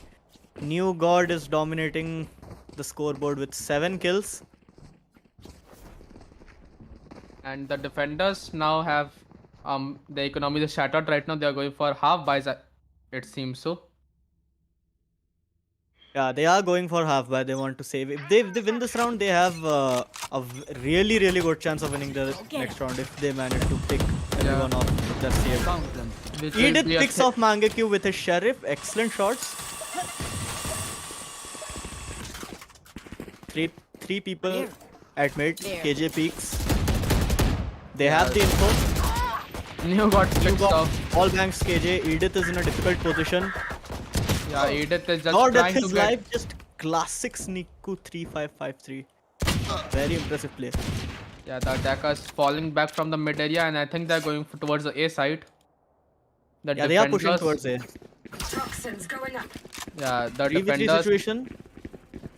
New God is dominating the scoreboard with 7 kills. And the defenders now have the economy is shattered right now. They are going for half buys, it seems so. Yeah, they are going for half buy. They want to save. If they win this round, they have really good chance of winning the next round if they manage to pick everyone off with their save. Which will Edith be a picks off Mangekyu with his Sheriff. Excellent shots. Three people at mid. KJ peaks. They have the info. New got You fixed got off. all banks KJ. Edith is in a difficult position. Yeah, Edith is just God, trying his to get. life just classic Sneaku 3553. Very impressive play. Yeah, the attackers falling back from the mid area, and I think they're going towards the A side. The Yeah, they are pushing defenders- towards A. Yeah, the 3v3 defenders situation.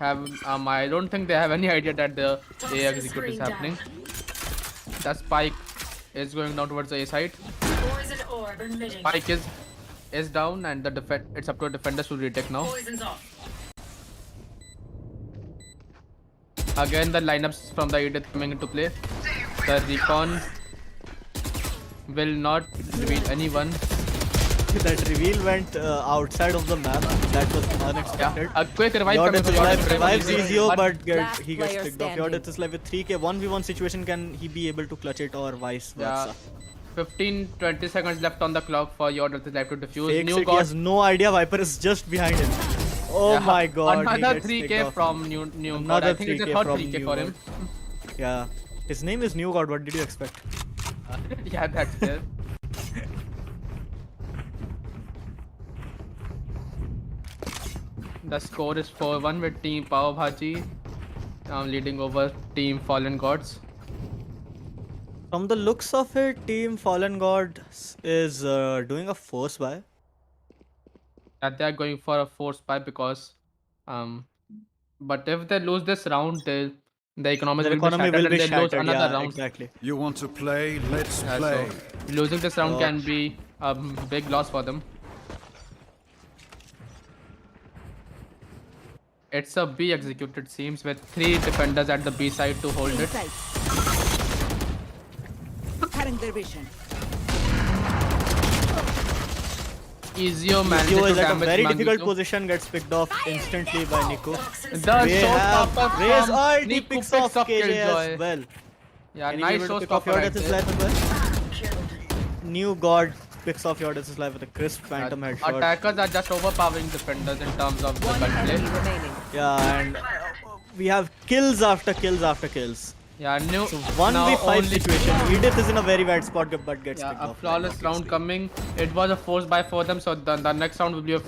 have. I don't think they have any idea that the A execute is happening. The spike is going down towards the A side. Spike is down, and the it's up to the defenders to retake now. Again, the lineups from the Edith coming into play. The recon will not reveal anyone. that reveal went outside of the map. That was unexpected. A quick revive Your coming death from is your life revives Ezio, but Last he gets player picked off. Your standing. death is life with 3k. 1v1 situation, can he be able to clutch it or vice versa? 15-20 seconds left on the clock for your death is life to defuse. Fakes New it, he god. has no idea Viper is just behind him. Oh Yeah, my god. he Another gets picked 3k off. from new god. Another I think it's a 3K third from 3k New for God. him. Yeah. His name is New God. What did you expect? Yeah, that's there. The score is 4-1 with Team Bhaji leading over Team Fallen Gods. From the looks of it, Team Fallen God is doing a force buy. That they are going for a force buy because but if they lose this round, the economy Their will be economy shattered will and be they lose shattered. another Yeah, round. exactly. You want to play? Let's Yeah, play. so losing this round can be a big loss for them. It's a B executed seems with 3 defenders at the B side to hold it. Cutting their vision. Ezio managed Ezio to is at a damage very difficult Mangeetu. position, gets picked off instantly by Nico. The We have showstopper Ray's from ult, he Nico picks off KJ Killjoy. as well. Yeah, Can he nice be able to pick off your showstopper right death is there. life as well? New God picks off your death is life with a crisp phantom headshot. Attackers are just overpowering defenders in terms of the One gunplay. enemy remaining. Yeah, and we have kills after kills after kills. Yeah, new. So now 1v5 only- situation. Edith is in a very bad spot but gets Yeah, picked a off. flawless round coming. It was a force buy for them, so the next round will be a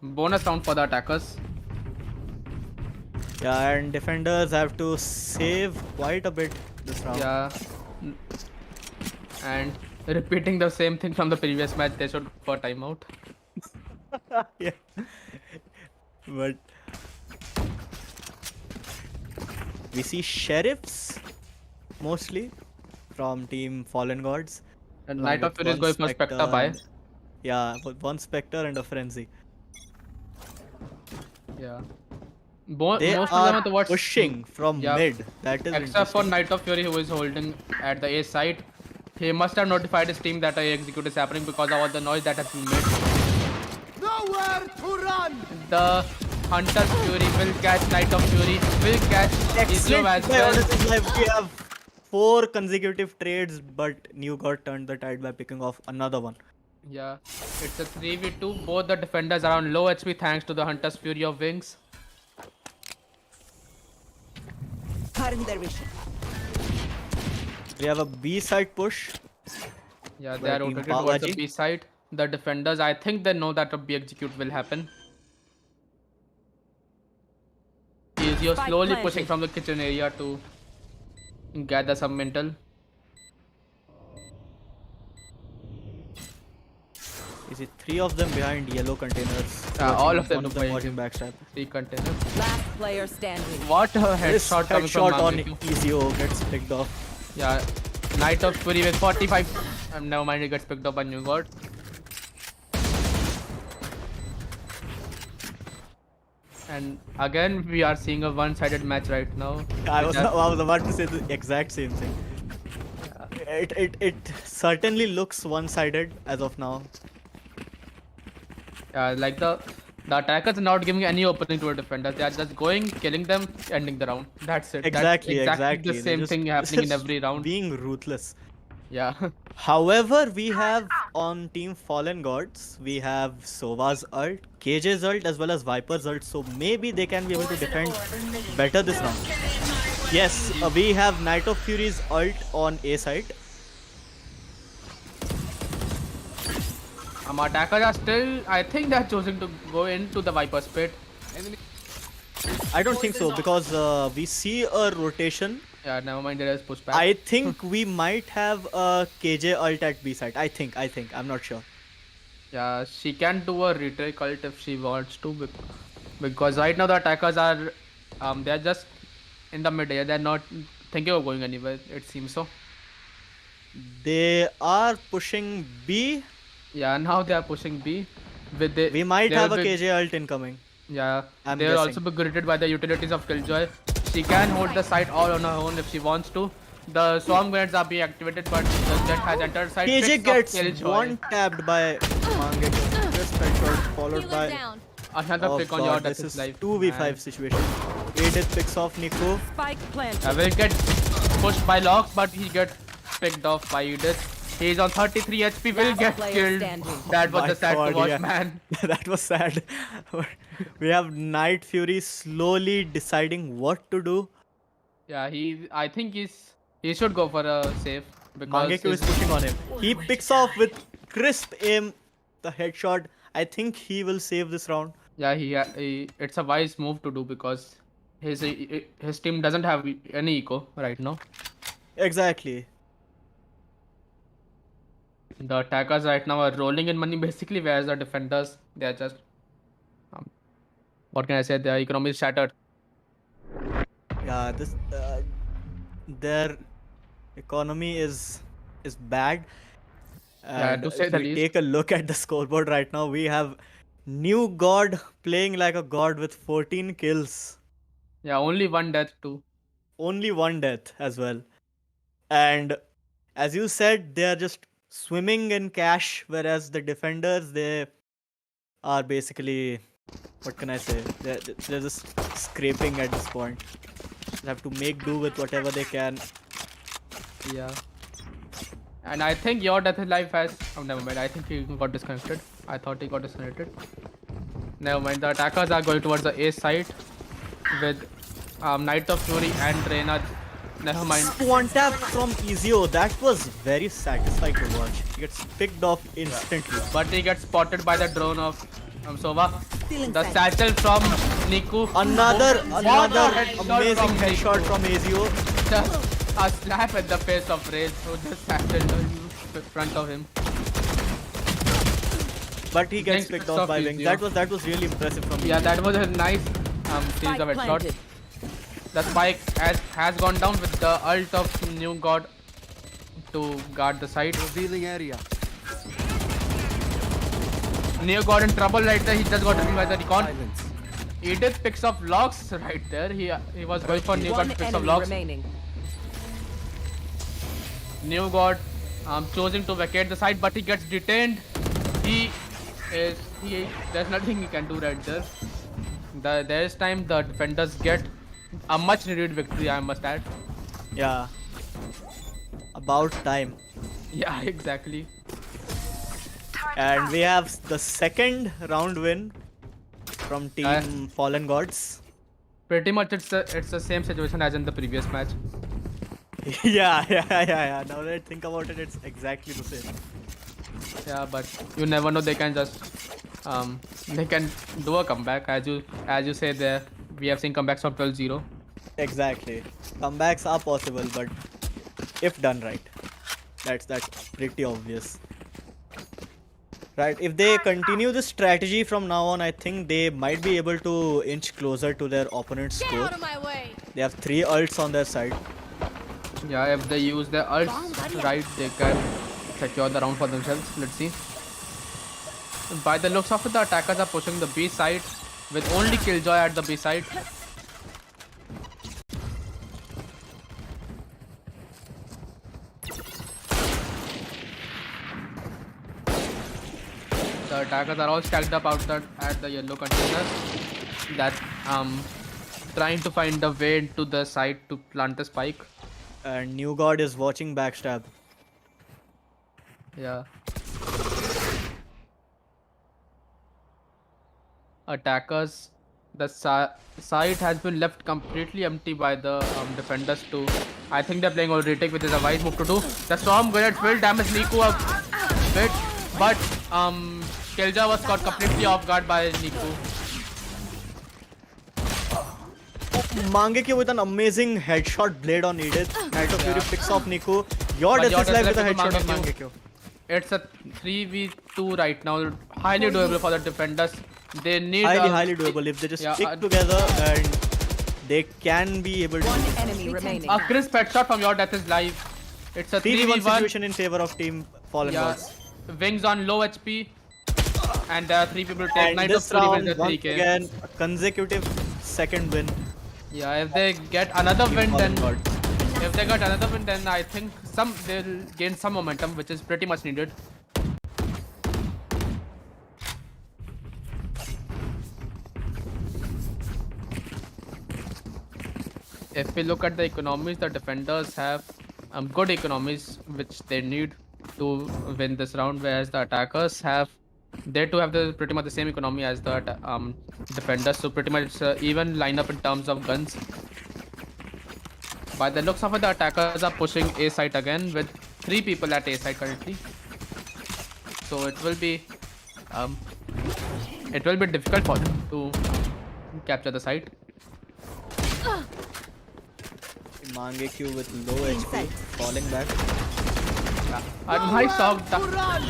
bonus round for the attackers. Yeah, and defenders have to save quite a bit this round. Yeah. And repeating the same thing from the previous match, they should for timeout. Yeah. But we see sheriffs mostly from Team Fallen Gods. And along Knight of with Fury is one going for Spectre buy. and- Yeah, with one Spectre and a Frenzy. Yeah. They Most of them are are towards pushing from Yeah. mid. That is except for interesting. Knight of Fury who is holding at the A side. He must have notified his team that a execute is happening because of all the noise that has been made. Nowhere to run. The Hunter's Fury will catch Knight of Fury, will catch Ezio Excellent as play on well. this live. We have 4 consecutive trades, but New God turned the tide by picking off another one. Yeah, it's a 3v2. Both the defenders are on low HP thanks to the Hunter's Fury of Wings. Cutting their vision. We have a B side push. Yeah, they By are Team rotated towards the Bhaji. B side. The defenders, I think they know that a B execute will happen. Ezio Spike slowly planted. pushing from the kitchen area to gather some mental. You see 3 of them behind yellow containers. All of them One of look them like watching backstab. 3 containers. Last player standing. What a This headshot coming from headshot on Mangeetu. Ezio gets picked off. Yeah, Knight of Fury with 45. Never mind, he gets picked up by New God. And again, we are seeing a one-sided match right now. I was It has- about to say the exact same thing. It certainly looks one-sided as of now. like the attackers are not giving any opening to the defenders. They are just going, killing them, ending the round. That's it. Exactly, That's exactly. the They're same just- thing happening in just every round. Being ruthless. Yeah. However, we have on Team Fallen Gods, we have Sova's ult, KJ's ult, as well as Viper's ult. So maybe they can be able to defend better this round. Yes, we have Knight of Fury's ult on A side. Attackers are still, I think they are choosing to go into the Viper's pit. I don't think so because we see a rotation. Yeah, never mind, there is pushback. I think we might have a KJ ult at B side. I think. I'm not sure. Yeah, she can do a retake ult if she wants to, because right now the attackers are, they are just in the mid area. They are not thinking of going anywhere. It seems so. They are pushing B. Yeah, now they are pushing B. With the, We might they have a will be- KJ ult incoming. Yeah, I'm they will also guessing. be greeted by the utilities of Killjoy. She can hold the site all on her own if she wants to. The swarm grenades are being activated, but the jet has entered site. KJ Picks up gets Killjoy. one tapped by Mangekyo, crisp headshot followed Healer by. down. Another Oh pick on your god, death this is life. 2v5 situation. Edith picks off Nico. Spike planted. Will get pushed by Locks, but he gets picked off by Edith. He's on 33 HP, will Last get player killed. standing. That was My the sad god, to watch, yeah. man. That was sad. We have Night Fury slowly deciding what to do. Yeah, I think he should go for a save because Mangekyo is his- pushing on him. He picks off with crisp aim the headshot. I think he will save this round. yeah, he it's a wise move to do because his team doesn't have any eco right now. Exactly. The attackers right now are rolling in money basically, whereas the defenders they are just what can I say? Their economy is shattered. Yeah, this their economy is bad. Yeah, And to say if the we least. take a look at the scoreboard right now, we have New God playing like a god with 14 kills. Yeah, only one death too. Only one death as well. And as you said, they are just swimming in cash, whereas the defenders, they are basically, what can I say? They're just scraping at this point. They have to make do with whatever they can. Yeah. And I think your death is life has. Oh, never mind. I think he got disconnected. I thought he got disconnected. Never mind. The attackers are going towards the A side with Knight of Fury and Reyna. Never mind. One tap from Ezio, that was very satisfying to watch. He gets picked off instantly. But he gets spotted by the drone of Sova. The satchel from Niku. Another headshot amazing from headshot Niku. from Ezio. Just a slap at the face of Rage, who just satcheled in front of him. But he gets Thanks, picked picks off by off Wing. Ezio. That was really impressive from Yeah, Ezio. that was a nice series Spike of headshots. planted. The spike has gone down with the ult of New God to guard the side. Revealing area. New God in trouble right there. He just got revealed by the recon. Silence. Edith picks up Locks right there. He was going for New God One picks up enemy Locks. remaining. New God choosing to vacate the site, but he gets detained. There's nothing he can do right there. There's time the defenders get a much needed victory, I must add. Yeah. About time. Yeah, exactly. And we have the second round win from Team Fallen Gods. Pretty much it's the same situation as in the previous match. Yeah. Now that I think about it, it's exactly the same. Yeah, but you never know, they can just they can do a comeback as you say there. We have seen comebacks of 12-0. Exactly. Comebacks are possible, but if done right. That's pretty obvious. Right, if they continue this strategy from now on, I think they might be able to inch closer to their opponent's Get score. out of my way. They have 3 ults on their side. Yeah, if they use their ults right, they can secure the round for themselves. Let's see. By the looks of it, the attackers are pushing the B side with only Killjoy at the B side. The attackers are all stacked up outside at the yellow container. That trying to find a way into the site to plant the spike. And New God is watching backstab. Yeah. Attackers. The site has been left completely empty by the defenders too. I think they're playing all retake, which is a wise move to do. The storm grenade will damage Niku a bit, but Killjoy was caught completely off guard by Niku. Mangekyo with an amazing headshot blade on Edith. Knight of Fury picks off Niku. Your But death is life with a left headshot on Mangekyo. Mangekyo. It's a 3v2 right now. Highly doable for the defenders. They need Highly doable if they just yeah, stick together and they can be able to. One enemy remaining. a crisp headshot from your death is live. It's a 3v1 3v1. situation in favor of Team Fallen Yeah, Gods. Wings on low HP, and there are 3 people take And Knight of this Fury round, with the once 3k. again, a consecutive second win. Yeah, if they get another Team win, Fallen then Gods. I think they'll gain some momentum, which is pretty much needed. if we look at the economies, the defenders have good economies which they need to win this round, whereas the attackers they too have pretty much the same economy as the defenders, so pretty much even lineup in terms of guns. By the looks of it, the attackers are pushing A site again with 3 people at A site currently, so it will be difficult for them to capture the site. Mangekyu with low HP, falling back. A nice shot.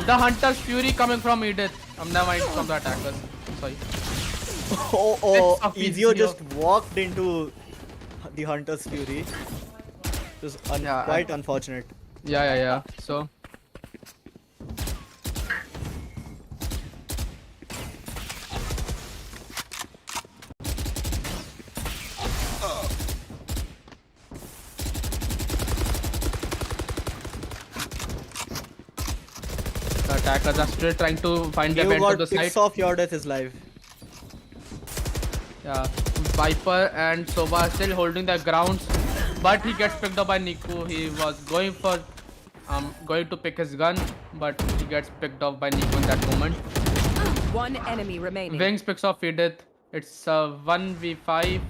The Hunter's Fury coming from Edith. Never mind, from the attackers. Sorry. Oh, Ezio just walked into the Hunter's Fury. It was quite unfortunate. Yeah. So. The attackers are still trying to find their way to the site. Off your death is live. Yeah, Viper and Soba are still holding their grounds, but he gets picked up by Niku. He was going to pick his gun, but he gets picked up by Niku in that moment. One enemy remaining. Wings picks off Edith. It's a 1v5.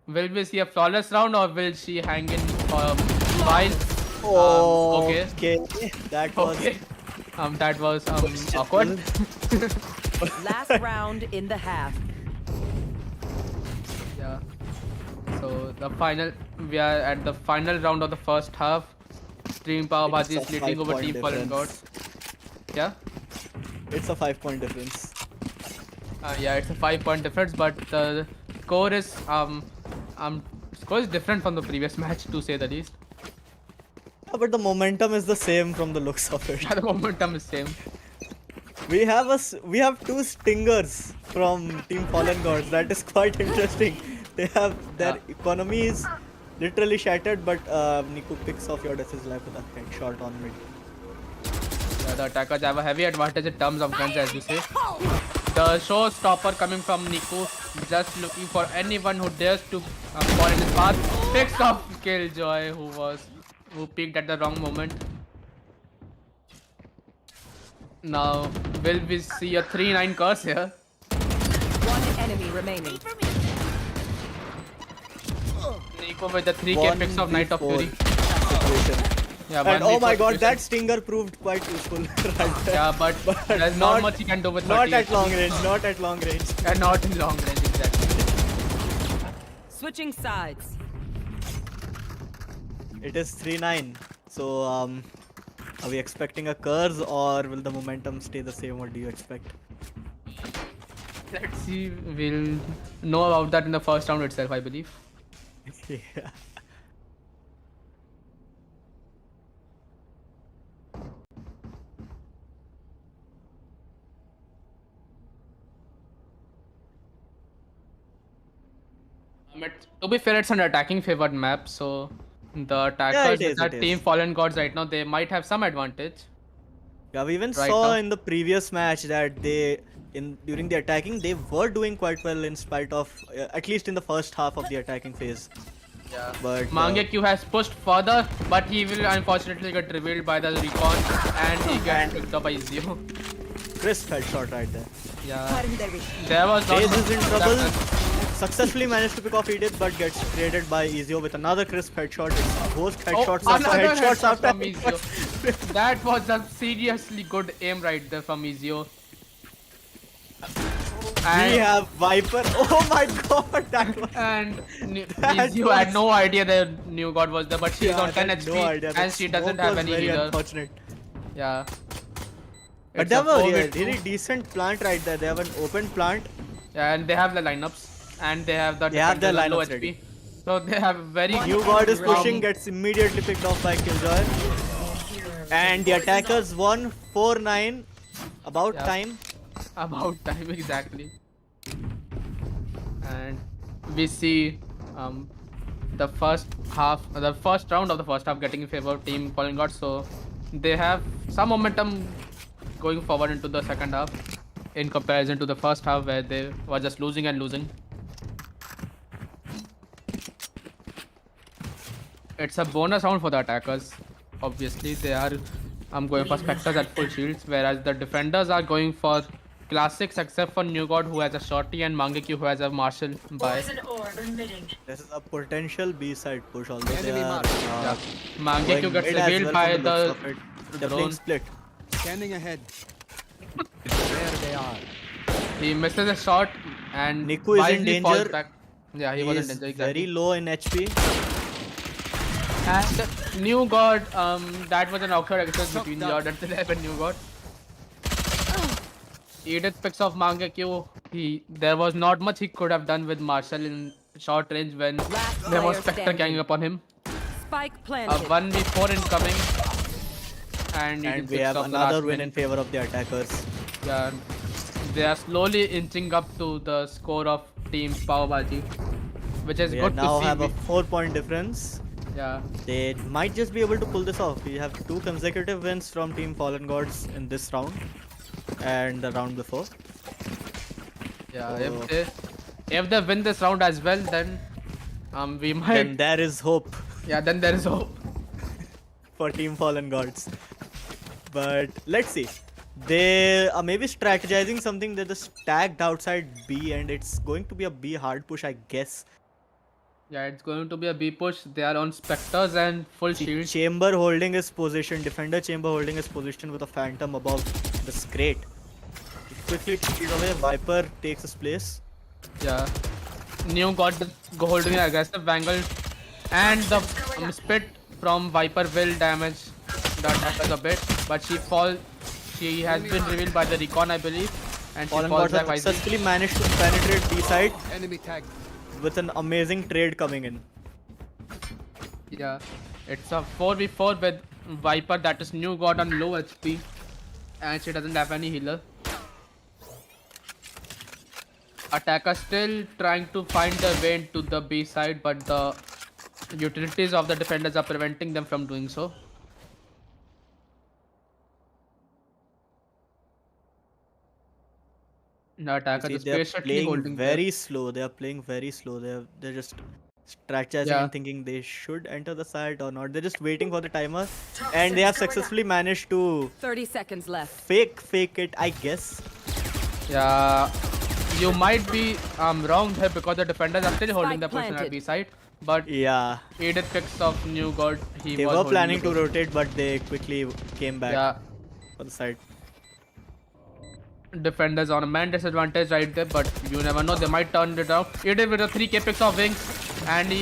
Will we see a flawless round or will she hang in for a while? Okay. That was that was awkward. Last round in the half. Yeah. So we are at the final round of the first half. Team Bhaji is leading over Team Fallen Gods. Yeah. It's a 5-point difference. Yeah, it's a 5-point difference, but the score is different from the previous match, to say the least. Yeah, but the momentum is the same from the looks of it. Yeah, the momentum is same. We have 2 stingers from Team Fallen Gods. That is quite interesting. They have their economy is literally shattered, but Niku picks off your death's life with a headshot on mid. Yeah, the attackers have a heavy advantage in terms of guns, as you say. The showstopper coming from Niku, just looking for anyone who dares to fall in his path. Picks off Killjoy, who peeked at the wrong moment. Now, will we see a 3-9 curse here? One enemy remaining. Nico with the 3k picks of Knight of Fury. Yeah, and oh my god, that stinger proved quite useful right there. Yeah, but there's not much you can do with 30 Not at long range, not at long range. And not in long range, exactly. Switching sides. It is 3-9. So, are we expecting a curse or will the momentum stay the same? What do you expect? Let's see. We'll know about that in the first round itself, I believe. Yeah. To be fair, it's an attacking favored map, so the attackers with that Team Fallen Gods right now, they might have some advantage. Yeah, we even saw in the previous match that during the attacking, they were doing quite well in spite of, at least in the first half of the attacking phase. Yeah. But Mangekyu has pushed further, but he will unfortunately get revealed by the recon, and he gets picked up by Ezio. Crisp headshot right there. Yeah. There was not Azey is in trouble. Successfully managed to pick off Edith, but gets traded by Ezio with another crisp headshot. It's ghost headshots after headshots after from Ezio. That was a seriously good aim right there from Ezio. And we have Viper. Oh my god, that was... And Ezio had no idea the new god was there, but she's on 10 HP and she doesn't have any healer. Unfortunate. Yeah. But they have a really decent plant right there. They have an open plant. Yeah, and they have the lineups. And they have the low HP. Ready. So they have very... New god is pushing, gets immediately picked off by Killjoy. And the attackers won 4-9. About time. About time, exactly. And we see the first round of the first half getting in favor of Team Fallen Gods. So they have some momentum going forward into the second half in comparison to the first half where they were just losing and losing. it's a bonus round for the attackers. Obviously, they are going for Spectres at full shields, whereas the defenders are going for classics, except for New God who has a shorty and Mangekyu who has a martial buy. This is a potential B side push, although they Enemy are mark. Yeah. Mangekyu going gets mid as revealed well by from the the looks of it. They're playing drone. split. Scanning ahead. There they are. He misses a shot and Niku is in wisely falls danger. back. Yeah, he He was in is danger exactly. very low in HP. And New God, that was an awkward exchange between the Order and New God. Edith picks off Mangekyu. There was not much he could have done with Marshall in short range when Last there was player Spectre standing. ganging upon him. Spike A planted. 1v4 incoming. And And Edith we picks have off the another last win win. in favor of the attackers. Yeah, they are slowly inching up to the score of Team Bhaji, which is We good now to see. have a 4-point difference. Yeah, They might just be able to pull this off. We have 2 consecutive wins from Team Fallen Gods in this round and the round before. yeah. Oh. If they win this round as well, then we might. Then there is hope Yeah, then there is hope. for Team Fallen Gods. But let's see. They are maybe strategizing something. They're just tagged outside B and it's going to be a B hard push, I guess. Yeah, it's going to be a B push. They are on Spectres and full shields. Chamber holding his position, defender Chamber holding his position with a phantom above the crate. He quickly takes it away, Viper takes his place. Yeah. New got holding an aggressive angle, and the spit from Viper will damage the attackers a bit, but she falls. She has been revealed by the recon, I believe, and she Fallen falls Gods back have wisely. successfully managed to penetrate B side Enemy tag. with an amazing trade coming in. Yeah, it's a 4v4 with Viper, that is New God on low HP, and she doesn't have any healer. Attacker still trying to find their way into the B side, but the utilities of the defenders are preventing them from doing so. The attacker See, is they are patiently playing holding very slow. They are playing very slow. They're just strategizing Yeah. and thinking they should enter the site or not. They're just waiting for the timer, and they have successfully managed to 30 seconds left. fake it, I guess. Yeah, you might be wrong here because the defenders are still holding the Spike position at planted. B side. But Yeah, Edith picks off New God. He they was were holding planning the to position. rotate, but they quickly came back Yeah, for the side. defenders on a man disadvantage right there, but you never know, they might turn it out. Edith with a 3k picks off wings, and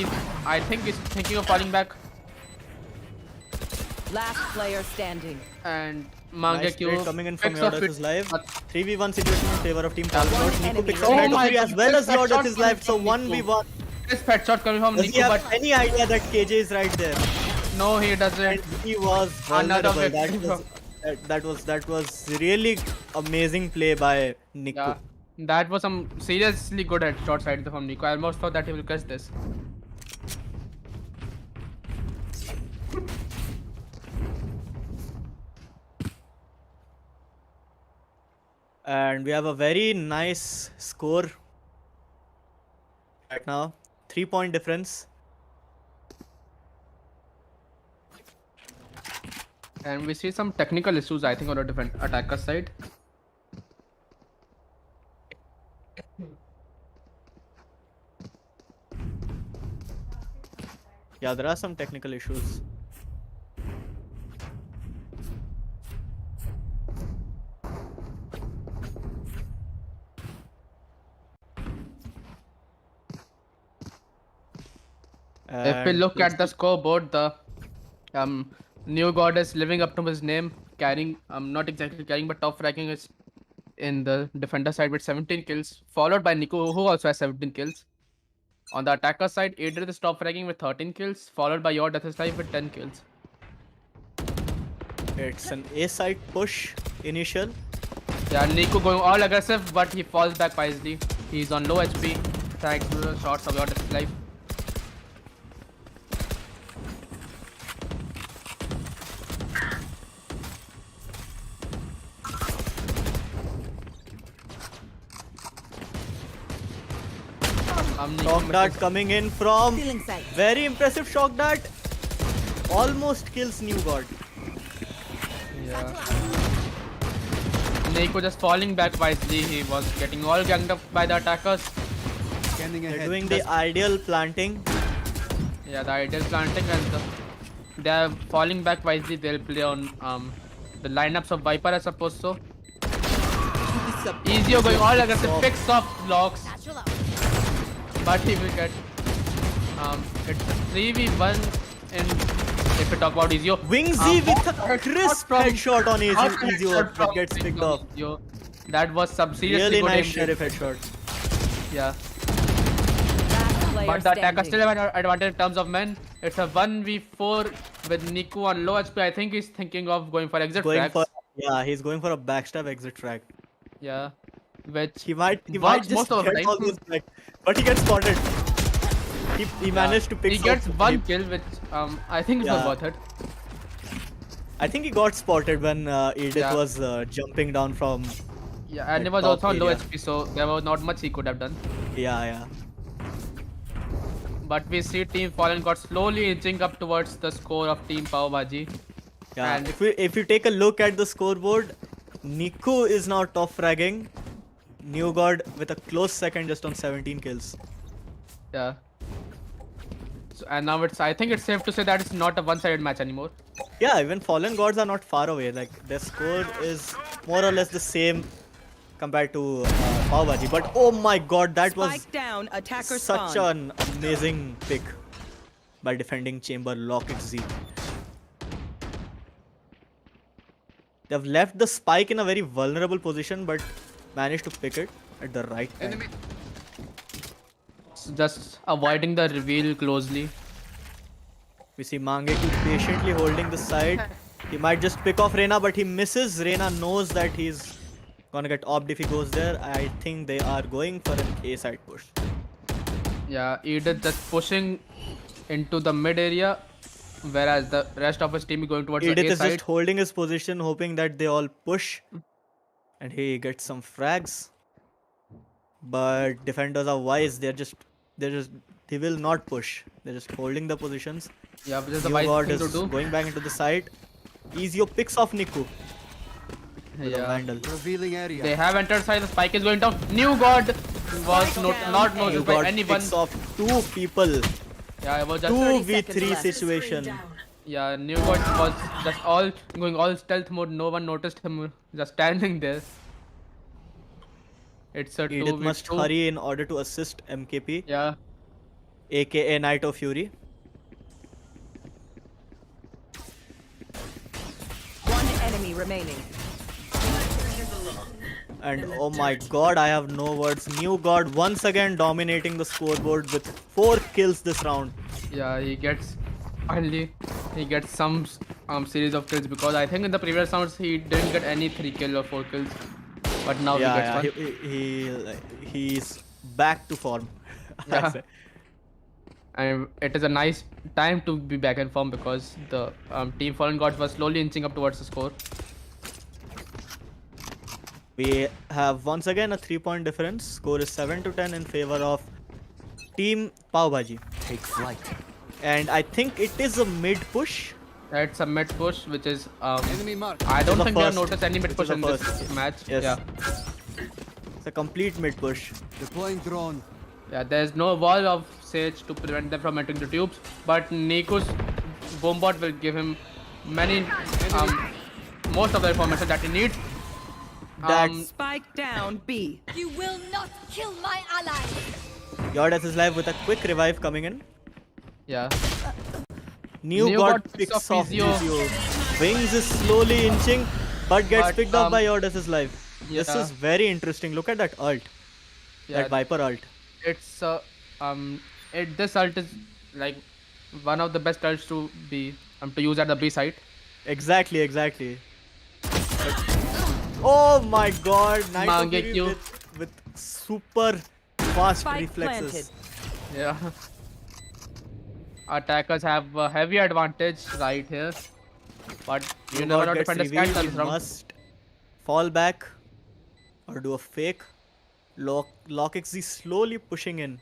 I think he's thinking of falling back. Last player standing. And Nice Mangekyu trade coming in from picks off Yordeth it. is live. 3v1 situation in favor of Team Fallen One Gods. Nico enemy picks remaining. up Oh my 3 as God, well as that Yordeth shot is live. So from Nico. 1v1. This pet shot coming from Does he Nico, have but any idea that KJ is right there? no, he And doesn't. he was Another vulnerable. That was really amazing play by Nico. Yeah, that was some seriously good headshots right there from Nico. I almost thought that he will catch this. And we have a very nice score right now. 3-point difference. And we see some technical issues, I think, on the different attacker side. Yeah, there are some technical issues. If we look at the scoreboard, the New God is living up to his name, carrying, not exactly carrying, but top ranking is in the defender side with 17 kills, followed by Nico, who also has 17 kills. On the attacker side, Adrian is top ranking with 13 kills, followed by Your Death is Life with 10 kills. It's an A side push initial. Yeah, Nico going all aggressive, but he falls back wisely. He's on low HP, trying to do the shots of Your Death is Life. Nico Shock dart misses. coming in from very impressive shock dart. almost kills New God. Yeah. Nico just falling back wisely. He was getting all ganged up by the attackers. Scanning They're ahead. doing the ideal planting. Yeah, the ideal planting and they are falling back wisely. They'll play on the lineups of Viper, I suppose so. Ezio going all aggressive, picks off blocks, but he will get it's a 3v1 in if we talk about Ezio. Wingsy with a crisp headshot on Ezio that gets picked off. Ezio. That was some seriously Really good nice aim. sheriff headshot. Yeah. Last player But the attacker standing. still have an advantage in terms of men. It's a 1v4 with Niku on low HP. I think he's thinking of going for exit Going frags. for he's going for a backstab exit track. Yeah. Which He might works just most of the get time. all those back, but he gets spotted. He managed to pick. He gets one kill, which I think it was Yeah. worth it. I think he got spotted when Edith Yeah. was jumping down from. Yeah, and That it was top also on low area. HP, so there was not much he could have done. Yeah. But we see Team Fallen God slowly inching up towards the score of Team Bhaji. Yeah. And If you take a look at the scoreboard, Niku is now top fragging. New God with a close second, just on 17 kills. Yeah. So, and now I think it's safe to say that it's not a one-sided match anymore. Yeah, even Fallen Gods are not far away. Like their score is more or less the same compared to Bhaji. But oh my God, that was Spike down, attacker such spawn. an amazing pick by defending Chamber Lock Z. They've left the spike in a very vulnerable position, but managed to pick it at the right time. Just avoiding the reveal closely. We see Mangeki patiently holding the side. He might just pick off Reyna, but he misses. Reyna knows that he's gonna get opt if he goes there. I think they are going for an A side push. Yeah, Edith just pushing into the mid area, whereas the rest of his team is going towards Edith the A is side. just holding his position, hoping that they all push. And he gets some frags. But defenders are wise. They will not push. They're just holding the positions. Yeah, which is the New wise God thing to is do. going back into the side. Ezio picks off Niku with a Yeah. vandal. Revealing area. They have entered side, the spike is going down. New God was not New noticed by God anyone. picks off two people. Yeah, it was just 2v3 left. situation. yeah, New God was just all going all stealth mode. No one noticed him just standing there. It's a Edith must 2v2. hurry in order to assist MKP, Yeah, aka Knight of Fury. One enemy remaining. And oh my God, I have no words. New God once again dominating the scoreboard with 4 kills this round. yeah, he gets some series of kills because I think in the previous rounds he didn't get any 3 kill or 4 kills, but now he gets one. He's back to form. I Yeah. say. And it is a nice time to be back in form because the Team Fallen Gods was slowly inching up towards the score. We have once again a 3-point difference. Score is 7-10 in favor of Team Bhaji. Take flight. And I think it is a mid push. It's a mid push, which is Enemy mark. I don't the think we have first. noticed any mid Which push is in the this first. match. Yes. Yeah, It's a complete mid push. Deploying drone. yeah. There's no wall of Sage to prevent them from entering the tubes, but Niku's bombot will give him many most of the information that he needs. That's Spike down, B. You will not kill my ally. Yordas is live with a quick revive coming in. Yeah. New New God God picks picks off off Ezio. Ezio. Wings is slowly inching, but gets But, picked off by Yordas is live. This yeah. is very interesting. Look at that ult. Yeah. That Viper ult. It's this ult is like one of the best ults to be to use at the B side. Exactly. Oh my God! Knight of Fury Mangekyo. with super fast Spike reflexes. planted. Yeah. Attackers have a heavy advantage right here, but you New never God know gets defenders revealed. can He turn around. must fall back or do a fake. Lock XZ slowly pushing in.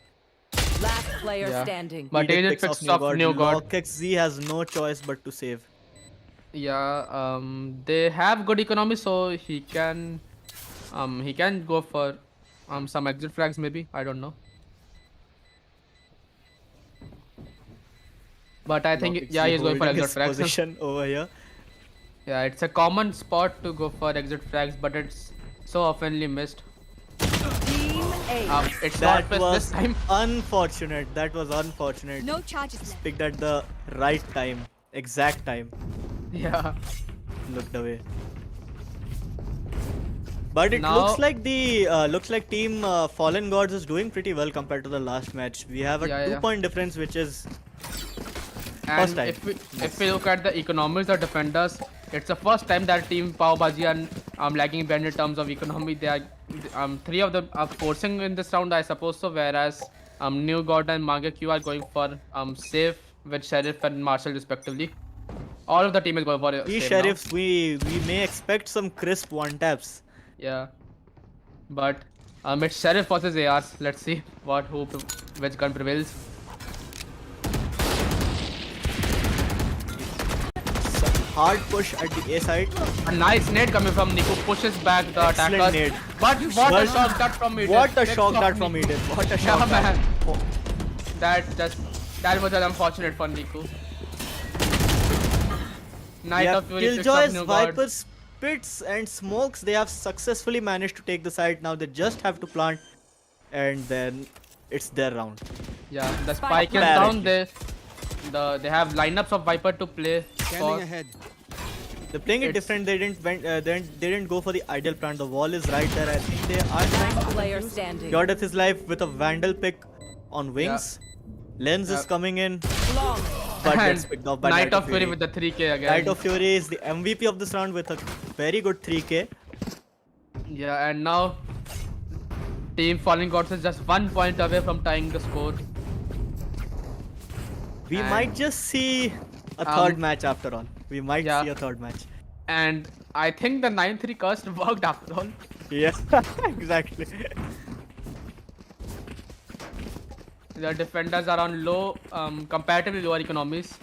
Last player Yeah. standing. But He Agent picks picks off New God. Z has no choice but to save. Yeah, they have good economy, so he can go for some exit frags maybe. I don't know. But I think Lockix yeah, Z he's going for holding exit his frags. position over here. Yeah, it's a common spot to go for exit frags, but it's so oftenly missed. Team A. It's That not missed was this time. unfortunate. That was unfortunate. No charges left. Picked at the right time, exact time. Yeah. Looked away. But it Now- looks like team Fallen Gods is doing pretty well compared to the last match. We have a Yeah, yeah. 2-point difference, which is And time. if we look at the economies of defenders, it's the first time that team Bhaji and lagging behind in terms of economy. They are three of them are forcing in this round, I suppose so. Whereas New God and Mangekyu are going for safe with Sheriff and Marshall respectively. All of the team is going for we safe sheriffs. We may expect some crisp one taps. now. Yeah, but it's Sheriff versus ARs. Let's see which gun prevails. Some hard push at the A side. A nice nade coming from Niku pushes back the Excellent attackers. nade. But what a shock dart from Edith. What a Let's shock stop dart from Niku. Edith. What a Yeah, shock dart. man. That was unfortunate for Niku. We Night have of Fury picks up Killjoys, New God. Vipers, Spits and Smokes. They have successfully managed to take the side. Now they just have to plant, and then it's their round. Yeah, the spike is Apparently. down. They have lineups of Viper to play Scanning for. ahead. They're playing it It's- different. They didn't go for the ideal plant. The wall is right there. I think they are trying Last to player standing. Your Death is live with a Vandal pick on wings. Lens is Yeah. coming in, Long. but And gets picked off by Night of Fury with the 3k again. Night of Fury is the MVP of this round with a very good 3k. Yeah, and now Team Falling Gods is just 1 point away from tying the score. We And- might just see a third match after all. We might yeah. see a third match. And I think the 9-3 curse worked after all. Yeah, exactly. The defenders are on low, comparatively lower economies.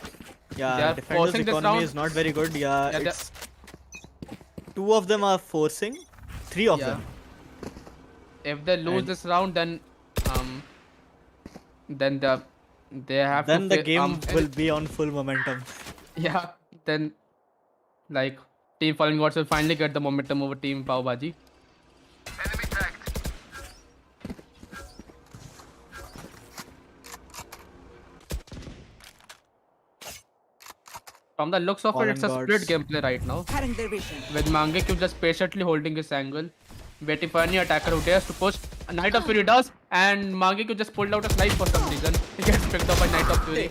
They Yeah, are defenders' forcing this economy round. is not very good. Yeah, Yeah, it's two of them are forcing, three of Yeah. them. If they lose And- this round, then they have Then to the game will be on full momentum. yeah. Then like Team Fallen Gods will finally get the momentum over Team Bhaji. From the looks of Fallen it, it's a Gods. split gameplay right now. With Mangekyu just patiently holding his angle, waiting for any attacker who dares to push. A Night of Fury does, and Mangekyu just pulled out a snipe for some reason. He gets picked up by Night of Fury.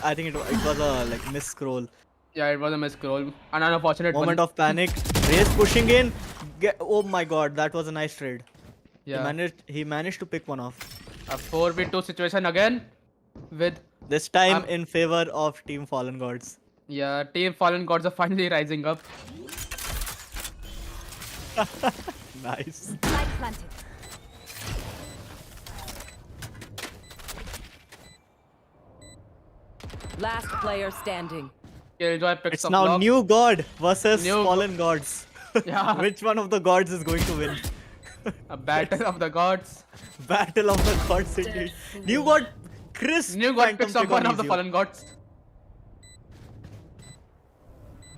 I think it was a like miss scroll. Yeah, it was a miscroll. An unfortunate Moment one. of panic. Raze pushing in. Oh my god, that was a nice trade. Yeah. He managed to pick one off. A 4v2 situation again with This time in favor of Team Fallen Gods. yeah, Team Fallen Gods are finally rising up. Nice. Light planted. Last player standing. Killjoy picks It's up now lock. New God versus New Fallen Gods. Yeah. Which one of the gods is going to win? A battle of the gods. Battle of the gods indeed. New God Chris New God picks up one of the Fallen Gods.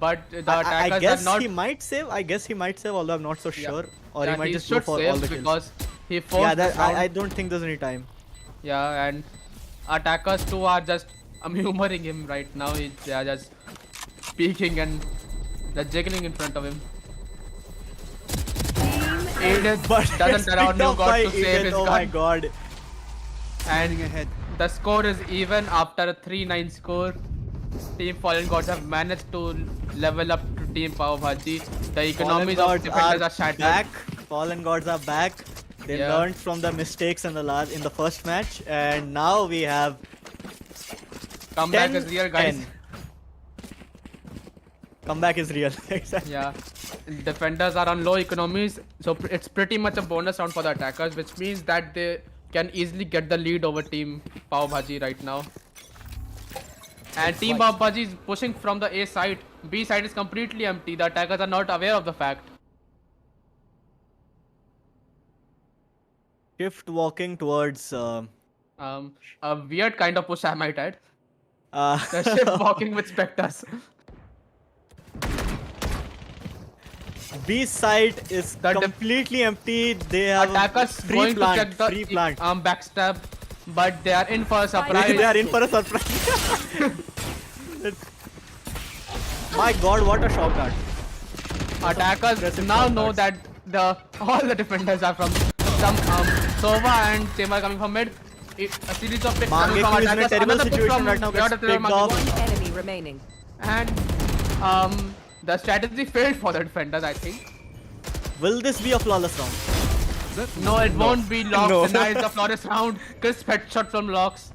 But the I attackers guess are not. he might save. I guess he might save, although I'm not so sure. Or yeah, he might just go should for save all the kills. because he forced Yeah, this round. I don't think there's any time. Yeah, and attackers too are just humoring him right now. They are just peeking and they're jiggling in front of him. Edith But doesn't it's allow picked New up God by to save Edith, his oh gun. my god. And ahead. the score is even after a 3-9 score. Team Fallen Gods have managed to level up to Team Bhaji. The economies of defenders are shattered. back. Fallen Gods are back. They Yeah. learned from the mistakes in the first match, and now we have Comeback 10, is real, guys. 10. Comeback is real. Exactly. Yeah, defenders are on low economies, so it's pretty much a bonus round for the attackers, which means that they can easily get the lead over Team Pav Bhaji right now. And Team Pav Bhaji is pushing from the A side. B side is completely empty. The attackers are not aware of the fact. Shift walking towards. A weird kind of push, I might add. The shift Uh, walking with specters. B side is The completely empty. They have Attackers a free going plant. to check the Free plant. backstab, but they are in for a surprise. They are in for a surprise. My God, what a shock dart! Attackers Aggressive now shot know darts. that all the defenders are from some Sova and Chamber coming from mid. A series of picks coming from Mangekyou is in a attackers. terrible Another pick situation from right now. Gets Yord picked Mangekyou. off. One enemy remaining. And the strategy failed for the defenders, I think. Will this be a flawless round? No, it won't be Locks. No. Denies the flawless round. Crisp headshot from Locks.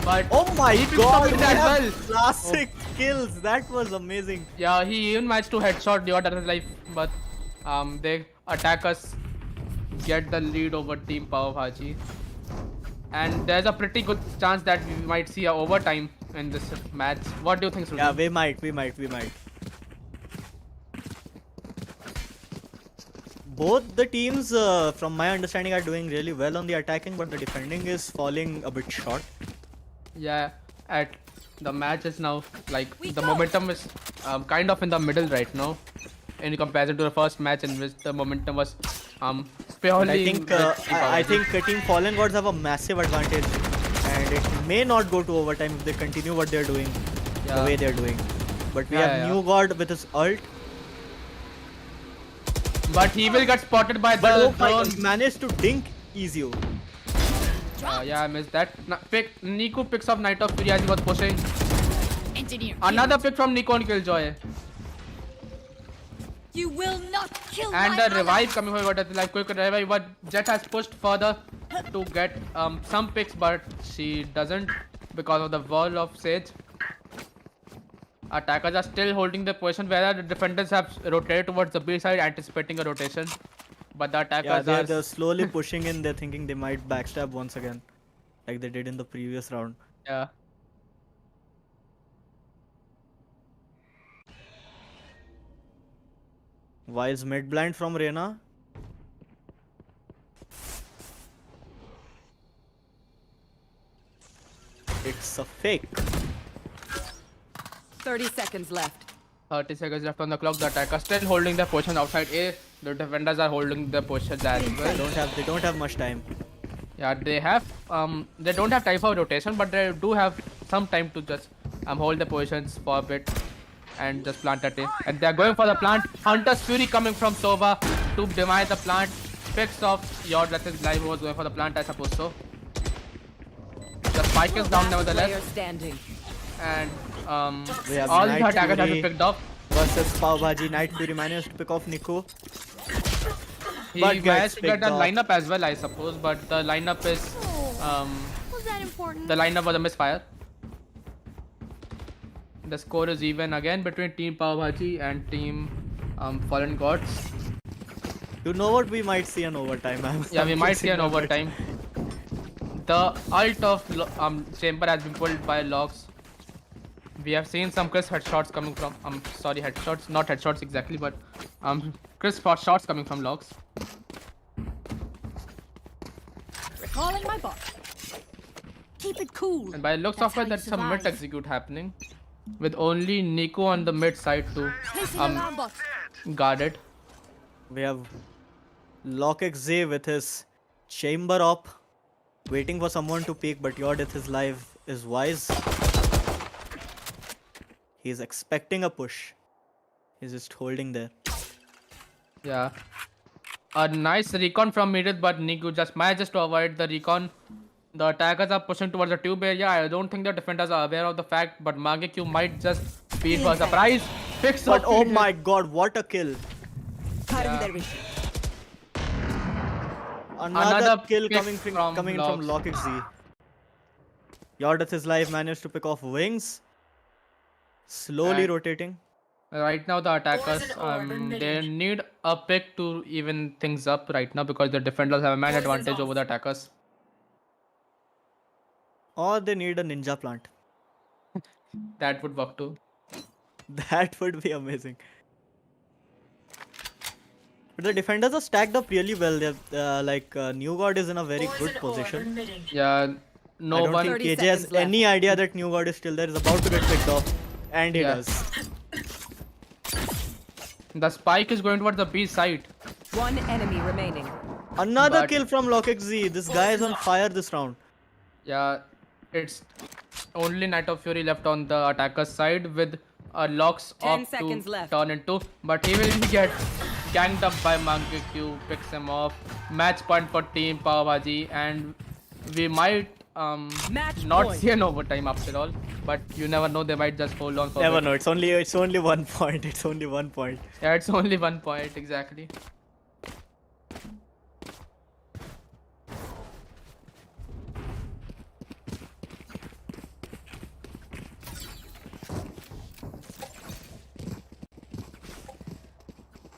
But Oh my he picked God! up it we as have well. Classic kills. That was amazing. Yeah, he even managed to headshot Yord at his life, but they attackers get the lead over Team Pav Bhaji. And there's a pretty good chance that we might see a overtime in this match. What do you think, Sruti? Yeah, we might. Both the teams, from my understanding, are doing really well on the attacking, but the defending is falling a bit short. Yeah, at the match is now like the momentum is kind of in the middle right now, in comparison to the first match in which the momentum was purely. I think Team Fallen Gods have a massive advantage, and it may not go to overtime if they continue what they're doing the way they're doing. But we have New God with his ult. But he will get spotted by But the oh my drone. God, managed to dink Ezio. Yeah, I missed that. Niku picks up Knight of Fury as he was pushing. Engineer. Another pick from Nico and Killjoy. You will not kill And my the revive ally. coming over like quick revive, but Jet has pushed further to get some picks, but she doesn't because of the wall of Sage. Attackers are still holding the position, where the defenders have rotated towards the B side, anticipating a rotation. But the attackers Yeah, are they're slowly pushing in. They're thinking they might backstab once again, like they did in the previous round. yeah. Wiles mid blind from Reyna. It's a fake. 30 seconds left. 30 seconds left on the clock. The attackers still holding their position outside A. The defenders are holding their positions as well. They don't have much time. Yeah, they don't have time for rotation, but they do have some time to just hold the positions for a bit and just plant at it. And they're going for the plant. Hunter's Fury coming from Sova to demise the plant. Picks off Yord, that is live, was going for the plant, I suppose so. The spike is down Last player nevertheless. standing. And We have all the Knight attackers have Fury been picked off. versus Pav Bhaji. Knight Fury managed to pick off Nico. He But gets managed to get picked the off. lineup as well, I suppose, but the lineup is Was that important? the lineup was a misfire. The score is even again between Team Pav Bhaji and Team Fallen Gods. You know what? We might see an overtime. Yeah, we I'm might see fixing an on it. overtime. The ult of Chamber has been pulled by Logs. We have seen some crisp headshots coming from headshots, not headshots exactly, but crisp shots coming from Logs. Recalling my bot. Keep it cool. And by the looks That's of it, how that's you some mid survive. execute happening, with only Nico on the mid side to Placing alarm bot. guard it. We have Azey with his chamber op, waiting for someone to peek, but your death is live is wise. He's expecting a push. He's just holding there. Yeah. A nice recon from mid, but Nico just manages to avoid the recon. The attackers are pushing towards the tube area. I don't think the defenders are aware of the fact, but Mangekyou might just be in for a surprise. Picks But up oh my God, what a kill! Yeah. Another kill pick coming from Logs. Azey. Your death is live managed to pick off wings. Slowly And- rotating. Right now, the attackers they need a pick to even things up right now because the defenders have a man advantage over the attackers. Or they need a ninja plant. That would work too. That would be amazing. But the defenders are stacked up really well. They're New God is in a very good position. Yeah, no I don't one. think 30 KJ has seconds left. any idea that New God is still there. Is about to get picked off, and he Yeah. does. The spike is going towards the B side. One enemy remaining. Another But- kill from LockXZ. This guy is on fire this round. Yeah, it's only Knight of Fury left on the attacker's side with locks 10 up seconds to left. turn into, but he will get ganged up by Monkey Q, picks him off. Match point for Team Bhaji, and we might Match not point. see an overtime after all. But you never know, they might just hold on for. Never a bit. know. It's only 1 point. It's only 1 point. Yeah, it's only 1 point exactly.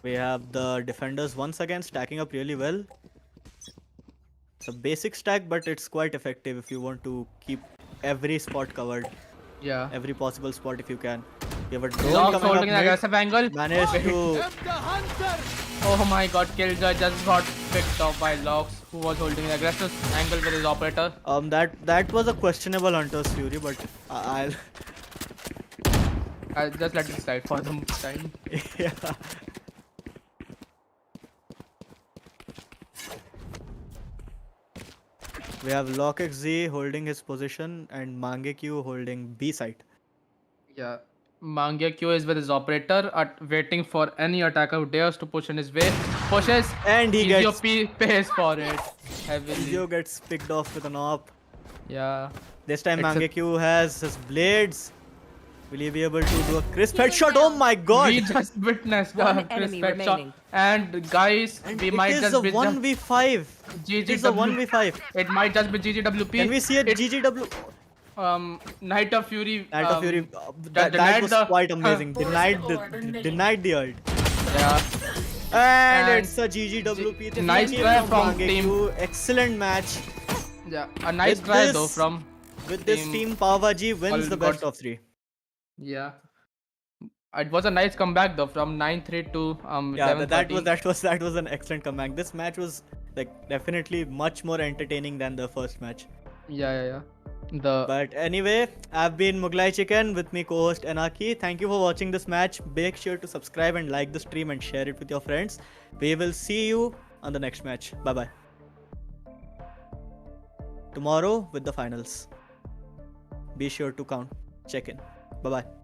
We have the defenders once again stacking up really well. It's a basic stack, but it's quite effective if you want to keep every spot covered. Yeah. Every possible spot if you can. You have a drone Locks coming holding an up mid. aggressive angle. Managed to... The hunter. Oh my god, Killjoy just got picked off by Locks, who was holding an aggressive angle with his operator. That was a questionable Hunter's Fury, but I'll... I'll just let it slide for the time. yeah. We have LockXZ holding his position and Mangekyu holding B side. Yeah. Mangyakyo is with his operator, waiting for any attacker who dares to push in his way. Pushes, And he gets... pays for it heavily. Ezio gets picked off with an op. Yeah. This time It's a- Mangekyu has his blades. Will he be able to do a crisp headshot? Oh my god! We just witnessed One a enemy crisp headshot. remaining. And guys, And we it might is just a be 1v5. It is a GGW. 1v5. It might just be GGWP. Can we see a It- GGW? Night of Fury. Night of Fury. that That was the- quite amazing. Denied the ult. Yeah. And And it's a GGWP. nice Team try from from Mangekyu. Excellent match. Yeah. A nice With try this- though from. With this Team team, Bhaji wins all the got- best of 3. Yeah. It was a nice comeback though, from 9-3 to Yeah, 7-13. that was an excellent comeback. This match was like definitely much more entertaining than the first match. Yeah. The But anyway, I've been Mughlai Chicken, with me co-host Anaki. Thank you for watching this match. Make sure to subscribe and like the stream and share it with your friends. We will see you on the next match. Bye bye. Tomorrow with the finals. Be sure to check in. Bye bye.